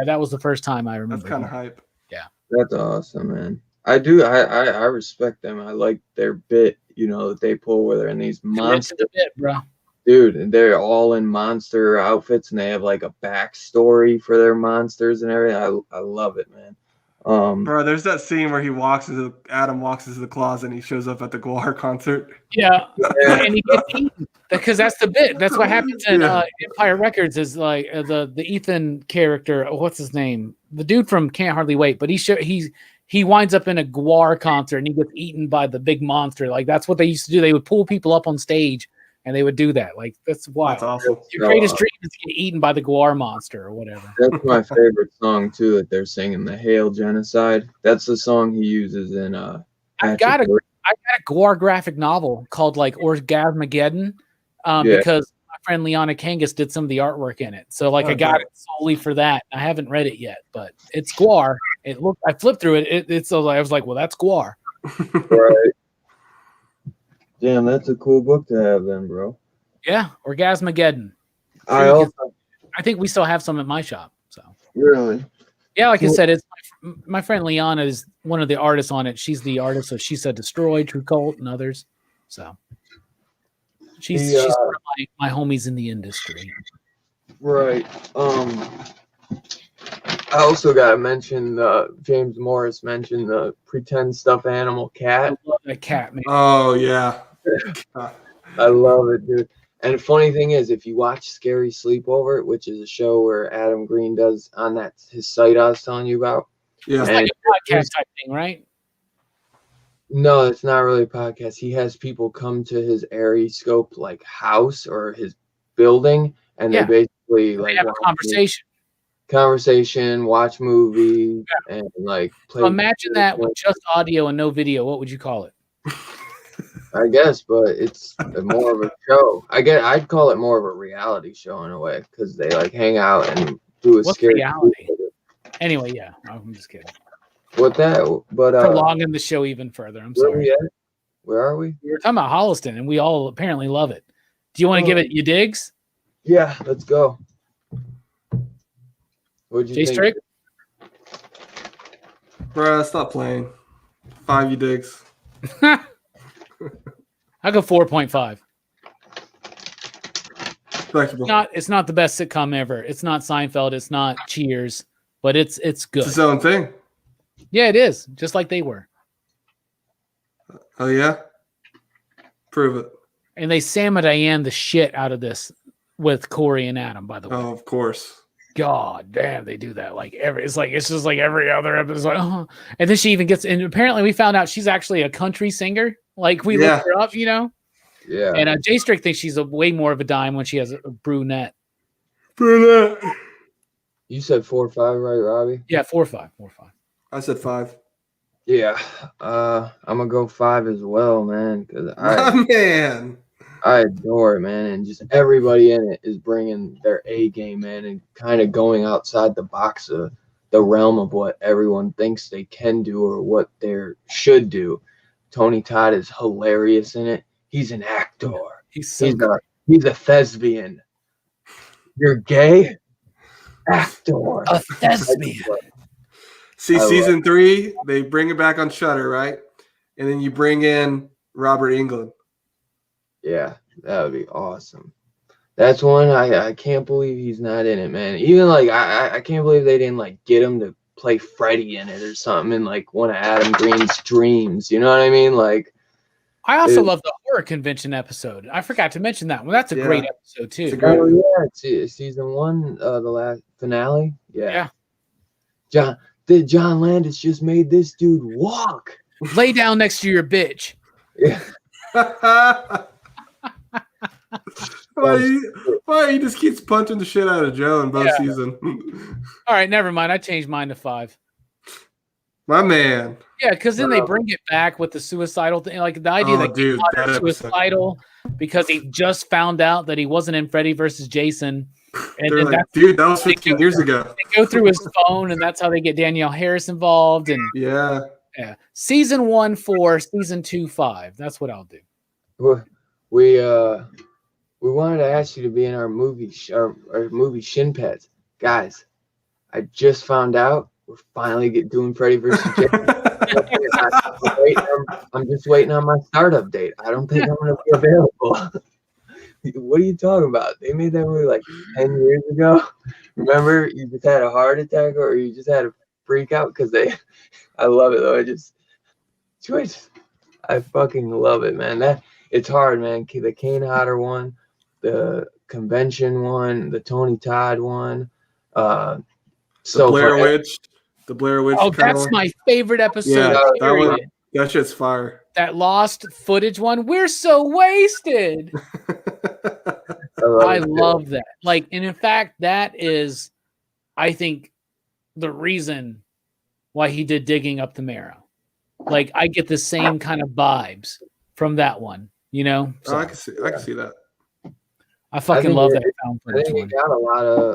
That was the first time I remember. That's kind of hype. Yeah, that's awesome, man. I do. I respect them. I like their bit, that they pull where they're in these monsters. Bit, bro. Dude, they're all in monster outfits, and they have a backstory for their monsters and everything. I love it, man. Bro, there's that scene where Adam walks into the closet and he shows up at the Guar concert. Yeah. And he gets eaten because that's the bit. That's what happens in Empire Records is the Ethan character. What's his name? The dude from Can't Hardly Wait. But he winds up in a Guar concert and he gets eaten by the big monster. That's what they used to do. They would pull people up on stage and they would do that. Like that's wild. That's awesome. Your greatest dream is to get eaten by the Guar monster or whatever. That's my favorite song too that they're singing, the Hail Genocide. That's the song he uses in I got a Guar graphic novel called like Orgasmageddon, because my friend Liana Kangas did some of the artwork in it. So like I got it solely for that. I haven't read it yet, but it's Guar. I flipped through it. I was like, well, that's Guar. Right. Damn, that's a cool book to have then, bro. Yeah, Orgasmageddon. I think we still have some at my shop. So really. Yeah, like I said, it's my friend Liana is one of the artists on it. She's the artist of She Said Destroy, True Cult, and others. So she's one of my homies in the industry. Right. I also got to mention James Morris mentioned the pretend stuffed animal cat. I love that cat, man. Oh yeah. I love it, dude. And the funny thing is, if you watch Scary Sleepover, which is a show where Adam Green does on his site I was telling you about. Yeah. It's like a podcast type thing, right? No, it's not really a podcast. He has people come to his Aeriscope like house or his building, and they basically they have a conversation, watch movies, and like play. So imagine that with just audio and no video. What would you call it? I guess, but it's more of a show. I'd call it more of a reality show in a way because they like hang out and do a scary reality. Anyway, yeah, I'm just kidding. What that? But prolonging the show even further. I'm sorry. Where are we? We were talking about Holliston, and we all apparently love it. Do you want to give it your digs? Yeah, let's go. What'd you think? Strick? Bruh, stop playing. 5 you digs. I go 4.5. Respectable. It's not the best sitcom ever. It's not Seinfeld. It's not Cheers, but it's good. It's its own thing. Yeah, it is. Just like they were. Oh yeah. Prove it. And they Sam and Diane the shit out of this with Corey and Adam. By the way. Oh, of course. God damn, they do that. It's just like every other episode. Like, and then she even gets. And apparently, we found out she's actually a country singer. Like we looked her up, Yeah. And J Strick thinks she's way more of a dime when she has a brunette. Brunette. You said 4.5, right, Robbie? Yeah, 4.5. 4.5. I said 5. Yeah. I'm gonna go 5 as well, man. Because I adore it, man, and just everybody in it is bringing their A game, man, and kind of going outside the box of the realm of what everyone thinks they can do or what they should do. Tony Todd is hilarious in it. He's an actor. He's a thespian. You're gay? Actor. A thespian. See, season 3, they bring it back on Shudder, right? And then you bring in Robert Englund. Yeah, that would be awesome. That's one I can't believe he's not in it, man. Even like I can't believe they didn't like get him to play Freddy in it or something in like one of Adam Green's dreams. You know what I mean? Like I also love the horror convention episode. I forgot to mention that one. That's a great episode too. It's season 1, the last finale. Yeah. John Landis just made this dude walk. Lay down next to your bitch. Yeah. Why he just keeps punching the shit out of Joe in both seasons. All right, never mind. I changed mine to 5. My man. Yeah, because then they bring it back with the suicidal thing, like the idea that he's suicidal because he just found out that he wasn't in Freddy versus Jason. And they're like, dude, that was 15 years ago. They go through his phone, and that's how they get Danielle Harris involved. And yeah. Season 1, 4, season 2, 5. That's what I'll do. We wanted to ask you to be in our movie our movie Shin Pets. Guys, I just found out we're finally doing Freddy vs. Jason. I'm just waiting on my startup date. I don't think I'm going to be available. What are you talking about? They made that movie like 10 years ago. Remember, you just had a heart attack or you just had a freak out because I love it though. I fucking love it, man. It's hard, man. The Kane Hodder one, the convention one, the Tony Todd one. The Blair Witch. The Blair Witch. Oh, that's my favorite episode. Yeah, That shit's fire. That lost footage one. We're so wasted. I love that. Like, and in fact, that is, I think, the reason why he did Digging Up the Marrow. Like, I get the same kind of vibes from that one, you know? So, I can see that. I fucking love that found I footage think one. it got a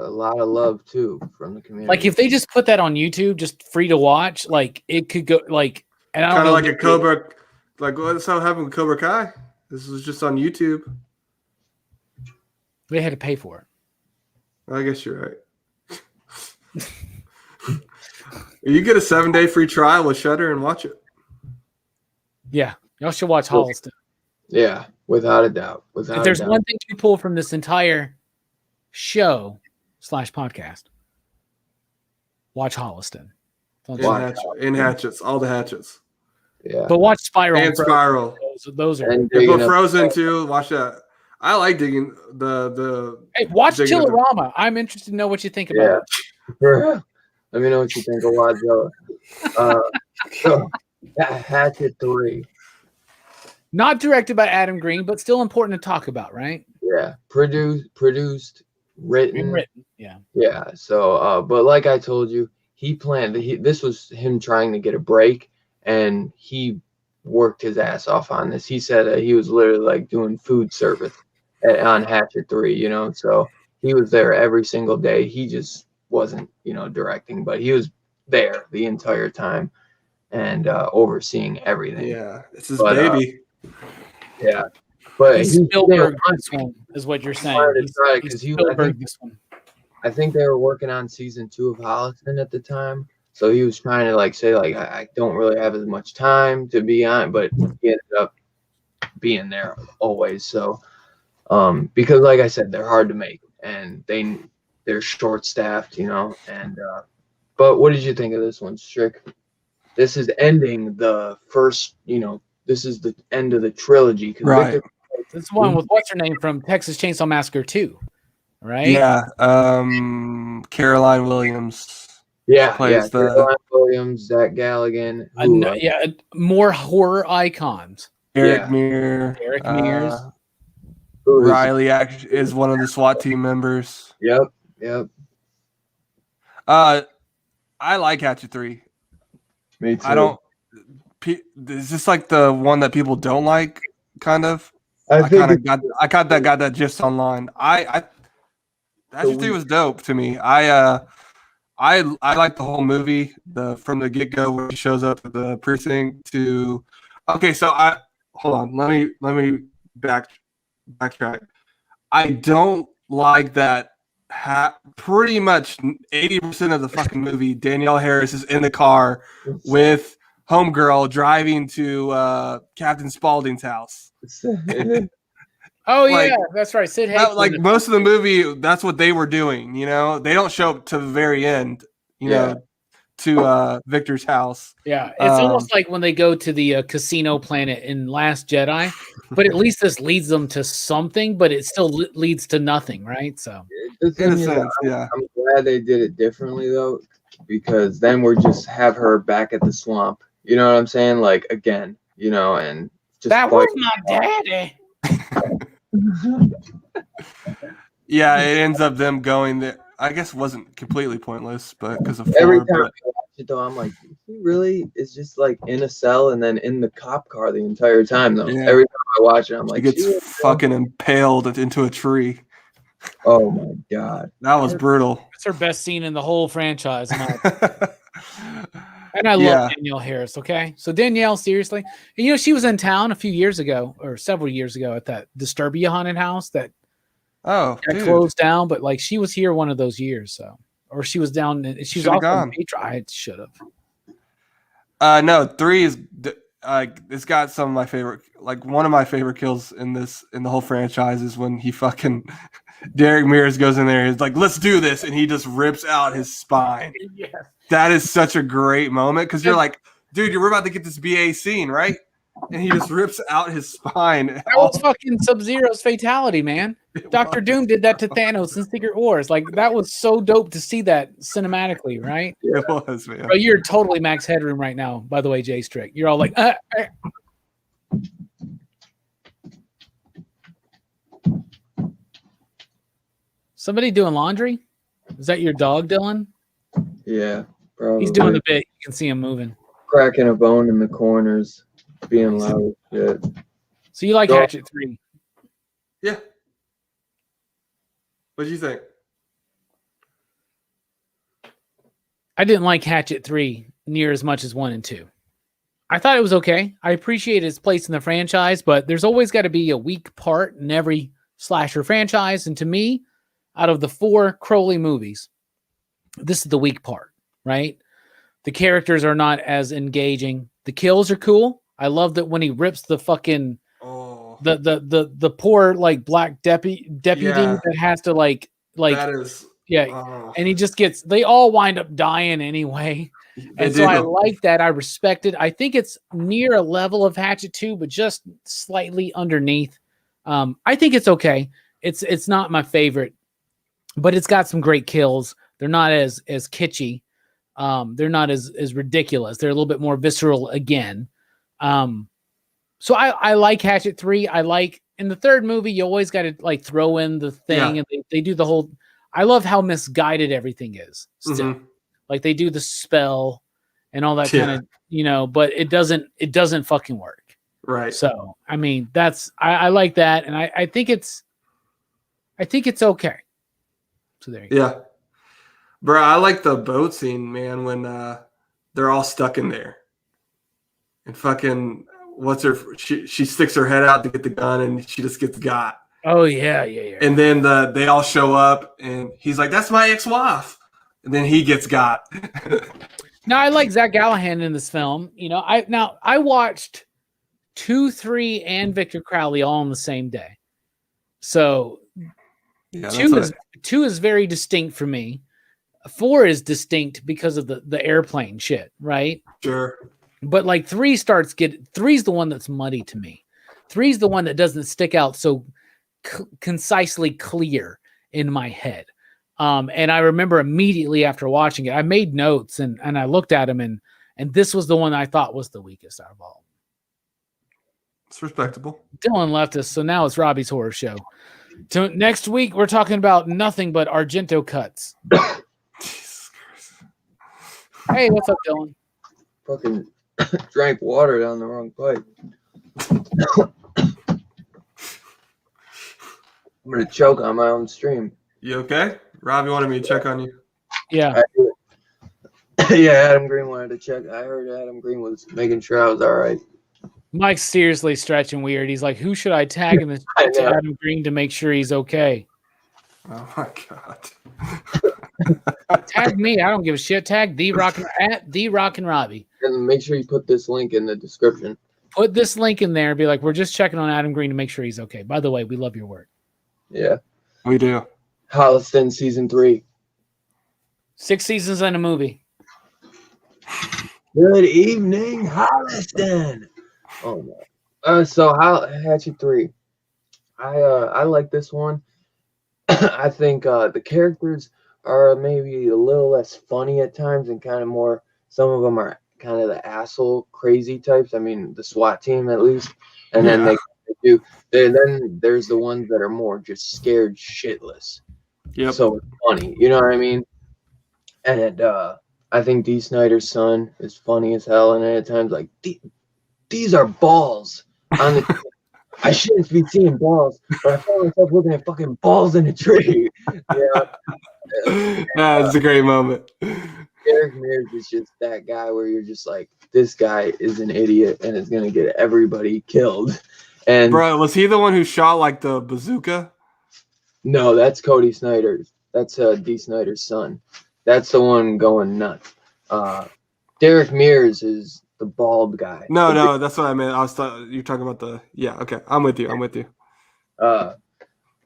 lot of love too from the community. Like, if they just put that on YouTube, just free to watch, like, it could go, like, and I don't Kind know. of like a Cobra, like what's how happened with Cobra Kai? This was just on YouTube. They had to pay for it. I guess you're right. You get a 7-day free trial with Shudder and watch it. Yeah. Y'all should watch Holliston. Yeah, without a doubt. If there's one thing to pull from this entire show / podcast, watch Holliston. In Hatchets, all the Hatchets. Yeah. But watch Spiral. And Spiral. Those are. And But Frozen too. Watch that. I like digging the. Hey, watch Digging Chillerama. I'm interested to know what you think about it. Let me know what you think of Godzilla. So, Hatchet 3. Not directed by Adam Green, but still important to talk about, right? Yeah. Produced, written. Yeah. Yeah. So, but like I told you, he planned. This was him trying to get a break, and he worked his ass off on this. He said he was literally like doing food service on Hatchet 3, you know. So he was there every single day. He just wasn't, you know, directing, but he was there the entire time and overseeing everything. Yeah, it's his baby. Yeah, but He's Spielberg this one, is what you're saying. He's Spielberg this one. I think they were working on season 2 of Holliston at the time, so he was trying to like say like I don't really have as much time to be on, but he ended up being there always. So, because like I said, they're hard to make and they're short staffed, you know. And but what did you think of this one, Strick? This is ending the first, you know. This is the end of the trilogy. Right. This one with what's her name from Texas Chainsaw Massacre 2, right? Yeah. Caroline Williams. Plays Caroline Williams, Zach Galligan. More horror icons. Eric Mears. Riley is one of the SWAT team members. Yep. I like Hatchet 3. Me too. I don't. Is this like the one that people don't like? Kind of. I got that gist online. Hatchet 3 was dope to me. I like the whole movie. From the get go where he shows up at the precinct to. Okay, so hold on. Let me backtrack. I don't like that. Pretty much 80% of the fucking movie, Danielle Harris is in the car with homegirl driving to Captain Spaulding's house. Oh yeah, that's right. Sid Haig. Like most of the movie, that's what they were doing. You know, they don't show up to the very end. You know, to Victor's house. Yeah, it's almost like when they go to the casino planet in Last Jedi, but at least this leads them to something, but it still leads to nothing, right? So, in a sense, I'm glad they did it differently though, because then we're just have her back at the swamp. You know what I'm saying? Like again, you know, and just that was my daddy. Yeah, it ends up them going there. I guess it wasn't completely pointless, but because of every time I watch it though, I'm like, he really is just like in a cell and then in the cop car the entire time though. Yeah. Every time I watch it, I'm like, he gets fucking impaled into a tree. Oh my god, that was brutal. It's her best scene in the whole franchise. And I love Danielle Harris. Okay, so Danielle, seriously, and, you know, she was in town a few years ago or several years ago at that Disturbia haunted house that got closed down, but like she was here one of those years, so or she was down. She was off on the beach. I should have. No, 3 is it's got some of my favorite, like one of my favorite kills in the whole franchise is when he fucking Derek Mears goes in there. He's like, "Let's do this," and he just rips out his spine. Yeah. That is such a great moment because you're like, dude, we're about to get this BA scene, right? and he just rips out his spine. That was fucking Sub-Zero's fatality, man. Dr. Doom did that to Thanos in Secret Wars. Like, that was so dope to see that cinematically, right? It was, man. Bro, you're totally Max Headroom right now, by the way, Jay Strick. You're all like, Somebody doing laundry? Is that your dog, Dylan? Yeah, probably. He's doing the bit. You can see him moving. Cracking a bone in the corners, being loud. Yeah. So you like Hatchet 3? Yeah. What do you think? I didn't like Hatchet 3 near as much as 1 and 2. I thought it was okay. I appreciate its place in the franchise, but there's always got to be a weak part in every slasher franchise. And to me, out of the 4 Crowley movies, this is the weak part, right? The characters are not as engaging. The kills are cool. I love that when he rips the fucking the poor like black deputy that has to like that is and he just gets, they all wind up dying anyway. And so I like that. I respect it. I think it's near a level of Hatchet 2, but just slightly underneath. I think it's okay. It's not my favorite, but it's got some great kills. They're not as kitschy. They're not as ridiculous. They're a little bit more visceral again. So I like Hatchet 3. I like, in the third movie, you always got to like throw in the thing, and they do the whole, I love how misguided everything is still. Mm-hmm. Like they do the spell and all that kind of, but it doesn't fucking work. Right. So, I mean, I like that. And I think it's okay. So there you go. Yeah. Bro, I like the boat scene, man, when they're all stuck in there. And fucking, she sticks her head out to get the gun and she just gets got. Oh, yeah. And then they all show up and he's like, that's my ex-wife. And then he gets got. Now, I like Zach Gallihan in this film. I watched 2, 3, and Victor Crowley all on the same day. So 2 is very distinct for me. 4 is distinct because of the airplane shit, right? Sure. But like 3's the one that's muddy to me. 3's the one that doesn't stick out so concisely clear in my head. And I remember immediately after watching it, I made notes and I looked at them and this was the one I thought was the weakest out of all. It's respectable. Dylan left us, so now it's Robbie's Horror Show. So next week we're talking about nothing but Argento cuts. Jesus Christ. Hey, what's up, Dylan? Fucking drank water down the wrong pipe. I'm gonna choke on my own stream. You okay? Robbie wanted me to check on you. Yeah. Yeah, Adam Green wanted to check. I heard Adam Green was making sure I was all right. Mike's seriously stretching weird. He's like, who should I tag in this to Adam Green to make sure he's okay? Oh my God. Tag me. I don't give a shit. Tag at The Rockin' Robbie. And make sure you put this link in the description. Put this link in there and be like, we're just checking on Adam Green to make sure he's okay. By the way, we love your work. Yeah. We do. Holliston season 3. 6 seasons and a movie. Good evening, Holliston. Oh no. So Hatchet 3. I like this one. I think the characters are maybe a little less funny at times and kind of more, some of them are kind of the asshole crazy types. I mean, the SWAT team at least. And then then there's the ones that are more just scared shitless. Yep. So it's funny, you know what I mean? And I think D. Snyder's son is funny as hell, and at times like these are balls on the. I shouldn't be seeing balls, but I found myself looking at fucking balls in a tree. Yeah, that's a great moment. Derek Mears is just that guy where you're just like, this guy is an idiot and is gonna get everybody killed. And bro, was he the one who shot like the bazooka? No, that's Cody Snyder's. That's D. Snyder's son. That's the one going nuts. Derek Mears is the bald guy. No, that's what I meant. You're talking about the. Yeah, okay. I'm with you.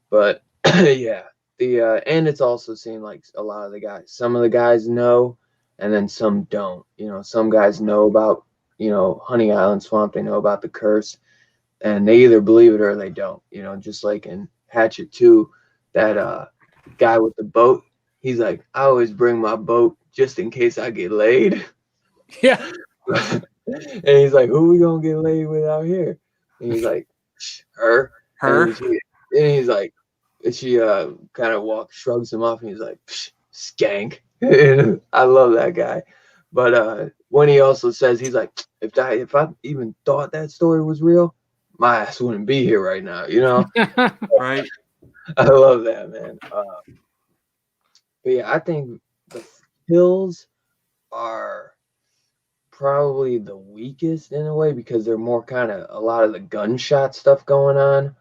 But yeah, and it's also seemed like a lot of the guys. Some of the guys know, and then some don't. Some guys know about Honey Island Swamp, they know about the curse, and they either believe it or they don't. Just like in Hatchet 2, that guy with the boat, he's like, I always bring my boat just in case I get laid. Yeah. And he's like, who we gonna get laid with out here? And he's like, her. And he's like, she kind of shrugs him off, and he's like, skank. And I love that guy. But when he also says, he's like, if I even thought that story was real, my ass wouldn't be here right now, Right. I love that, man. But yeah, I think the hills are probably the weakest in a way, because they're more kind of a lot of the gunshot stuff going on.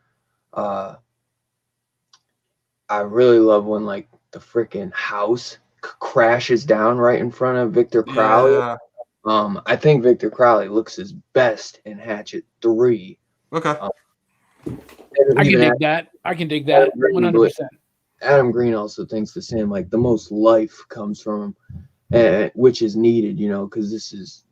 I really love when like the freaking house crashes down right in front of Victor Crowley. Yeah. I think Victor Crowley looks his best in Hatchet 3. Okay. I can dig that. 100%. Adam Green also thinks the same. Like the most life comes from him, which is needed, because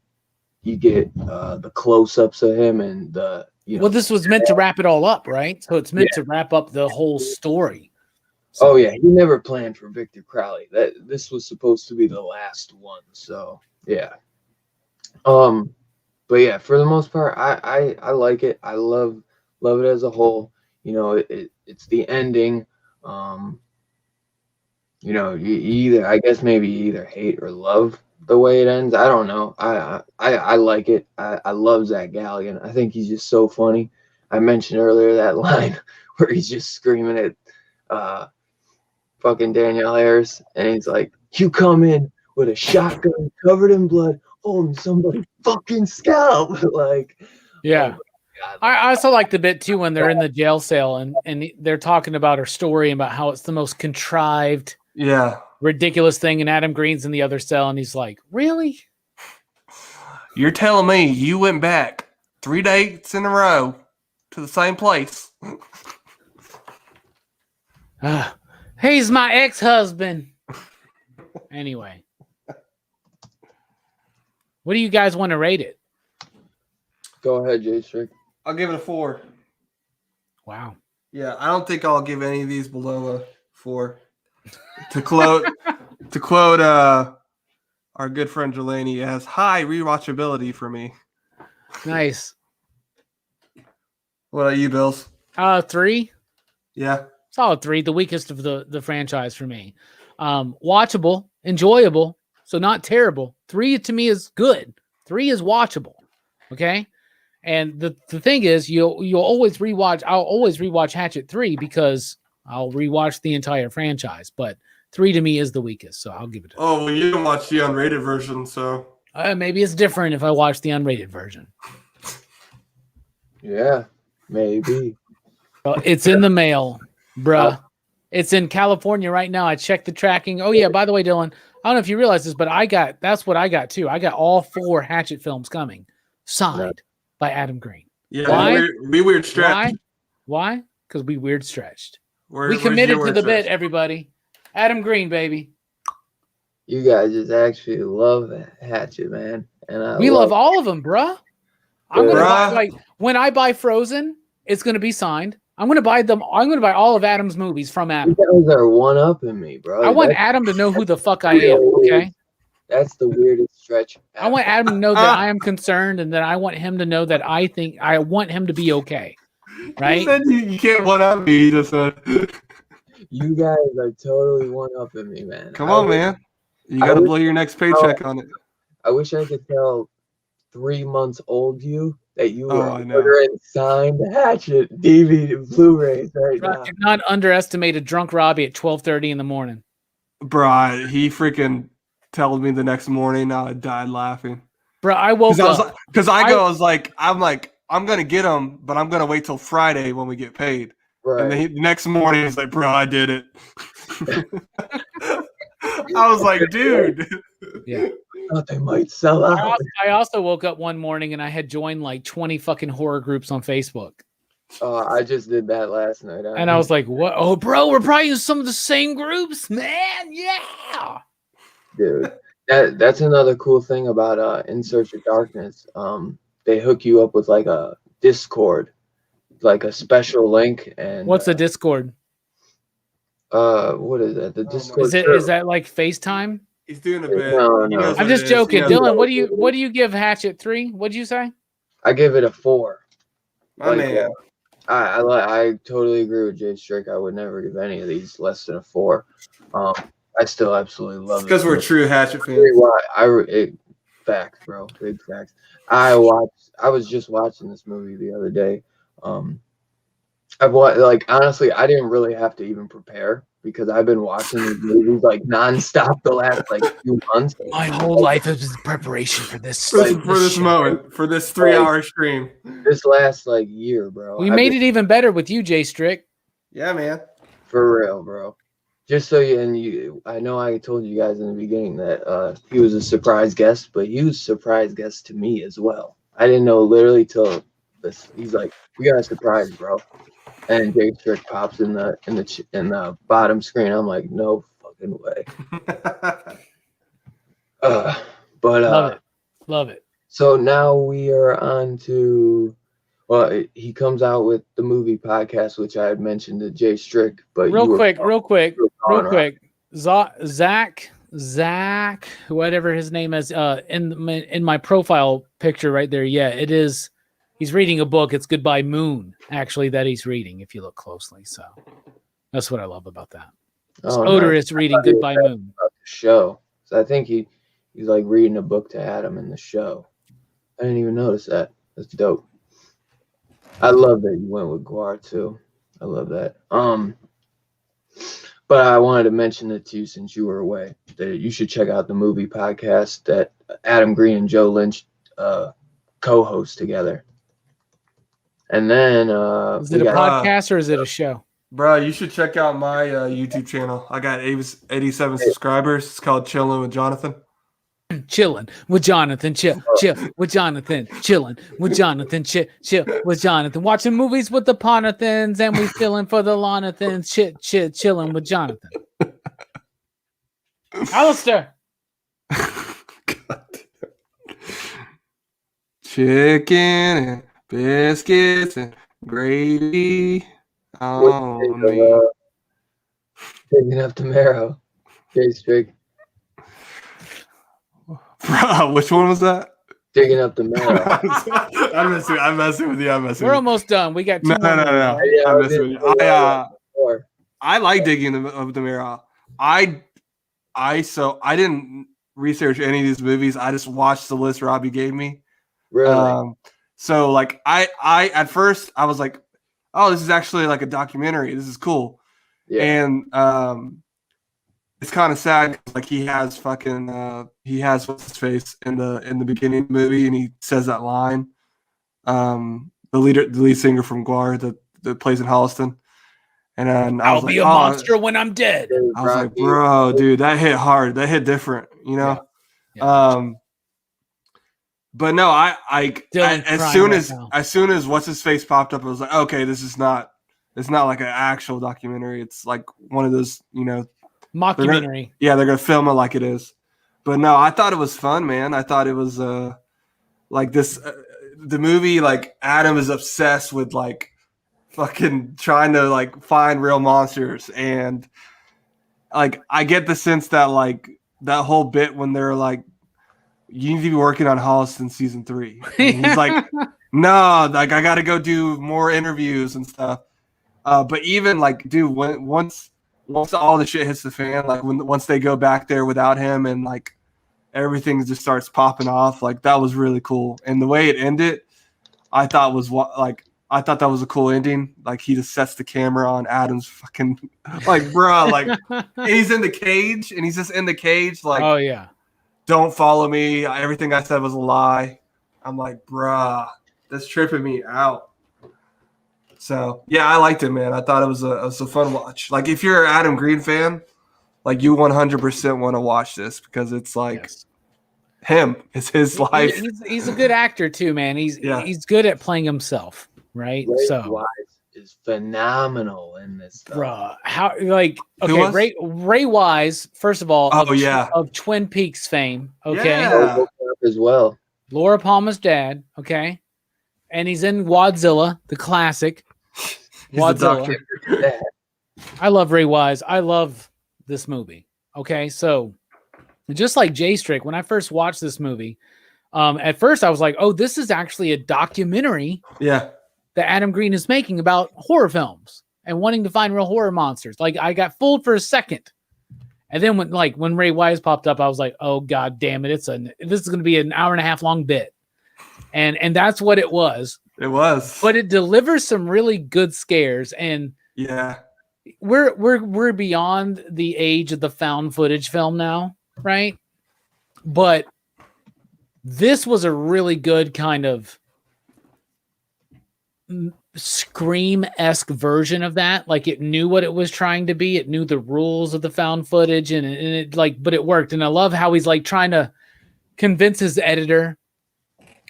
you get the close-ups of him and the Well, this was meant to wrap it all up, right? So it's meant to wrap up the whole story. So. Oh yeah, he never planned for Victor Crowley. This was supposed to be the last one. So yeah. But yeah, for the most part, I like it. I love it as a whole. It's the ending. I guess maybe you either hate or love the way it ends. I don't know. I like it. I love Zach Galligan. I think he's just so funny. I mentioned earlier that line where he's just screaming at fucking Danielle Harris, and he's like, "You come in with a shotgun covered in blood, holding somebody's fucking scalp." Like, yeah. I also like the bit too when they're in the jail cell and they're talking about her story and about how it's the most contrived, ridiculous thing. And Adam Green's in the other cell, and he's like, "Really? You're telling me you went back 3 dates in a row to the same place?" He's my ex-husband. Anyway, what do you guys want to rate it? Go ahead, J-Strick. I'll give it a 4. Wow. Yeah, I don't think I'll give any of these below a 4. To quote our good friend Jelani, it has high rewatchability for me. Nice. What about you, Bills? 3. Yeah. Solid 3, the weakest of the franchise for me. Watchable, enjoyable, so not terrible. 3 to me is good. 3 is watchable. Okay? And the thing is, you'll always rewatch. I'll always rewatch Hatchet 3 because I'll rewatch the entire franchise. But 3 to me is the weakest, so I'll give it. Oh, well, you didn't watch the unrated version, so maybe it's different if I watch the unrated version. Yeah, maybe. Well, it's in the mail, bruh. It's in California right now. I checked the tracking. Oh yeah, by the way, Dylan, I don't know if you realize this, but that's what I got too. I got all 4 Hatchet films coming, signed by Adam Green. Yeah, why? We weird stretched. Why? Because we weird stretched. We committed to the bit, everybody. Adam Green, baby. You guys just actually love Hatchet, man, and we love all of them, bruh. I'm gonna buy, when I buy Frozen, it's gonna be signed. I'm gonna buy them. I'm gonna buy all of Adam's movies from Adam. You guys are one up in me, bro. I want Adam to know who the fuck I am. Okay. That's the weirdest stretch. I want Adam to know that I am concerned, and that I want him to know that I want him to be okay. Right? You said you can't one up me. You just said. You guys are totally one up in me, man. Come on, man. You got to blow your next paycheck on it. I wish I could tell 3 months old you that you were ordering signed Hatchet DVD Blu-rays right now. Do not underestimate a drunk Robbie at 12:30 in the morning. Bruh, he freaking told me the next morning. I died laughing. Bro, I woke up. Because I'm going to get him, but I'm going to wait till Friday when we get paid. Right. And then the next morning, he's like, bro, I did it. I was like, dude. Yeah. I thought they might sell out. I also woke up one morning and I had joined like 20 fucking horror groups on Facebook. Oh, I just did that last night. And I was like, what? Oh, bro, we're probably in some of the same groups, man. Yeah. Dude, That's another cool thing about In Search of Darkness. They hook you up with like a Discord, like a special link, and What's a Discord? what is that? The Oh my Discord. Is that like FaceTime? He's doing a No, bit. no. He knows I'm what just it is. joking. He knows Dylan, what it is. what do you give Hatchet 3? What'd you say? I give it a 4. My man. I totally agree with Jay Strick. I would never give any of these less than a 4. I still absolutely love it. Because we're true Hatchet fans. Facts, bro. Big facts. I was just watching this movie the other day. Honestly, I didn't really have to even prepare because I've been watching these movies like nonstop the last like few months. My whole life is preparation for this. For this moment, for this 3-hour stream. This last like year, bro. We made it even better with you, Jay Strick. Yeah, man. For real, bro. Just so I know I told you guys in the beginning that he was a surprise guest, but he was a surprise guest to me as well. I didn't know literally till this. He's like, "We got a surprise, bro," and Jay Strick pops in the bottom screen. I'm like, "No fucking way." Love it. So now we are on to. Well, he comes out with the movie podcast, which I had mentioned to Jay Strick, but real quick, Zach, whatever his name is, in my profile picture right there. Yeah, it is. He's reading a book. It's Goodbye Moon, actually, that he's reading. If you look closely, so that's what I love about that. Oder is reading Goodbye Moon. The show. So I think he's like reading a book to Adam in the show. I didn't even notice that. That's dope. I love that you went with Guar too. I love that. But I wanted to mention it to you since you were away that you should check out the movie podcast that Adam Green and Joe Lynch co-host together. And then is it a podcast or is it a show? Bro, you should check out my YouTube channel. I got 87 subscribers. It's called Chilling with Jonathan. Chilling with Jonathan, chill with Jonathan, chilling with Jonathan, chill with Jonathan, watching movies with the Ponathans, and we feeling for the Lonathans, chilling with Jonathan. Alistair. Chicken and biscuits and gravy. Oh, Picking up the marrow. Jay Strick. Bro, which one was that? Digging up the marrow. I'm messing with you. We're almost done. We got two more. No. Yeah, I'm messing with you. I like digging up the marrow. I didn't research any of these movies. I just watched the list Robbie gave me. Really? So like I at first I was like, oh, this is actually like a documentary. This is cool. Yeah. And it's kind of sad. Like he has what's his face in the beginning of the movie, and he says that line. The lead singer from Guar that plays in Holliston. And then I'll be a monster when I'm dead. I was like, bro, dude, that hit hard. That hit different, you know? Yeah. But no, as soon as what's his face popped up, I was like, okay, it's not like an actual documentary. It's like one of those, you know, mockumentary. They're gonna film it like it is. But no, I thought it was fun, man. I thought it was like this the movie, like Adam is obsessed with like fucking trying to like find real monsters, and like I get the sense that like that whole bit when they're like, you need to be working on Holliston season 3. And he's like, no, like I got to go do more interviews and stuff. But even like, dude, once all the shit hits the fan, like once they go back there without him and like everything just starts popping off, like that was really cool. And the way it ended, I thought that was a cool ending. Like he just sets the camera on Adam's fucking like, bro, like he's in the cage and he's just in the cage. Like, oh yeah. Don't follow me. Everything I said was a lie. I'm like, bruh, that's tripping me out. So yeah, I liked it, man. I thought it was a fun watch. Like if you're an Adam Green fan, like you 100% want to watch this because it's like him. It's his life. He's a good actor too, man. He's good at playing himself, right? So is phenomenal in this stuff. Bruh, how like Who was? Ray Wise, first of all, Oh, yeah. of Twin Peaks fame, okay, Yeah. As well. Laura Palmer's dad, okay, and he's in Wadzilla, the classic. He's the Wadzilla. doctor. I love Ray Wise. I love this movie. Okay, so just like Jay Strick, when I first watched this movie, at first I was like, "Oh, this is actually a documentary Yeah. that Adam Green is making about horror films and wanting to find real horror monsters." Like, I got fooled for a second, and then when Ray Wise popped up, I was like, "Oh God damn it! This is going to be an hour and a half long bit," and that's what it was. It was. But it delivers some really good scares, and yeah. we're beyond the age of the found footage film now, right? But this was a really good kind of Scream-esque version of that. Like, it knew what it was trying to be. It knew the rules of the found footage, and it like, but it worked. And I love how he's like trying to convince his editor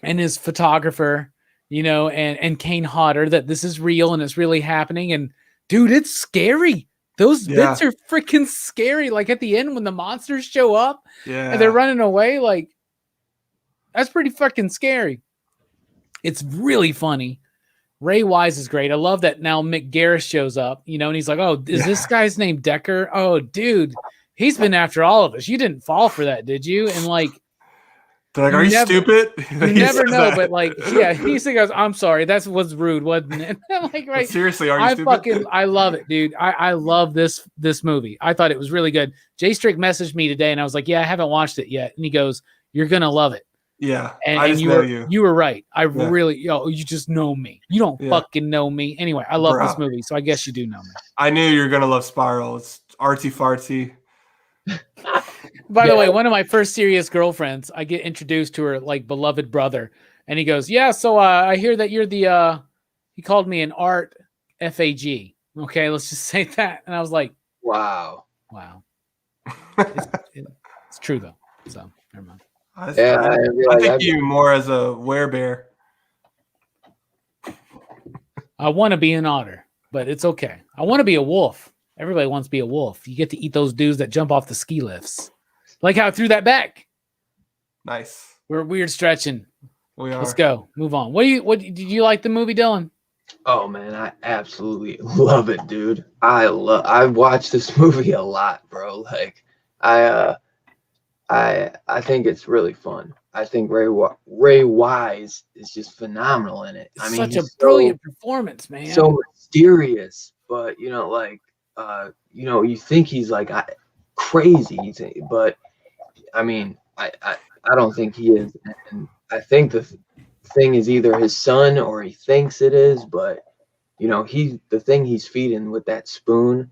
and his photographer, and Kane Hodder that this is real and it's really happening. And dude, it's scary. Those bits are freaking scary. Like at the end when the monsters show up and they're running away, like that's pretty fucking scary. It's really funny. Ray Wise is great. I love that now Mick Garris shows up, and he's like, "Oh, is this guy's name Decker? Oh, dude, he's been after all of us. You didn't fall for that, did you?" And like, they're like, "Are you stupid?" You never know, but like, yeah, he goes, "I'm sorry, that was rude, wasn't it?" Like, right? But seriously, are you stupid? I love it, dude. I love this movie. I thought it was really good. Jay Strick messaged me today, and I was like, "Yeah, I haven't watched it yet," and he goes, "You're gonna love it." Yeah, and you were right. Really, you just know me. You don't fucking know me. Anyway, I love this movie, so I guess you do know me. I knew you were gonna love Spiral. It's artsy fartsy. By the way, one of my first serious girlfriends, I get introduced to her like beloved brother, and he goes, "Yeah, so I hear that you're the." He called me an art FAG. Okay, let's just say that, and I was like, "Wow." It's true though. So never mind. I think you more as a werebear. I want to be an otter, but it's okay. I want to be a wolf. Everybody wants to be a wolf. You get to eat those dudes that jump off the ski lifts. Like how I threw that back. Nice. We're weird stretching. We are. Let's go. Move on. What did you like the movie, Dylan? Oh man, I absolutely love it, dude. I watched this movie a lot, bro. Like I think it's really fun. I think Ray Wise is just phenomenal in it. I mean, such a brilliant performance, man. So mysterious, but you think he's like crazy, but I mean, I don't think he is, and I think the thing is either his son or he thinks it is, but the thing he's feeding with that spoon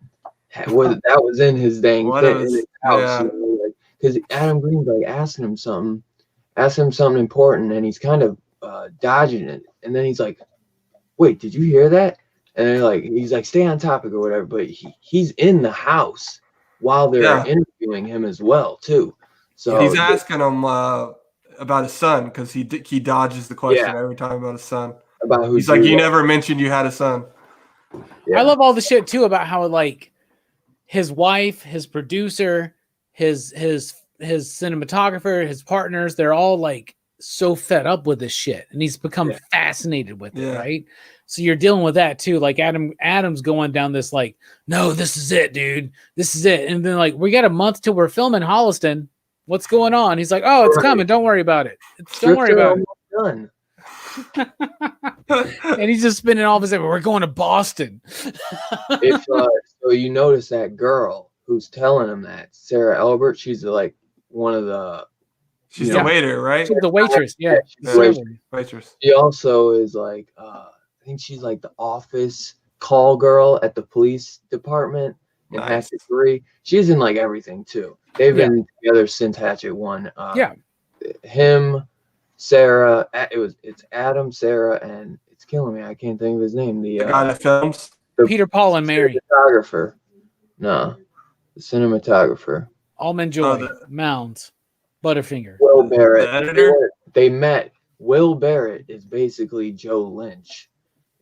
was in his dang thing in his house. Because Adam Green's like asking him something important, and he's kind of dodging it, and then he's like, "Wait, did you hear that?" And then he's like, "Stay on topic" or whatever. But he's in the house while they're interviewing him as well too. So he's asking him about his son because he dodges the question every time about his son. About who? He's like, "You never mentioned you had a son." Yeah. I love all the shit too about how like his wife, his producer, his cinematographer, his partners, they're all like so fed up with this shit, and he's become fascinated with it, right? So you're dealing with that too. Like Adam's going down this like, "No, this is it, dude. This is it." And then like, "We got a month till we're filming Holliston. What's going on?" He's like, "Oh, it's coming. Don't worry about it. Don't worry about it." Done. And he's just spinning all of his. We're going to Boston. So you notice that girl who's telling him that, Sarah Albert, she's like one of the. She's the waiter, right? She's the waitress. Yeah, she's the waitress. She also is like, I think she's like the office call girl at the police department in Hatchet 3. She's in like everything too. They've been together since Hatchet 1. Him, Sarah. It's Adam, Sarah, and it's killing me. I can't think of his name. The guy that films. Peter, Paul, and Mary. Cinematographer. No, the cinematographer. Almond Joy, Mounds, Butterfinger. Will Barrett. The editor? They met. Will Barrett is basically Joe Lynch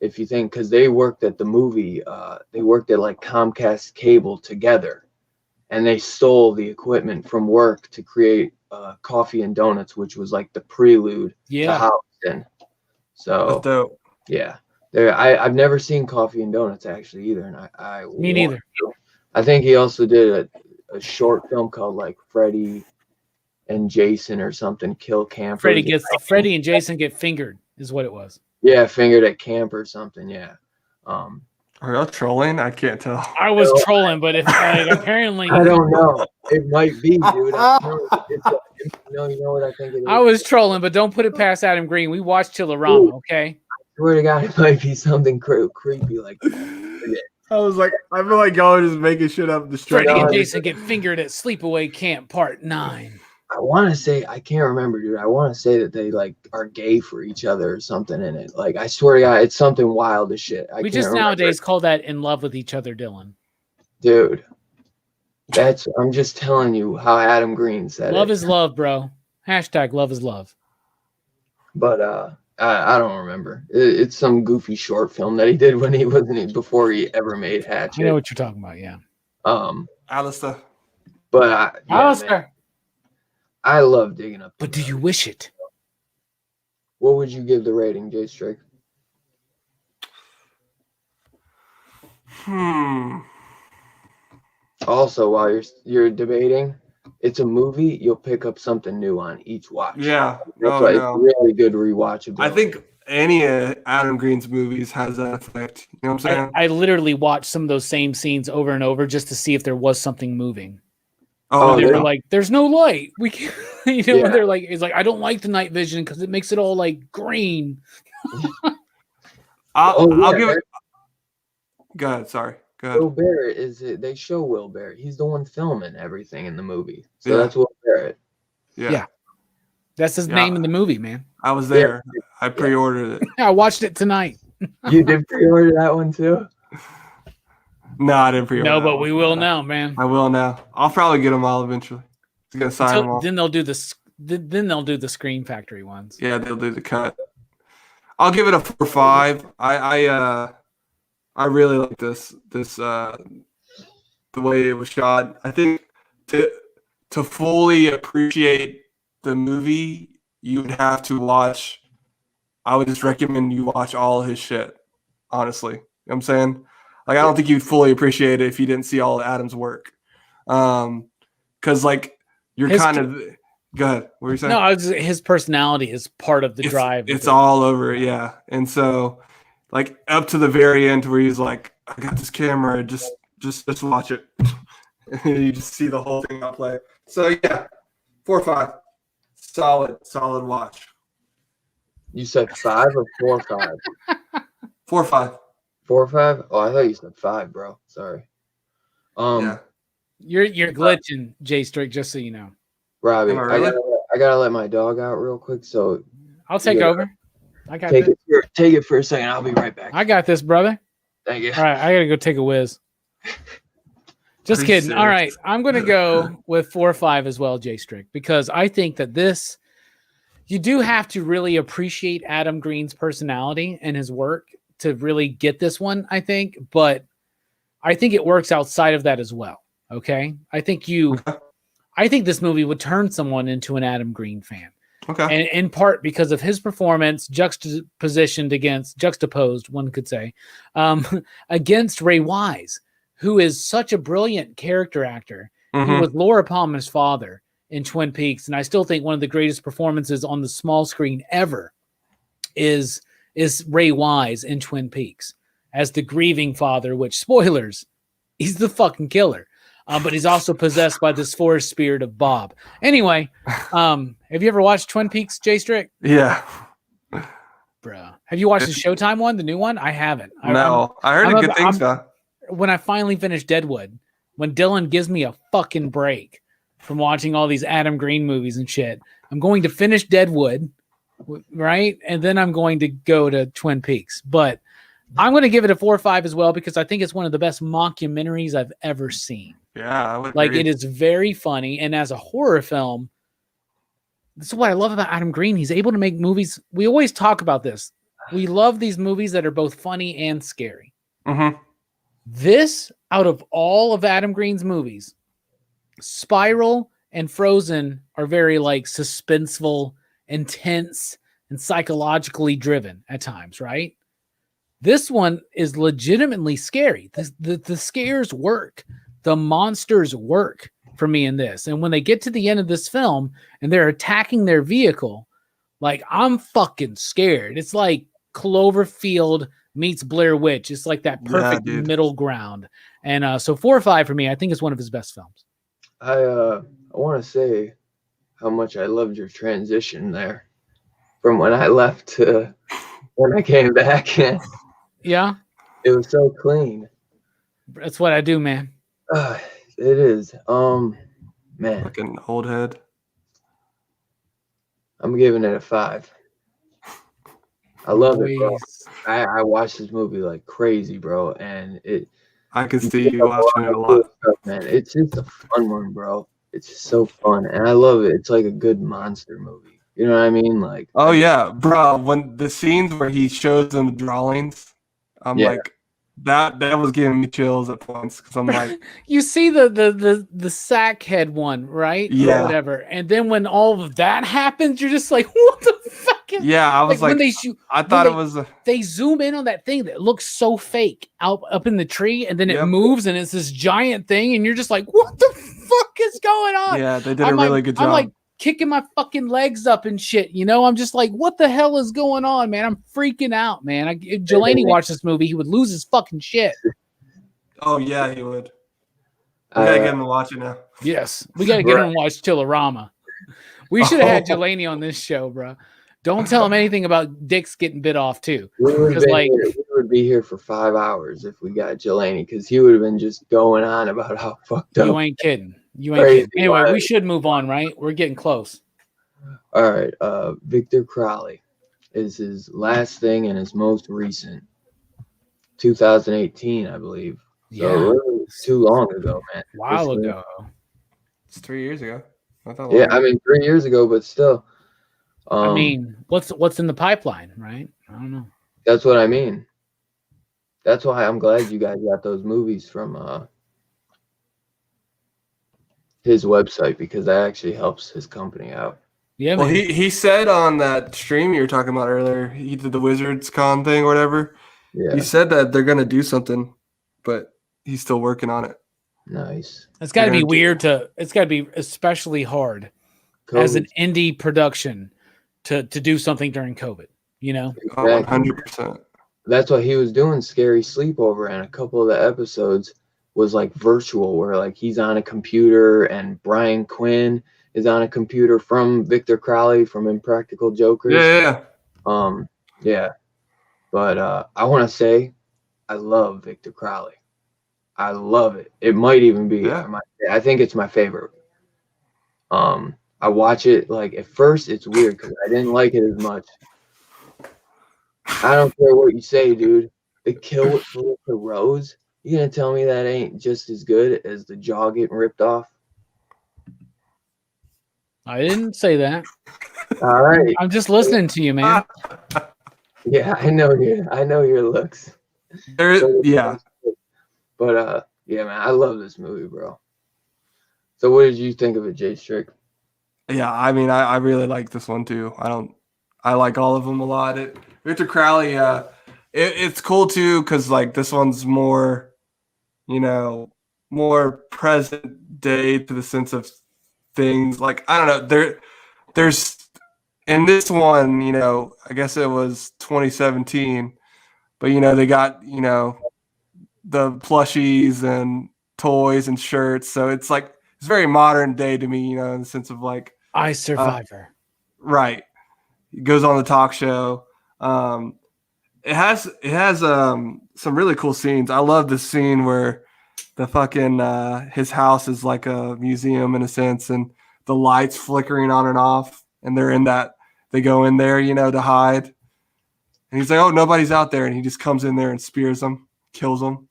if you think, because they worked at the movie, they worked at like Comcast Cable together, and they stole the equipment from work to create Coffee and Donuts, which was like the prelude to Houston. So That's dope. yeah, I've never seen Coffee and Donuts actually either, and I Me neither. I think he also did a short film called like Freddy and Jason or something, Kill Campers. Freddy and Jason get fingered is what it was. Yeah, fingered at camp or something. Yeah. Are y'all trolling? I can't tell. I was trolling, but if apparently I don't know. It might be, dude. You know what I think it is. I was trolling, but don't put it past Adam Green. We watched Chillerama, okay? I swear to God, it might be something creepy like that. I was like, I feel like y'all are just making shit up. Freddy and Jason get fingered at Sleepaway Camp Part 9. I want to say, I can't remember, dude. I want to say that they like are gay for each other or something in it. Like, I swear to God, it's something wild as shit. We just nowadays call that in love with each other, Dylan. Dude, I'm just telling you how Adam Green said love is love, bro. Hashtag love is love. But I don't remember. It's some goofy short film that he did when he wasn't before he ever made Hatchet. I know what you're talking about, yeah. Alistair. But Alistair. I love digging up. But do you wish it? What would you give the rating, Jay Strick? Also, while you're debating, it's a movie. You'll pick up something new on each watch. Yeah, it's really good rewatchability. I think any Adam Green's movies has that effect. You know what I'm saying? I literally watched some of those same scenes over and over just to see if there was something moving. Oh, they were like, "There's no light. We can't." You know, and they're like, "It's like I don't like the night vision because it makes it all like green." I'll give it. Go ahead. Sorry. Go ahead. Will Barrett they show Will Barrett. He's the one filming everything in the movie. So that's Will Barrett. Yeah. That's his name in the movie, man. I was there. Yeah. I pre-ordered it. I watched it tonight. You did pre-order that one too? No, I didn't pre-order. No, but we will now, man. I will now. I'll probably get them all eventually. Gonna sign them all. Then they'll do the Screen Factory ones. Yeah, they'll do the cut. I'll give it a 4.5. I really like this the way it was shot. I think to fully appreciate the movie, you would have to watch. I would just recommend you watch all of his shit. Honestly, you know what I'm saying, like, I don't think you'd fully appreciate it if you didn't see all of Adam's work. Because like you're kind of. Go ahead. What were you saying? No, his personality is part of the drive. It's all over it, yeah. And so, like, up to the very end where he's like, I got this camera, just watch it. And you just see the whole thing on play. So yeah, 4.5. Solid watch. You said 5 or 4.5? 4.5. 4.5? Oh, I thought you said 5, bro. Sorry. Yeah. You're glitching, Jay Strick, just so you know. Robbie, I gotta let my dog out real quick, so I'll take over. I got take it for a second. I'll be right back. I got this, brother. Thank you. All right, I gotta go take a whiz. Just kidding. All right, I'm gonna go with 4 or 5 as well, Jay Strick, because I think that you do have to really appreciate Adam Green's personality and his work to really get this one, I think. But I think it works outside of that as well. Okay, I think this movie would turn someone into an Adam Green fan. Okay. And in part because of his performance juxtaposed, one could say, against Ray Wise, who is such a brilliant character actor. Mm-hmm. He was Laura Palmer's father in Twin Peaks. And I still think one of the greatest performances on the small screen ever is Ray Wise in Twin Peaks as the grieving father, which, spoilers, he's the fucking killer. But he's also possessed by this forest spirit of Bob. Anyway, have you ever watched Twin Peaks, Jay Strick? Yeah. Bro. Have you watched the Showtime one, the new one? I haven't. No. I heard good things, though. When I finally finished Deadwood, when Dylan gives me a fucking break from watching all these Adam Green movies and shit, I'm going to finish Deadwood, right? And then I'm going to go to Twin Peaks. But I'm going to give it a 4 or 5 as well because I think it's one of the best mockumentaries I've ever seen. Yeah, I would like agree. It is very funny, and as a horror film, this is what I love about Adam Green. He's able to make movies. We always talk about this. We love these movies that are both funny and scary. Mm-hmm. This, out of all of Adam Green's movies, Spiral and Frozen are very like suspenseful, intense, and psychologically driven at times, right? This one is legitimately scary. The scares work. The monsters work for me in this. And when they get to the end of this film and they're attacking their vehicle, like, I'm fucking scared. It's like Cloverfield meets Blair Witch. It's like that perfect middle ground. And so 4 or 5 for me, I think is one of his best films. I want to say how much I loved your transition there from when I left to when I came back. Yeah, it was so clean. That's what I do, man. It is. Man, Fucking old head. I'm giving it a 5. I love it, bro. I watched this movie like crazy, bro, and I could see you watching it a lot. Stuff, man. It's just a fun one, bro. It's just so fun, and I love it. It's like a good monster movie. You know what I mean? Like, oh yeah, bro. When the scenes where he shows them the drawings, I'm like, that was giving me chills at points because I'm like, you see the sack head one, right? Yeah. Or whatever, and then when all of that happens, you're just like, what the fuck? Yeah, I was like, when they shoot, I thought it was. They zoom in on that thing that looks so fake up in the tree, and then it moves, and it's this giant thing, and you're just like, what the fuck is going on? Yeah, they did a really good job. I'm like kicking my fucking legs up and shit, you know? I'm just like, what the hell is going on, man? I'm freaking out, man. If Jelani watched this movie, he would lose his fucking shit. Oh yeah, he would. We gotta get him to watch it now. Yes, we gotta get him to watch Chillerama. We should have had Jelani on this show, bro. Don't tell him anything about dicks getting bit off too. We would be here for 5 hours if we got Jelani, because he would have been just going on about how fucked up. You ain't kidding. Anyway, we should move on, right? We're getting close. All right. Victor Crowley is his last thing and his most recent. 2018, I believe. So really too long ago, man. A while ago. It's 3 years ago. Yeah, I mean 3 years ago, but still. I mean, what's in the pipeline, right? I don't know. That's what I mean. That's why I'm glad you guys got those movies from his website, because that actually helps his company out. Yeah. Well, he said on that stream you were talking about earlier, he did the Wizards Con thing or whatever. Yeah. He said that they're gonna do something, but he's still working on it. Nice. It's got to be weird it's got to be especially hard as an indie production to do something during COVID, you know? 100%. That's what he was doing, Scary Sleepover, and a couple of the episodes was like virtual, where like he's on a computer and Brian Quinn is on a computer from Victor Crowley from Impractical Jokers. Yeah. But I want to say I love Victor Crowley. I love it. It might even be I think it's my favorite. I watch it, like, at first it's weird because I didn't like it as much. I don't care what you say, dude. The kill with the Rose, you gonna tell me that ain't just as good as the jaw getting ripped off? I didn't say that. All right. I'm just listening to you, man. Yeah, I know your looks. Yeah. But yeah, man, I love this movie, bro. So what did you think of it, Jay Strick? Yeah, I mean, I really like this one too. I like all of them a lot. Victor Crowley, it's cool too because like this one's more, more present day to the sense of things. Like I don't know, there's in this one, I guess it was 2017, but they got the plushies and toys and shirts, so it's like it's very modern day to me, in the sense of like I Survivor. Right. He goes on the talk show. It has some really cool scenes. I love the scene where the fucking his house is like a museum in a sense, and the lights flickering on and off, and they go in there, to hide. And he's like, "Oh, nobody's out there," and he just comes in there and spears them, kills them.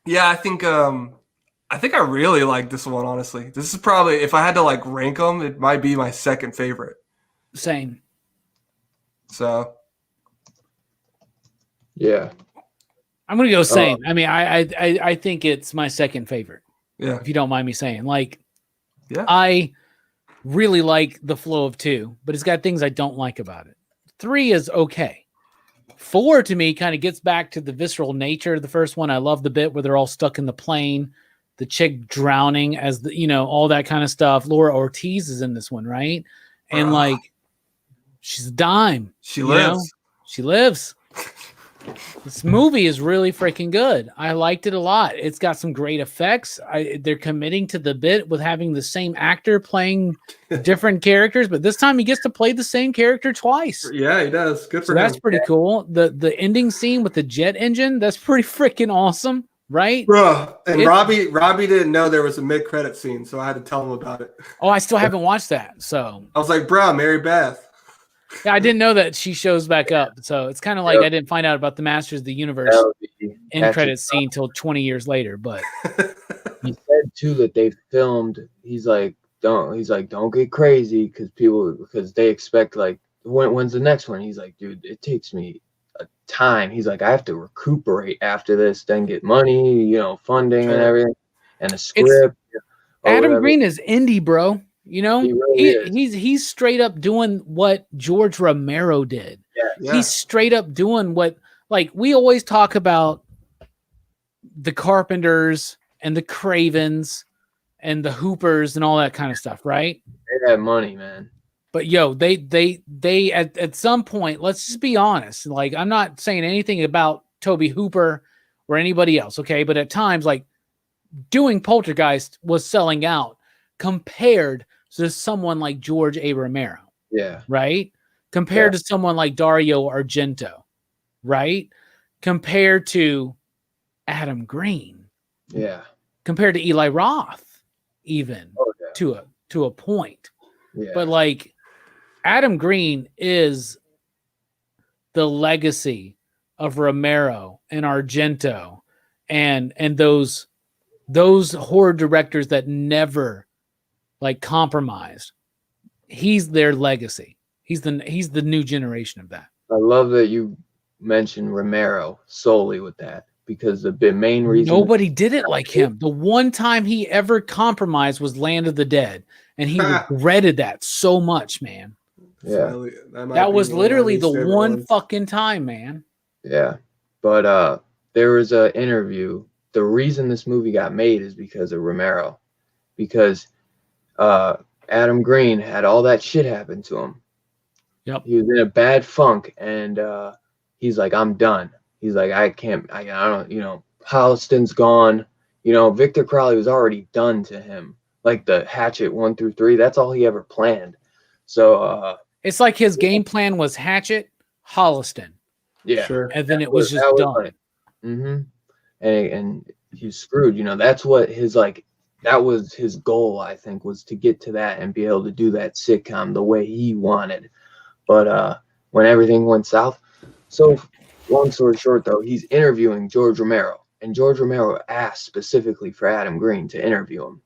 Yeah, I think I really like this one, honestly. This is probably, if I had to like rank them, it might be my second favorite. Same. So Yeah. I'm gonna go same. I mean, I think it's my second favorite. yeah, If you don't mind me saying, like, yeah. I really like the flow of 2, but it's got things I don't like about it. 3 is okay. 4 to me kind of gets back to the visceral nature of the first one. I love the bit where they're all stuck in the plane, the chick drowning as the, all that kind of stuff. Laura Ortiz is in this one, right? And like, she's a dime. She lives. She lives. This movie is really freaking good. I liked it a lot. It's got some great effects. They're committing to the bit with having the same actor playing different characters, but this time he gets to play the same character twice. Yeah, he does. Good for So him. that's pretty cool. The ending scene with the jet engine, that's pretty freaking awesome, right? Bro, and Robbie didn't know there was a mid-credit scene, so I had to tell him about it. Oh, I still haven't watched that. So I was like, bro, Mary Beth. yeah, I didn't know that she shows back up. So it's kind of like I didn't find out about the Masters of the Universe end credit scene till 20 years later. But he said too that they filmed. He's like, don't get crazy because they expect like when's the next one? He's like, dude, it takes me a time. He's like, I have to recuperate after this, then get money, funding and everything, and a script. Adam Green is indie, bro. He really he's straight up doing what George Romero did. Yeah. He's straight up doing what, like, we always talk about the Carpenters and the Cravens and the Hoopers and all that kind of stuff, right? They have money, man. But they at some point, let's just be honest. Like, I'm not saying anything about Toby Hooper or anybody else, okay? But at times, like, doing Poltergeist was selling out compared to someone like George A. Romero. Yeah. Right? Compared to someone like Dario Argento. Right? Compared to Adam Green. Yeah. Compared to Eli Roth, even to a point. Yeah. But like, Adam Green is the legacy of Romero and Argento and those horror directors that never like compromised. He's their legacy. He's the new generation of that. I love that you mentioned Romero solely with that, because the main reason nobody did it like him. The one time he ever compromised was Land of the Dead, and he regretted that so much, man. Yeah, that was literally the one fucking time, man. Yeah, but there was an interview. The reason this movie got made is because of Romero, because Adam Green had all that shit happen to him. Yep. He was in a bad funk, and he's like, I'm done. He's like, I don't, Holliston's gone. Victor Crowley was already done to him. Like the Hatchet 1 through 3, that's all he ever planned. So it's like his game plan was Hatchet, Holliston. Yeah. Sure. And then it was just done. Mm-hmm. And he's screwed. That's what that was his goal, I think, was to get to that and be able to do that sitcom the way he wanted. But when everything went south, so long story short, though, he's interviewing George Romero, and George Romero asked specifically for Adam Green to interview him,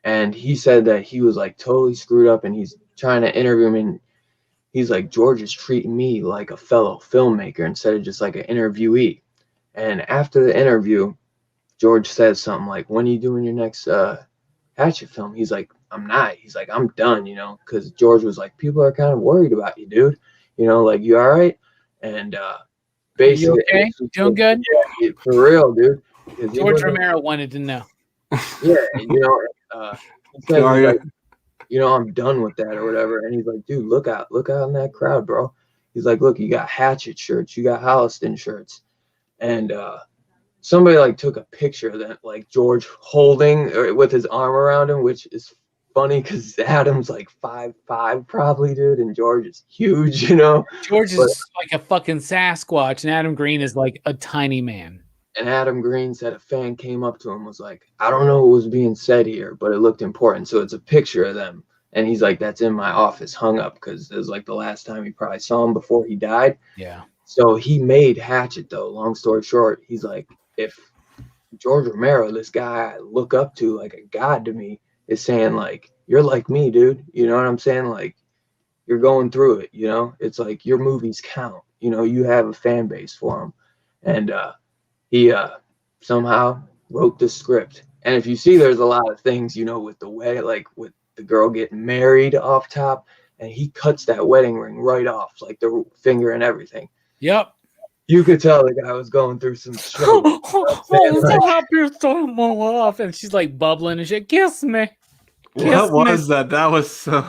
and he said that he was like totally screwed up, and he's trying to interview him, and he's like, George is treating me like a fellow filmmaker instead of just like an interviewee. And after the interview, George says something like, when are you doing your next Hatchet film? He's like, I'm not. He's like, I'm done, because George was like, people are kind of worried about you, dude. Like, you all right? And basically, you okay? Doing good? Yeah, for real, dude. George Romero wanted to know. Yeah, he said, like, I'm done with that or whatever. And he's like, dude, look out in that crowd, bro. He's like, look, you got Hatchet shirts, you got Holliston shirts. And somebody like took a picture of that, like George holding with his arm around him, which is funny because Adam's like 5'5" probably, dude, and George is huge, George is like a fucking Sasquatch, and Adam Green is like a tiny man. And Adam Green said a fan came up to him, was like, I don't know what was being said here, but it looked important. So it's a picture of them. And he's like, that's in my office, hung up, because it was like the last time he probably saw him before he died. Yeah. So he made Hatchet, though. Long story short, he's like, if George Romero, this guy I look up to like a god to me, is saying like, you're like me, dude. You know what I'm saying? Like, you're going through it, you know? It's like your movies count. You know, you have a fan base for them. And he somehow wrote the script. And if you see, there's a lot of things, you know, with the wedding, like with the girl getting married off top, and he cuts that wedding ring right off, like the finger and everything. Yep. You could tell the guy was going through some shit. I'm so happy you're so off. And she's like bubbling and shit. Kiss me. What was that? That was so.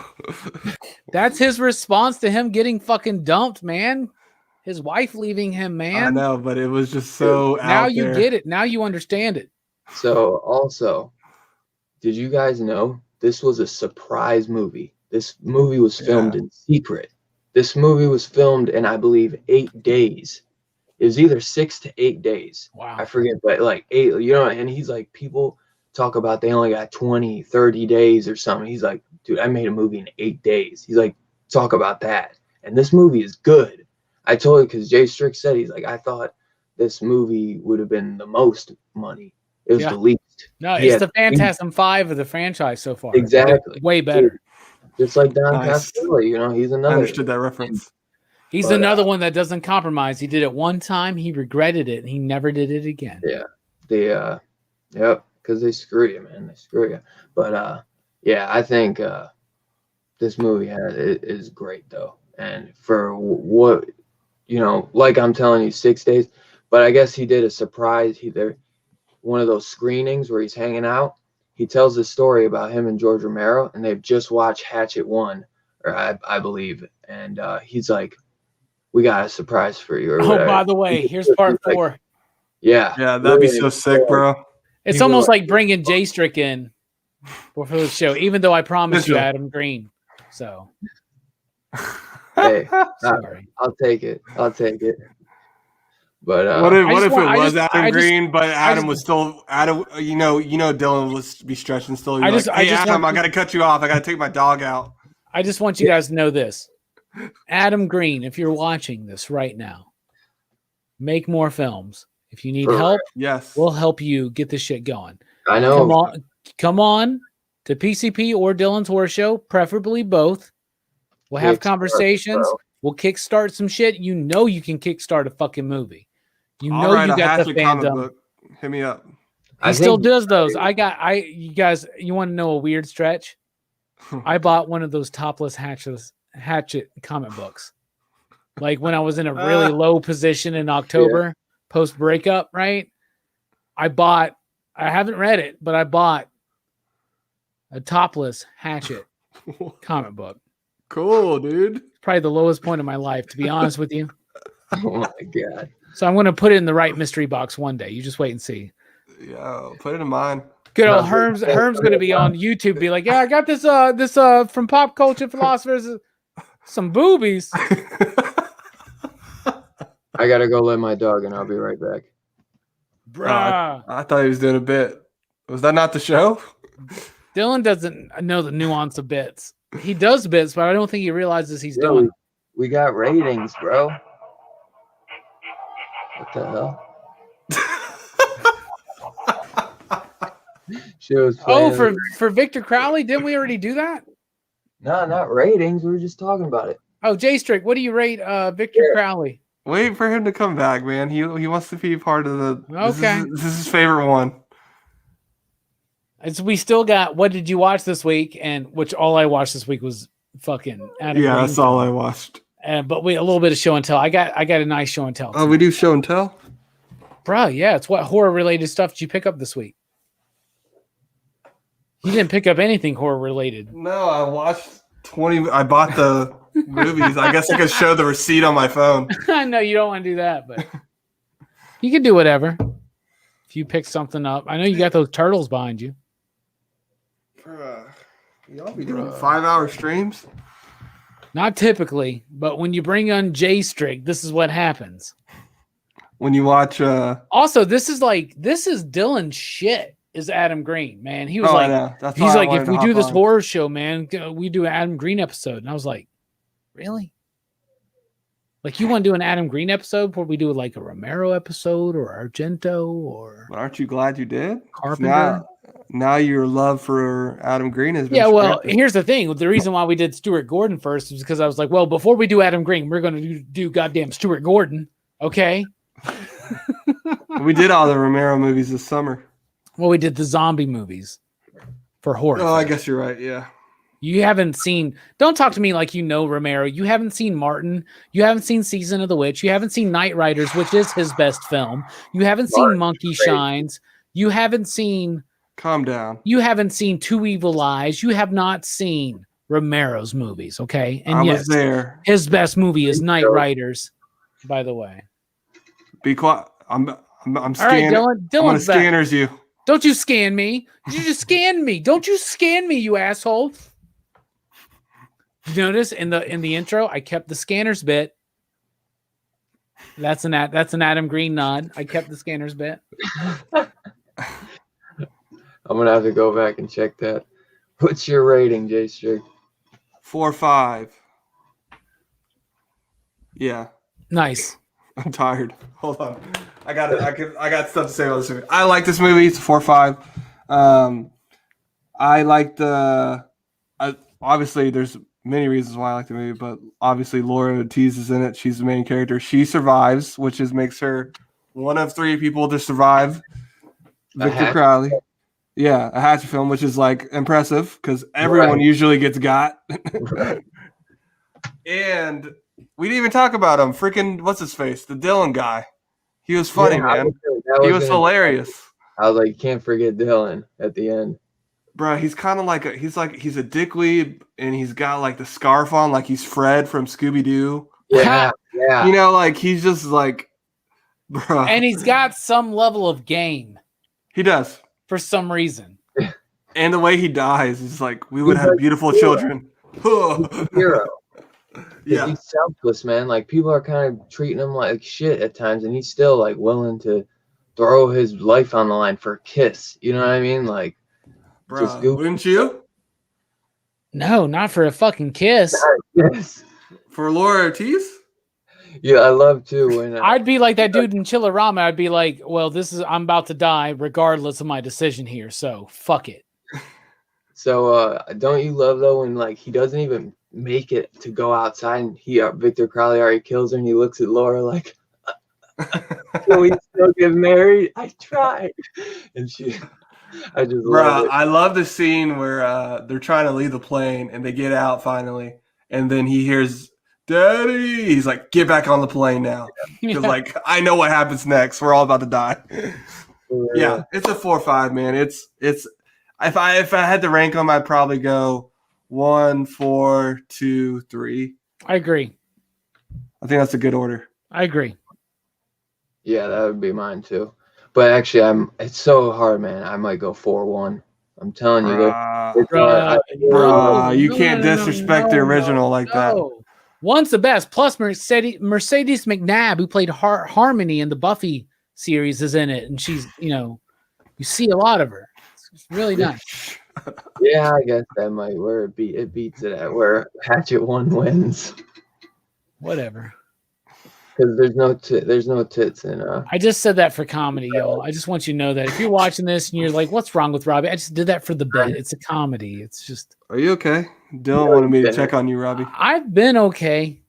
That's his response to him getting fucking dumped, man. His wife leaving him, man. I know, but it was just so now out you there. get it. Now you understand it. So also, did you guys know this was a surprise movie? This movie was filmed in secret. This movie was filmed in, I believe, 8 days. It was either 6 to 8 days. Wow. I forget, but like 8, you know, and he's like, people talk about they only got 20, 30 days or something. He's like, dude, I made a movie in 8 days. He's like, talk about that. And this movie is good. I told you because Jay Strick said, he's like, I thought this movie would have been the most money. It was the least. No, it's the Phantasm 5 of the franchise so far. Exactly. Way better. Dude, just like Don Costello, you know, he's another. I understood that reference. He's another one that doesn't compromise. He did it one time, he regretted it, and he never did it again. Yeah. Yep, because they screw you, man. They screw you. But yeah, I think this movie is great though. And for what, you know, like I'm telling you, 6 days. But I guess he did a surprise. One of those screenings where he's hanging out. He tells a story about him and George Romero, and they've just watched Hatchet 1, or I believe. And he's like, we got a surprise for you. Or whatever. By the way, here's part 4. Yeah, that'd be so sick, bro. It's almost like bringing Jay Strick in for the show, even though I promised you Adam Green. So, hey, sorry. I'll take it. But what if it was Adam Green, but Adam was still Adam? You know, Dylan would be stretching still. Adam, I gotta cut you off. I gotta take my dog out. I just want you guys to know this. Adam Green, if you're watching this right now, make more films. If you need help, we'll help you get this shit going. I know. Come on to PCP or Dylan's Horror Show, preferably both. We'll have conversations. We'll kickstart some shit. You know you can kickstart a fucking movie. You know you got the fandom. Hit me up. He still does those. You guys, you want to know a weird stretch? I bought one of those topless Hatchet comic books. Like when I was in a really low position in October, post breakup, right? I haven't read it, but I bought a topless Hatchet comic book. Cool, dude. Probably the lowest point of my life, to be honest with you. Oh my God. So I'm going to put it in the right mystery box one day. You just wait and see. Yeah, put it in mine. Good old Herm's going to be on YouTube. Be like, yeah, I got this from Pop Culture Philosophers, some boobies. I gotta go let my dog, and I'll be right back. Bruh. I thought he was doing a bit. Was that not the show? Dylan doesn't know the nuance of bits. He does bits, but I don't think he realizes he's doing. We got ratings, bro. What the hell? For Victor Crowley, didn't we already do that? No, not ratings. We were just talking about it. Oh, Jay Strick, what do you rate Victor Crowley? Wait for him to come back, man. He wants to be part of the. Okay, this is his favorite one. We still got. What did you watch this week? And which all I watched this week was fucking. Adam Green. That's all I watched. But a little bit of show and tell. I got a nice show and tell. Oh, we do show and tell, bro. Yeah, it's what horror related stuff did you pick up this week? You didn't pick up anything horror related. No, I watched 20. I bought the movies. I guess I could show the receipt on my phone. I know you don't want to do that, but you can do whatever. If you pick something up, I know you got those turtles behind you. Y'all be doing 5-hour streams? Not typically, but when you bring on Jay Strick, this is what happens. When you watch Also, this is Dylan's shit. Is Adam Green, man. He was he's like, if we do this horror show, man, we do an Adam Green episode. And I was like, really? Like, you want to do an Adam Green episode where we do like a Romero episode or Argento or. But aren't you glad you did? Carpenter? now your love for Adam Green has been Yeah, well, strengthened. here's the thing. The reason why we did Stuart Gordon first is because I was like, well, before we do Adam Green, we're going to do goddamn Stuart Gordon. Okay. We did all the Romero movies this summer. Well, we did the zombie movies for horror. Oh, I guess you're right. Yeah. You haven't seen, don't talk to me like you know Romero. You haven't seen Martin. You haven't seen Season of the Witch. You haven't seen Night Riders, which is his best film. You haven't seen Monkey Shines. You haven't seen. Calm down. You haven't seen Two Evil Eyes. You have not seen Romero's movies, okay? And I yes, was there. his best movie is Night Riders, by the way. Be quiet. I'm All right, scanning. Dylan. I'm gonna Dylan's back. scanners you. Don't you scan me. You just scan me. Don't you scan me, you asshole. You notice in the intro, I kept the scanners bit. That's an Adam Green nod. I kept the scanners bit. I'm gonna have to go back and check that. What's your rating, J Strick? 4 or 5. Yeah. Nice. I'm tired. Hold on. I got stuff to say about this movie. I like this movie. It's a 4 or 5. I like obviously there's many reasons why I like the movie, but obviously Laura Ortiz is in it. She's the main character. She survives, which makes her one of 3 people to survive. Victor Crowley. Yeah, a Hatchet film, which is like impressive because everyone usually gets got. And we didn't even talk about him. Freaking what's his face? The Dylan guy. He was funny, man. He was hilarious. I was like, you can't forget Dylan at the end. Bro, he's kind of like he's a dickweed, and he's got like the scarf on, like he's Fred from Scooby Doo. Yeah. You know, like he's just like, bro. And he's got some level of game. He does. For some reason. And the way he dies is like, we would have beautiful children. Hero. Yeah. He's selfless, man. Like people are kind of treating him like shit at times, and he's still like willing to throw his life on the line for a kiss. You know what I mean? Like, bro, wouldn't you? No, not for a fucking kiss. Yes. For Laura Ortiz? Yeah, I love to. When I'd be like that dude in Chillerama. I'd be like, well, I'm about to die regardless of my decision here. So fuck it. So don't you love though when like he doesn't even make it to go outside and Victor Crowley already kills her and he looks at Laura like, can we still get married? I tried. And I just love it. I love the scene where they're trying to leave the plane and they get out finally, and then he hears Daddy. He's like, get back on the plane now. Because like I know what happens next. We're all about to die. Yeah, it's a 4 or 5, man. It's if I had to rank them, I'd probably go 1, 4, 2, 3. I agree. I think that's a good order. I agree. Yeah, that would be mine too. But actually, it's so hard, man. I might go 4-1. I'm telling you, you can't disrespect the original like that. One's the best. Plus, Mercedes McNabb, who played Harmony in the Buffy series, is in it, and she's, you see a lot of her. It's really nice. Yeah, I guess that might where it beats it at where Hatchet 1 wins. Whatever. Because there's no tits in. I just said that for comedy, y'all. I just want you to know that if you're watching this and you're like, "What's wrong with Robbie?" I just did that for the bit. It's a comedy. It's just. Are you okay? Dylan wanted me to check on you, Robbie. I've been okay.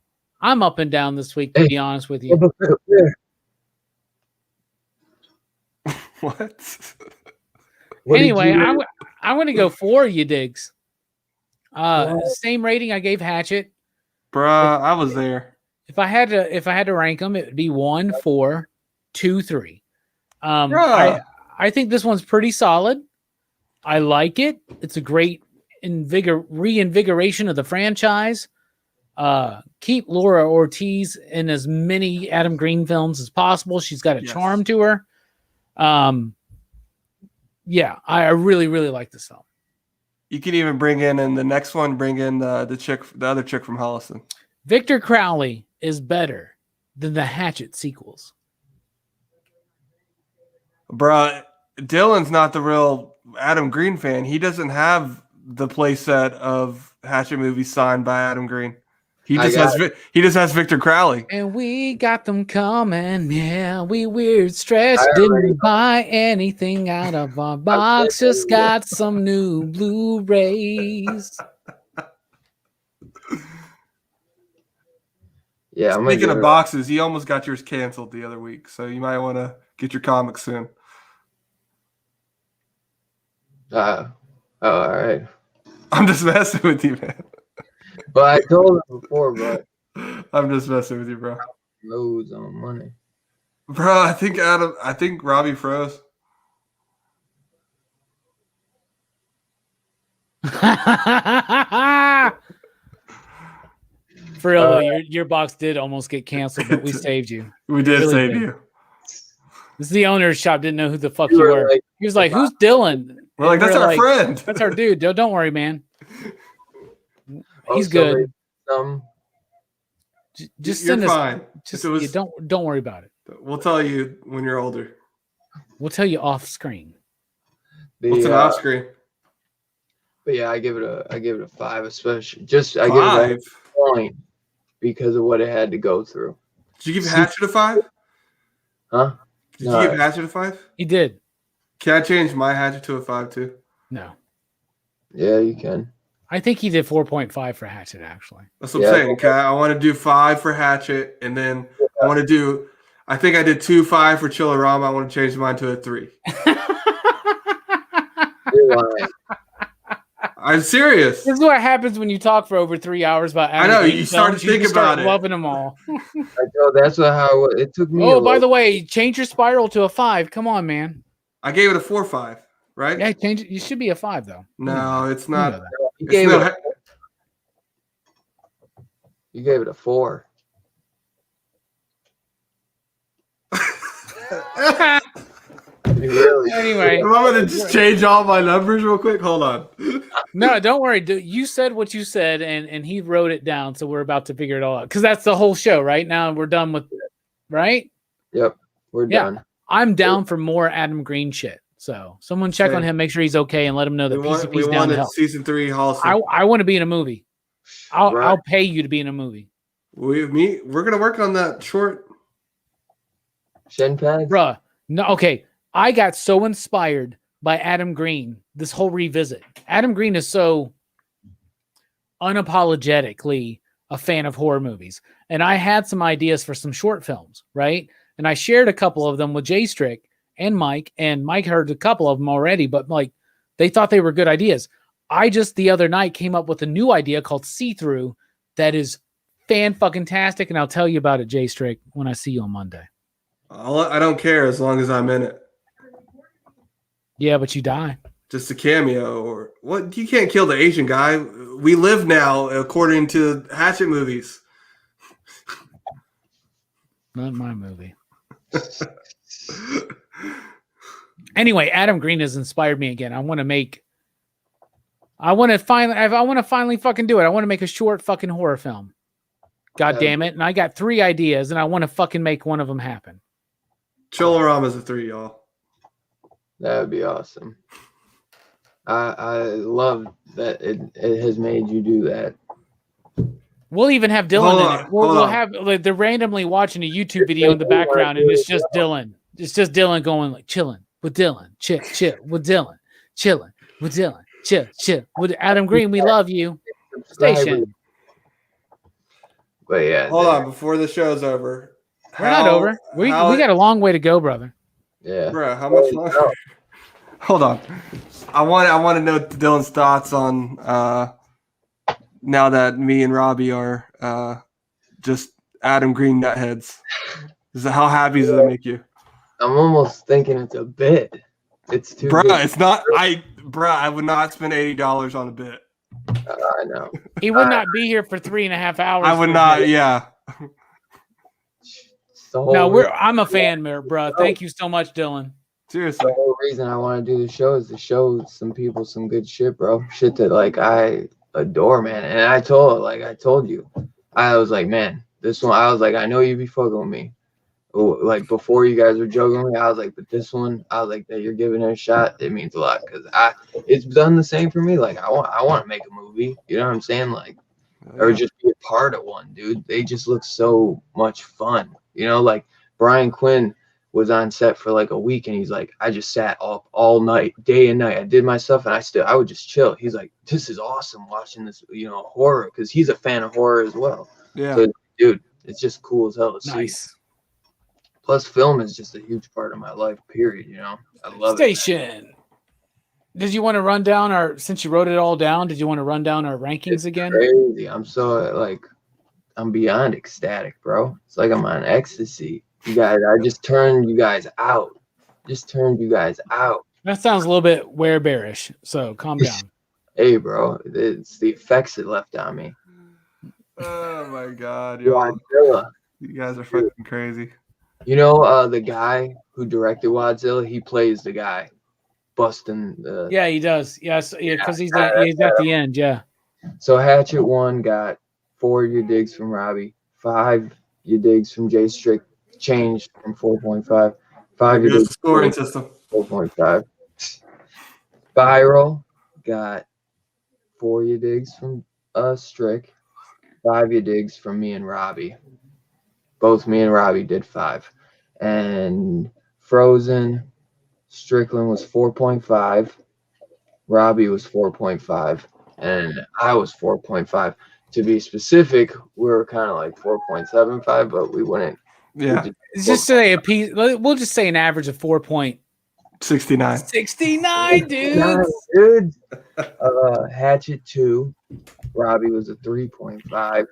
I'm up and down this week, to be honest with you. What? Anyway, I'm going to go 4, you digs. Same rating I gave Hatchet. Bruh, I was there. If I had to rank them, it would be 1, 4, 2, 3. I think this one's pretty solid. I like it. It's a great reinvigoration of the franchise. Keep Laura Ortiz in as many Adam Green films as possible. She's got a charm to her. Yeah, I really, really like this film. You can even bring in the next one, the other chick from Holliston. Victor Crowley is better than the Hatchet sequels. Bruh, Dylan's not the real Adam Green fan. He doesn't have the playset of Hatchet movies signed by Adam Green. He just has Victor Crowley. And we got them coming. Yeah, we weird stretch. Didn't buy anything out of our box. Just got some new Blu-rays. Yeah, Speaking of boxes, you almost got yours canceled the other week, so you might want to get your comics soon. Oh, all right. I'm just messing with you, man. But I told him before, but I'm just messing with you, bro. Loads on money. Bro, I think Robbie froze. For real though, your box did almost get canceled, but we saved you. We did save you. This is the owner's shop. Didn't know who the fuck you were. He was like, "Who's Dylan?" We're like, "That's our friend. That's our dude. Don't worry, man. He's good. Just send us. Fine. Just don't worry about it. We'll tell you when you're older. We'll tell you off screen. What's an off screen? But yeah, I give it a 5, especially I give it a point because of what it had to go through. Did you give Hatchet a 5? Huh? Did you give Hatchet a 5? He did. Can I change my Hatchet to a 5 too? No. Yeah, you can. I think he did 4.5 for Hatchet, actually. That's what I'm saying. Okay, I want to do 5 for Hatchet, and then I think I did 2.5 for Chillerama. I want to change mine to a 3. You're lying. I'm serious. This is what happens when you talk for over 3 hours about Adam. I know, you start to think about it. Loving them all. I know, that's how it took me. Oh, by the way, change your spiral to a 5. Come on, man. I gave it a 4.5, right? Yeah, change it. You should be a 5, though. No, it's not. You gave it a 4. Really? Anyway, I'm gonna just change all my numbers real quick. Hold on. No, don't worry. You said what you said, and he wrote it down. So we're about to figure it all out because that's the whole show, right? Now we're done with it, right? Yep, we're done. I'm down for more Adam Green shit. So someone check on him, make sure he's okay, and let him know that PCP's down to help. Season 3 Halsey. I want to be in a movie. I'll pay you to be in a movie. We're gonna work on that short. Shin pads? Bruh. No, okay. I got so inspired by Adam Green, this whole revisit. Adam Green is so unapologetically a fan of horror movies. And I had some ideas for some short films, right? And I shared a couple of them with Jay Strick and Mike heard a couple of them already, but like they thought they were good ideas. I just the other night came up with a new idea called See-Through that is fan-fucking-tastic, and I'll tell you about it, Jay Strick, when I see you on Monday. I don't care as long as I'm in it. Yeah, but you die. Just a cameo or what? You can't kill the Asian guy. We live now according to Hatchet movies. Not my movie. Anyway, Adam Green has inspired me again. I want to finally fucking do it. I want to make a short fucking horror film. God damn it. And I got 3 ideas and I want to fucking make one of them happen. Chillerama's a 3, y'all. That would be awesome. I love that it has made you do that. We'll even have Dylan in it. We'll have like they're randomly watching a YouTube video in the background, and it's just Dylan. It's just Dylan going like chilling with Dylan, chill with Dylan, chilling with Dylan, chill with Adam Green. We love you. Station. But yeah, hold on before the show's over. We're not over. We got a long way to go, brother. Yeah, bro. How much longer? Hold on. I want to know Dylan's thoughts on now that me and Robbie are just Adam Green nutheads. How happy does that make you? I'm almost thinking it's a bit. It's too. Bro, it's not. I would not spend $80 on a bit. I know. He would not be here for 3.5 hours. I would not. Yeah. No, I'm a fan, bro. Thank you so much, Dylan. Seriously. The whole reason I want to do the show is to show some people some good shit, bro. Shit that like I adore, man. And I told you, I was like, man, this one. I was like, I know you be fucking with me. Like before you guys were joking with me, I was like, but this one, I was like, that you're giving it a shot. It means a lot because it's done the same for me. Like I want to make a movie. You know what I'm saying? Like or just be a part of one, dude. They just look so much fun. You know, like Brian Quinn was on set for like a week and he's like, I just sat up all night, day and night. I did my stuff and I would just chill. He's like, this is awesome watching this, horror, because he's a fan of horror as well. Yeah. So, dude, it's just cool as hell to see. Nice. Plus, film is just a huge part of my life, period. I love Station. Did you want to run down since you wrote it all down, did you want to run down our rankings again? Crazy. I'm so, I'm beyond ecstatic, bro. It's like I'm on ecstasy. You guys, I just turned you guys out. That sounds a little bit werebearish, so calm down. Hey, bro, it's the effects it left on me. Oh my God, Godzilla. you guys are fucking crazy. The guy who directed Godzilla, he plays the guy busting the. Yeah, he does. Yes, because he's at the end. Yeah. So Hatchet 1 got 4 you digs from Robbie, 5 you digs from Jay Strick, changed from 4.5, 5 you digs scoring system 4.5. Spiral got 4 you digs from Strick, 5 you digs from me and Robbie. Both me and Robbie did 5. And Frozen, Strickland was 4.5. Robbie was 4.5. And I was 4.5. To be specific, we were kind of like 4.75, but we wouldn't. Yeah. Just say a piece. We'll just say an average of 4.69, 69. dude. Hatchet 2, Robbie was a 3.5.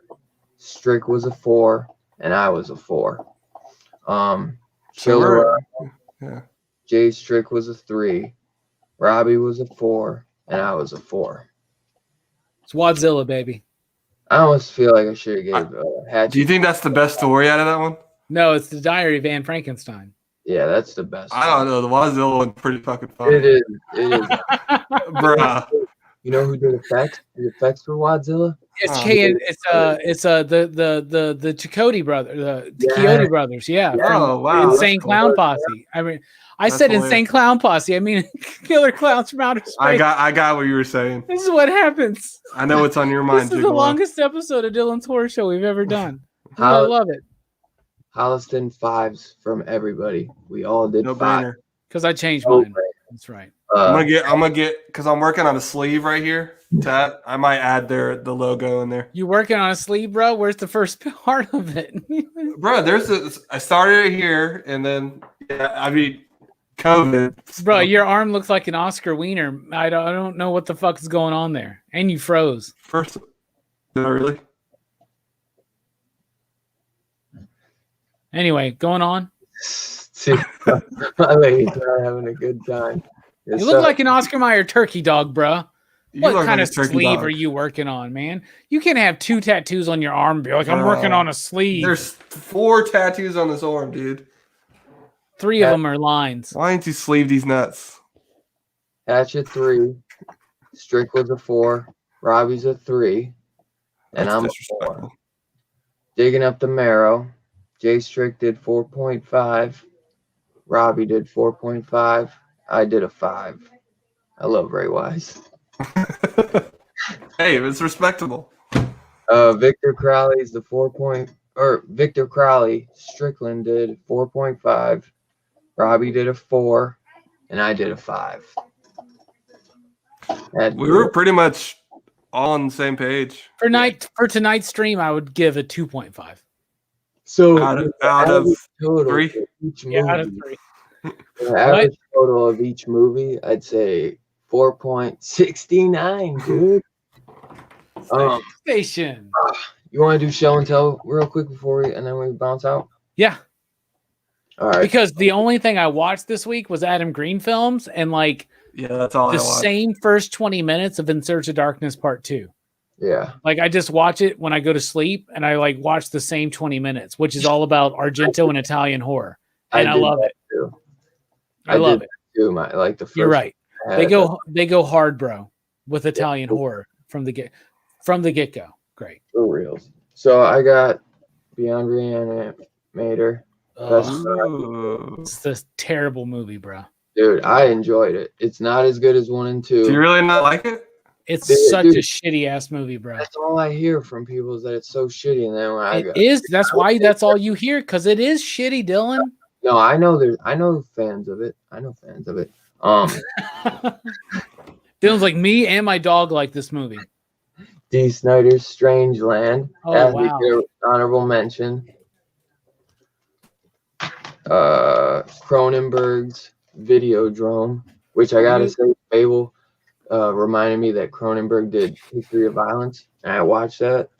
Strick was a 4. And I was a 4. Killer, Jay Strick was a 3. Robbie was a 4, and I was a 4. It's Godzilla, baby. I almost feel like I should have gave Hatchet. Do you think that's the best story out of that one? No, it's the Diary of Anne Frankenstein. Yeah, that's the best. I don't know. The Godzilla one's pretty fucking fun. It is. Bruh. You know who did effects? The effects for Godzilla? It's the Chakotay brother, the Quixote brothers. Yeah. Oh wow. Insane Clown Posse. I mean, I said hilarious. Insane Clown Posse. I mean, Killer Clowns from Outer Space. I got what you were saying. This is what happens. I know what's on your mind. This is the longest episode of Dylan's Horror Show we've ever done. I love it. Holliston 5s from everybody. We all did 5. Because I changed mine. That's right. I'm gonna get because I'm working on a sleeve right here. Tat, I might add the logo in there. You working on a sleeve, bro? Where's the first part of it? Bro, I started it here and then COVID. Bro, your arm looks like an Oscar wiener. I don't know what the fuck is going on there. And you froze. First, no, really? Anyway, going on. My lady's not having a good time. You look like an Oscar Mayer turkey dog, bro. What kind of sleeve are you working on, man? You can't have 2 tattoos on your arm and be like, I'm working on a sleeve. There's 4 tattoos on this arm, dude. 3 of them are lines. Why didn't you sleeve these nuts? Hatchet 3. Strick was a 4. Robbie's a 3. And I'm a 4. Digging up the marrow. Jay Strick did 4.5. Robbie did 4.5. I did a 5. I love Ray Wise. Hey, it's respectable. Victor Crowley's the Victor Crowley, Strickland did 4.5. Robbie did a 4, and I did a 5. We were pretty much all on the same page. For tonight's stream, I would give a 2.5. So out of 3? Yeah, out of 3. The average total of each movie, I'd say 4.69, dude. Station. You want to do show and tell real quick and then we bounce out? Yeah. All right. Because the only thing I watched this week was Adam Green films, and that's all the same first 20 minutes of In Search of Darkness Part 2. Yeah. I just watch it when I go to sleep, and I watch the same 20 minutes, which is all about Argento and Italian horror, and I love it. Too. I love it. Too. The first. You're right. They go hard, bro, with Italian horror from the get go. Great. For real. So I got Beyond Reanimator. It's this terrible movie, bro. Dude, I enjoyed it. It's not as good as 1 and 2. Do you really not like it? It's such Dude, a shitty ass movie, bro. that's all I hear from people is that it's so shitty. And then when I It go, is. That's why that's all you hear, because it is shitty, Dylan. no, I know fans of it. I know fans of it. Dylan's like, me and my dog like this movie. D. Snyder's Strange Land. Oh, wow. Honorable mention. Cronenberg's Videodrome, which I gotta say, Fable reminded me that Cronenberg did History of Violence, and I watched that.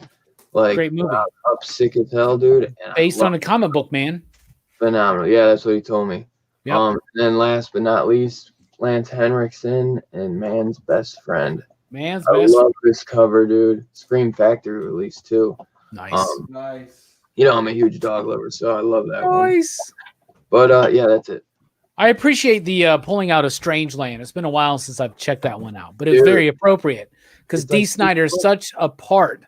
Like, Great movie. up sick as hell, dude. And Based on a comic book, man. Phenomenal. Yeah, that's what he told me. Yep. And then last but not least, Lance Henriksen and Man's Best Friend. I love this cover, dude. Scream Factory release too. Nice. Nice. You know, I'm a huge dog lover, so I love that one. Nice. But yeah, that's it. I appreciate the pulling out of Strangeland. It's been a while since I've checked that one out, but it's Dude. very appropriate because It's D. like- Snyder is such a part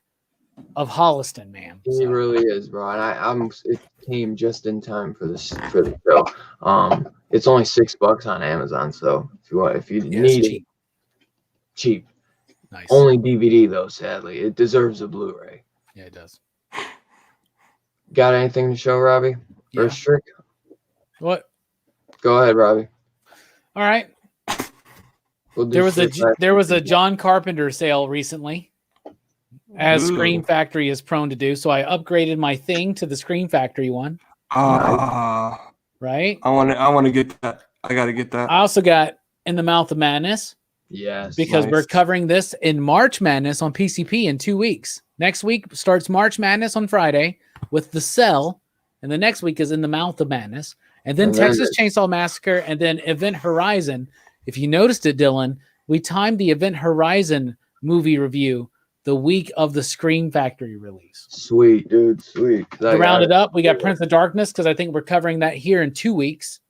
of Holliston, man. He really is, bro. And it came just in time for the show. It's only $6 on Amazon, so if you need it, cheap. Nice. Only DVD though, sadly. It deserves a Blu-ray. Yeah, it does. Got anything to show, Robbie? Yeah. First trick? What? Go ahead, Robbie. All right. We'll do There was a John Carpenter sale recently, as Ooh. Scream Factory is prone to do. So I upgraded my thing to the Scream Factory one. Right. I want to get that. I got to get that. I also got In the Mouth of Madness. Yes. Because Nice. we're covering this in March Madness on PCP in 2 weeks. Next week starts March Madness on Friday with The Cell, and the next week is In the Mouth of Madness, and then Texas Chainsaw Massacre, and then Event Horizon. If you noticed it, Dylan, we timed the Event Horizon movie review the week of the Scream Factory release. Sweet, dude. Sweet. To round it up, we got Prince of Darkness because I think we're covering that here in 2 weeks.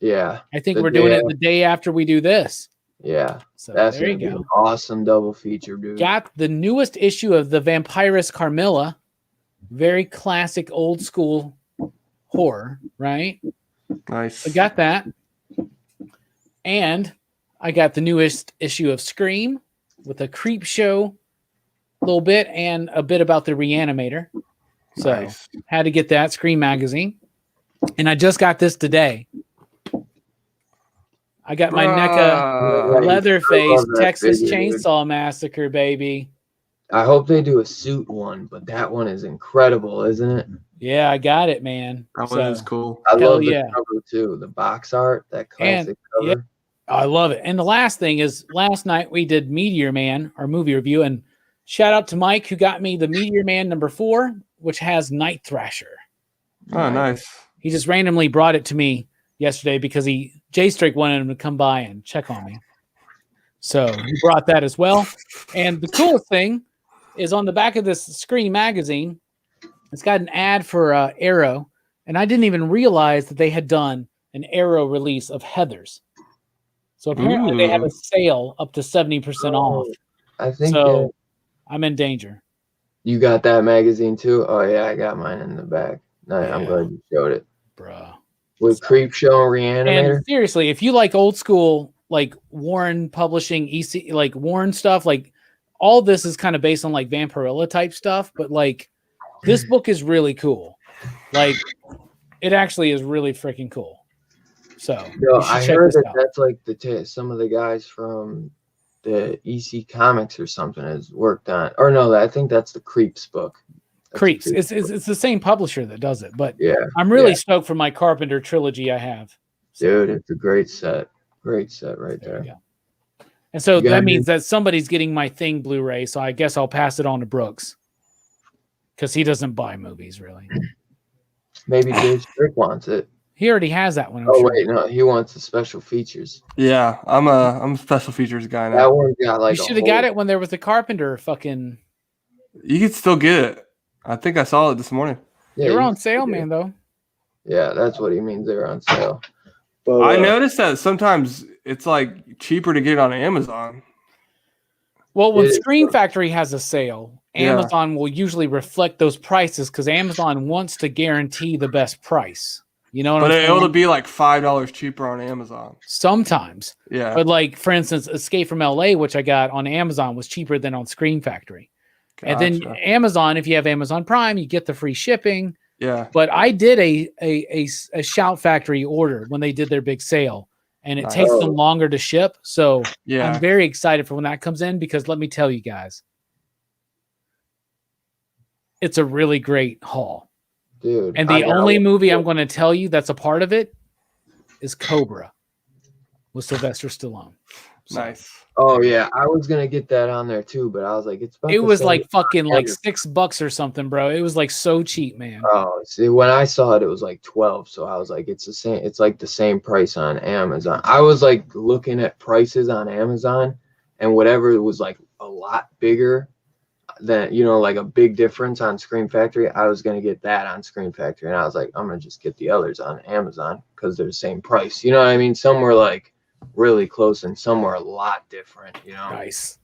Yeah. I think we're doing it the day after we do this. Yeah. So That's there you gonna be go. an awesome double feature, dude. Got the newest issue of the Vampirus Carmilla. Very classic old school horror, right? Nice. I got that. And I got the newest issue of Scream with a creep show a little bit and a bit about the Reanimator. So Nice. had to get that Scream magazine. And I just got this today. I got my NECA Leatherface love that Texas figure, dude. Chainsaw Massacre, baby. I hope they do a suit one, but that one is incredible, isn't it? Yeah, I got it, man. That one is cool. I Hell love the yeah. cover too. The box art, that classic And, cover. I love it. And the last thing is last night we did Meteor Man, our movie review, and shout out to Mike who got me the Meteor Man #4, which has Night Thrasher. Oh, nice. He just randomly brought it to me yesterday because J Strake wanted him to come by and check on me. So he brought that as well. And the coolest thing is on the back of this Scream magazine, it's got an ad for Arrow. And I didn't even realize that they had done an Arrow release of Heathers. So apparently they have a sale up to 70% off. I think So I'm in danger. you got that magazine too. Oh yeah, I got mine in the back. No, I'm Yeah. glad you showed it. Bruh. With Creep Show and Reanimator. And seriously, if you like old school, like Warren Publishing, EC, like Warren stuff, like all this is kind of based on like Vampirella type stuff, but like this book is really cool. Like it actually is really freaking cool. So Yo, you should I check heard this that out. that's like some of the guys from the EC Comics or something has worked on. Or no, I think that's the Creeps book. That's Creeps. the It's the same publisher that does it, but Yeah, I'm really yeah. stoked for my Carpenter trilogy I have. Dude, it's a great set. Great set right There there. you go. And so You got that any- means that somebody's getting my Thing Blu-ray, so I guess I'll pass it on to Brooks because he doesn't buy movies really. Maybe Dave Strick wants it. He already has that one. I'm Oh sure. wait, no, he wants the special features. Yeah, I'm a special features guy now. That one's got like You a should have got whole- it when there was the Carpenter fucking. You can still get it. I think I saw it this morning. Yeah, They were you on can sale, get it. man. Though. Yeah, that's what he means. They're on sale. But, I noticed that sometimes it's like cheaper to get it on Amazon. Well, when It is, Screen though. Factory has a sale, Yeah. Amazon will usually reflect those prices because Amazon wants to guarantee the best price. You know what But I'm saying? it'll be like $5 cheaper on Amazon. Sometimes. Yeah. But like, for instance, Escape from LA, which I got on Amazon, was cheaper than on Screen Factory. Gotcha. And then Amazon, if you have Amazon Prime, you get the free shipping. Yeah. But I did a Shout Factory order when they did their big sale, and it takes them longer to ship. So Yeah. I'm very excited for when that comes in, because let me tell you guys, it's a really great haul. Dude. And the only movie I'm going to tell you that's a part of it is Cobra with Sylvester Stallone. So, Nice. Oh yeah, I was gonna get that on there too, but I was like, it's. It was like fucking like $6 or something, bro. It was like so cheap, man. Oh, see, when I saw it, it was like 12. So I was like, it's the same. It's like the same price on Amazon. I was like looking at prices on Amazon, and whatever was like a lot bigger than, you know, like a big difference on Screen Factory, I was gonna get that on Screen Factory, and I was like, I'm gonna just get the others on Amazon because they're the same price. You know what I mean? Some were like really close, and some were a lot different. You know? Nice.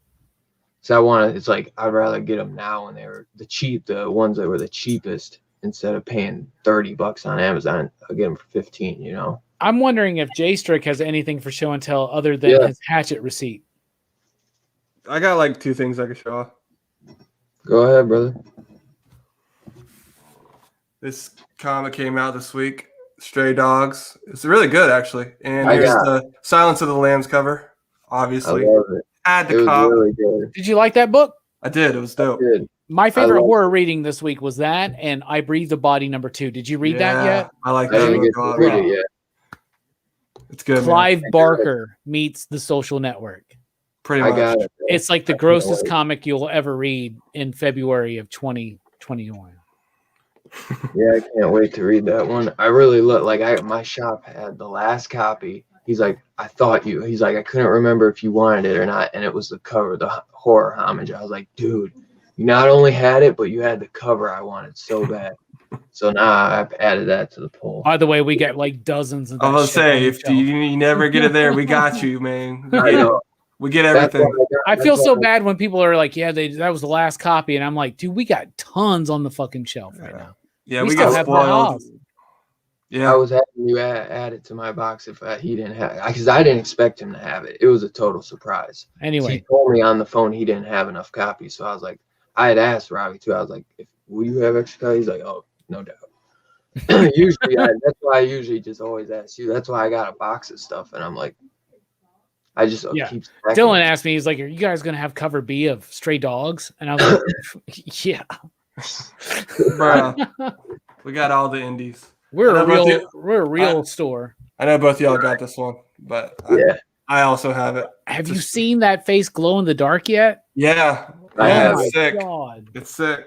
So it's like, I'd rather get them now when they were the ones that were the cheapest, instead of paying $30 on Amazon. I'll get them for 15, you know? I'm wondering if J Strick has anything for show and tell other than his Hatchet receipt. I got like 2 things I can show off. Go ahead, brother. This comic came out this week, Stray Dogs. It's really good, actually. And here's the Silence of the Lambs cover, obviously. I love it. Had It to was cop. really good. Did you like that book? I did. It was dope. My favorite horror reading this week was that, and I Breathe the Body #2. Did you read that yet? I like I that. didn't get to read it yet. It's good. Clive Barker meets The Social Network. Pretty much. I got it. It's like the grossest comic you'll ever read in February of 2021. Yeah, I can't wait to read that one. I really my shop had the last copy. He's like, he's like, I couldn't remember if you wanted it or not. And it was the cover, the horror homage. I was like, dude, you not only had it, but you had the cover I wanted so bad. So now I've added that to the poll. By the way, we got like dozens of that. I was gonna say, if you never get it there, we got you, man. We get everything. I feel so bad when people are like, yeah, that was the last copy. And I'm like, dude, we got tons on the fucking shelf right now. Yeah, we got spoiled. Yeah, I was having you add it to my box if he didn't have it, because I didn't expect him to have it. It was a total surprise. Anyway, he told me on the phone he didn't have enough copies, so I was like, I had asked Robbie too. I was like, will you have extra copies? He's like, oh, no doubt. Usually, that's why I usually just always ask you. That's why I got a box of stuff, and I'm like, I just keep stacking. Dylan asked me, he's like, are you guys gonna have cover B of Stray Dogs? And I was like, yeah, bro, we got all the indies. We're a real store. I know both of y'all got this one, but I also have it. Have you seen that face glow in the dark yet? Yeah. It's sick. God. It's sick.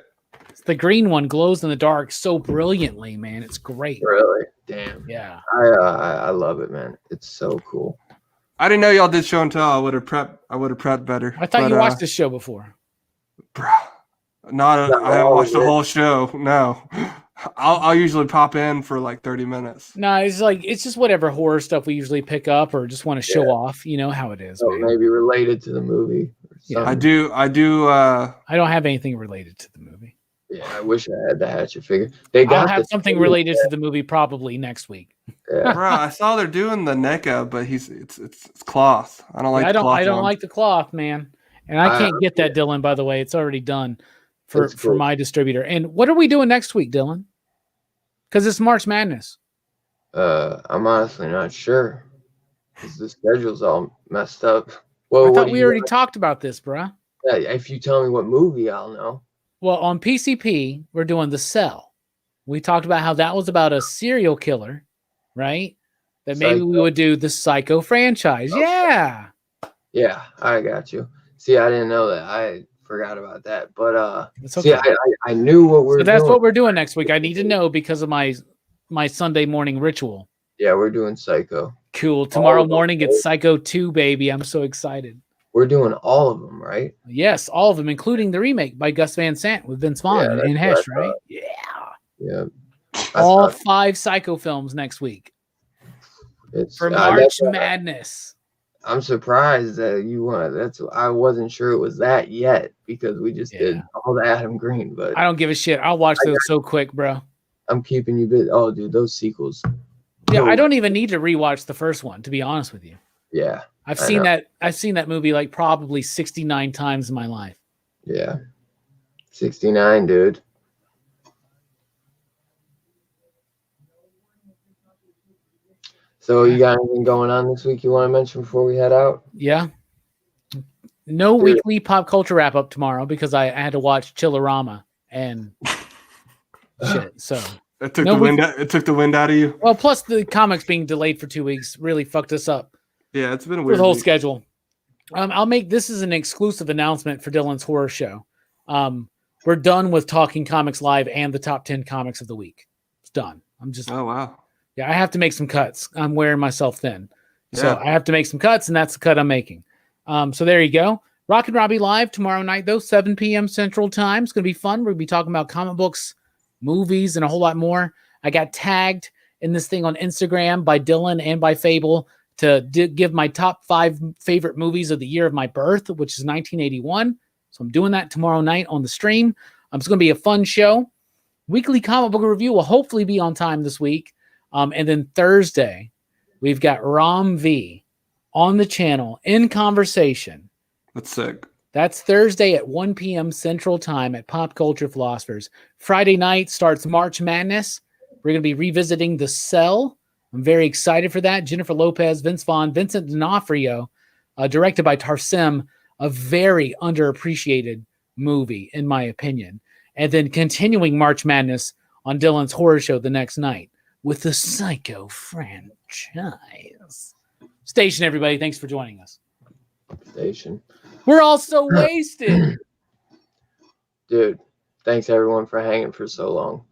The green one glows in the dark so brilliantly, man. It's great. Really? Damn. Yeah. I love it, man. It's so cool. I didn't know y'all did show and tell. I would have prepped better. I thought you watched this show before. Bro. I haven't watched the whole show. No. I'll usually pop in for like 30 minutes. No, it's just whatever horror stuff we usually pick up or just want to show off. You know how it is. So maybe related to the movie. Yeah, I do. I don't have anything related to the movie. Yeah, I wish I had the Hatchet figure. I'll have something related to the movie probably next week. Yeah. Bro, I saw they're doing the NECA, but it's cloth. I don't like. I don't like the cloth, man. And I can't get that, Dylan. By the way, it's already done for my distributor. And what are we doing next week, Dylan? Because it's March Madness. I'm honestly not sure. Because the schedule's all messed up. Well, I thought we already talked about this, bro. Yeah, if you tell me what movie, I'll know. Well, on PCP, we're doing The Cell. We talked about how that was about a serial killer, right? That maybe we would do the Psycho franchise. Okay. Yeah. Yeah, I got you. See, I didn't know that. I forgot about that. But it's okay. See, I knew what we're doing. That's what we're doing next week. I need to know because of my Sunday morning ritual. Yeah, we're doing Psycho. Cool. Tomorrow morning it's Psycho 2, baby. I'm so excited. We're doing all of them, right? Yes, all of them, including the remake by Gus Van Sant with Vince Vaughn and Hesh, right? Yeah. Yeah. All 5 Psycho films next week. It's for March Madness. I'm surprised that you want. I wasn't sure it was that yet because we just did all the Adam Green. But I don't give a shit. I'll watch those so quick, bro. I'm keeping you busy. Oh, dude, those sequels. Yeah, I don't even need to rewatch the first one, to be honest with you. Yeah. I've seen that movie like probably 69 times in my life. Yeah. 69, dude. So you got anything going on this week you want to mention before we head out? Yeah. No weekly pop culture wrap up tomorrow because I had to watch Chillerama and shit. So it took the wind. It took the wind out of you. Well, plus the comics being delayed for 2 weeks really fucked us up. Yeah, it's been a weird the whole week. schedule. I'll make this is an exclusive announcement for Dylan's horror show. We're done with Talking Comics Live and the top 10 comics of the week. It's done. Oh wow. Yeah, I have to make some cuts. I'm wearing myself thin. So Yeah. I have to make some cuts, and that's the cut I'm making. So there you go. Rock and Robbie Live tomorrow night, though, 7 p.m. Central Time. It's going to be fun. We're going to be talking about comic books, movies, and a whole lot more. I got tagged in this thing on Instagram by Dylan and by Fable to give my top 5 favorite movies of the year of my birth, which is 1981. So I'm doing that tomorrow night on the stream. It's going to be a fun show. Weekly comic book review will hopefully be on time this week. And then Thursday, we've got Rom V on the channel in conversation. That's sick. That's Thursday at 1 p.m. Central Time at Pop Culture Philosophers. Friday night starts March Madness. We're going to be revisiting The Cell. I'm very excited for that. Jennifer Lopez, Vince Vaughn, Vincent D'Onofrio, directed by Tarsim, a very underappreciated movie, in my opinion. And then continuing March Madness on Dylan's horror show the next night with the Psycho franchise. Station, everybody. Thanks for joining us. Station. We're all so wasted. Dude, thanks everyone for hanging for so long.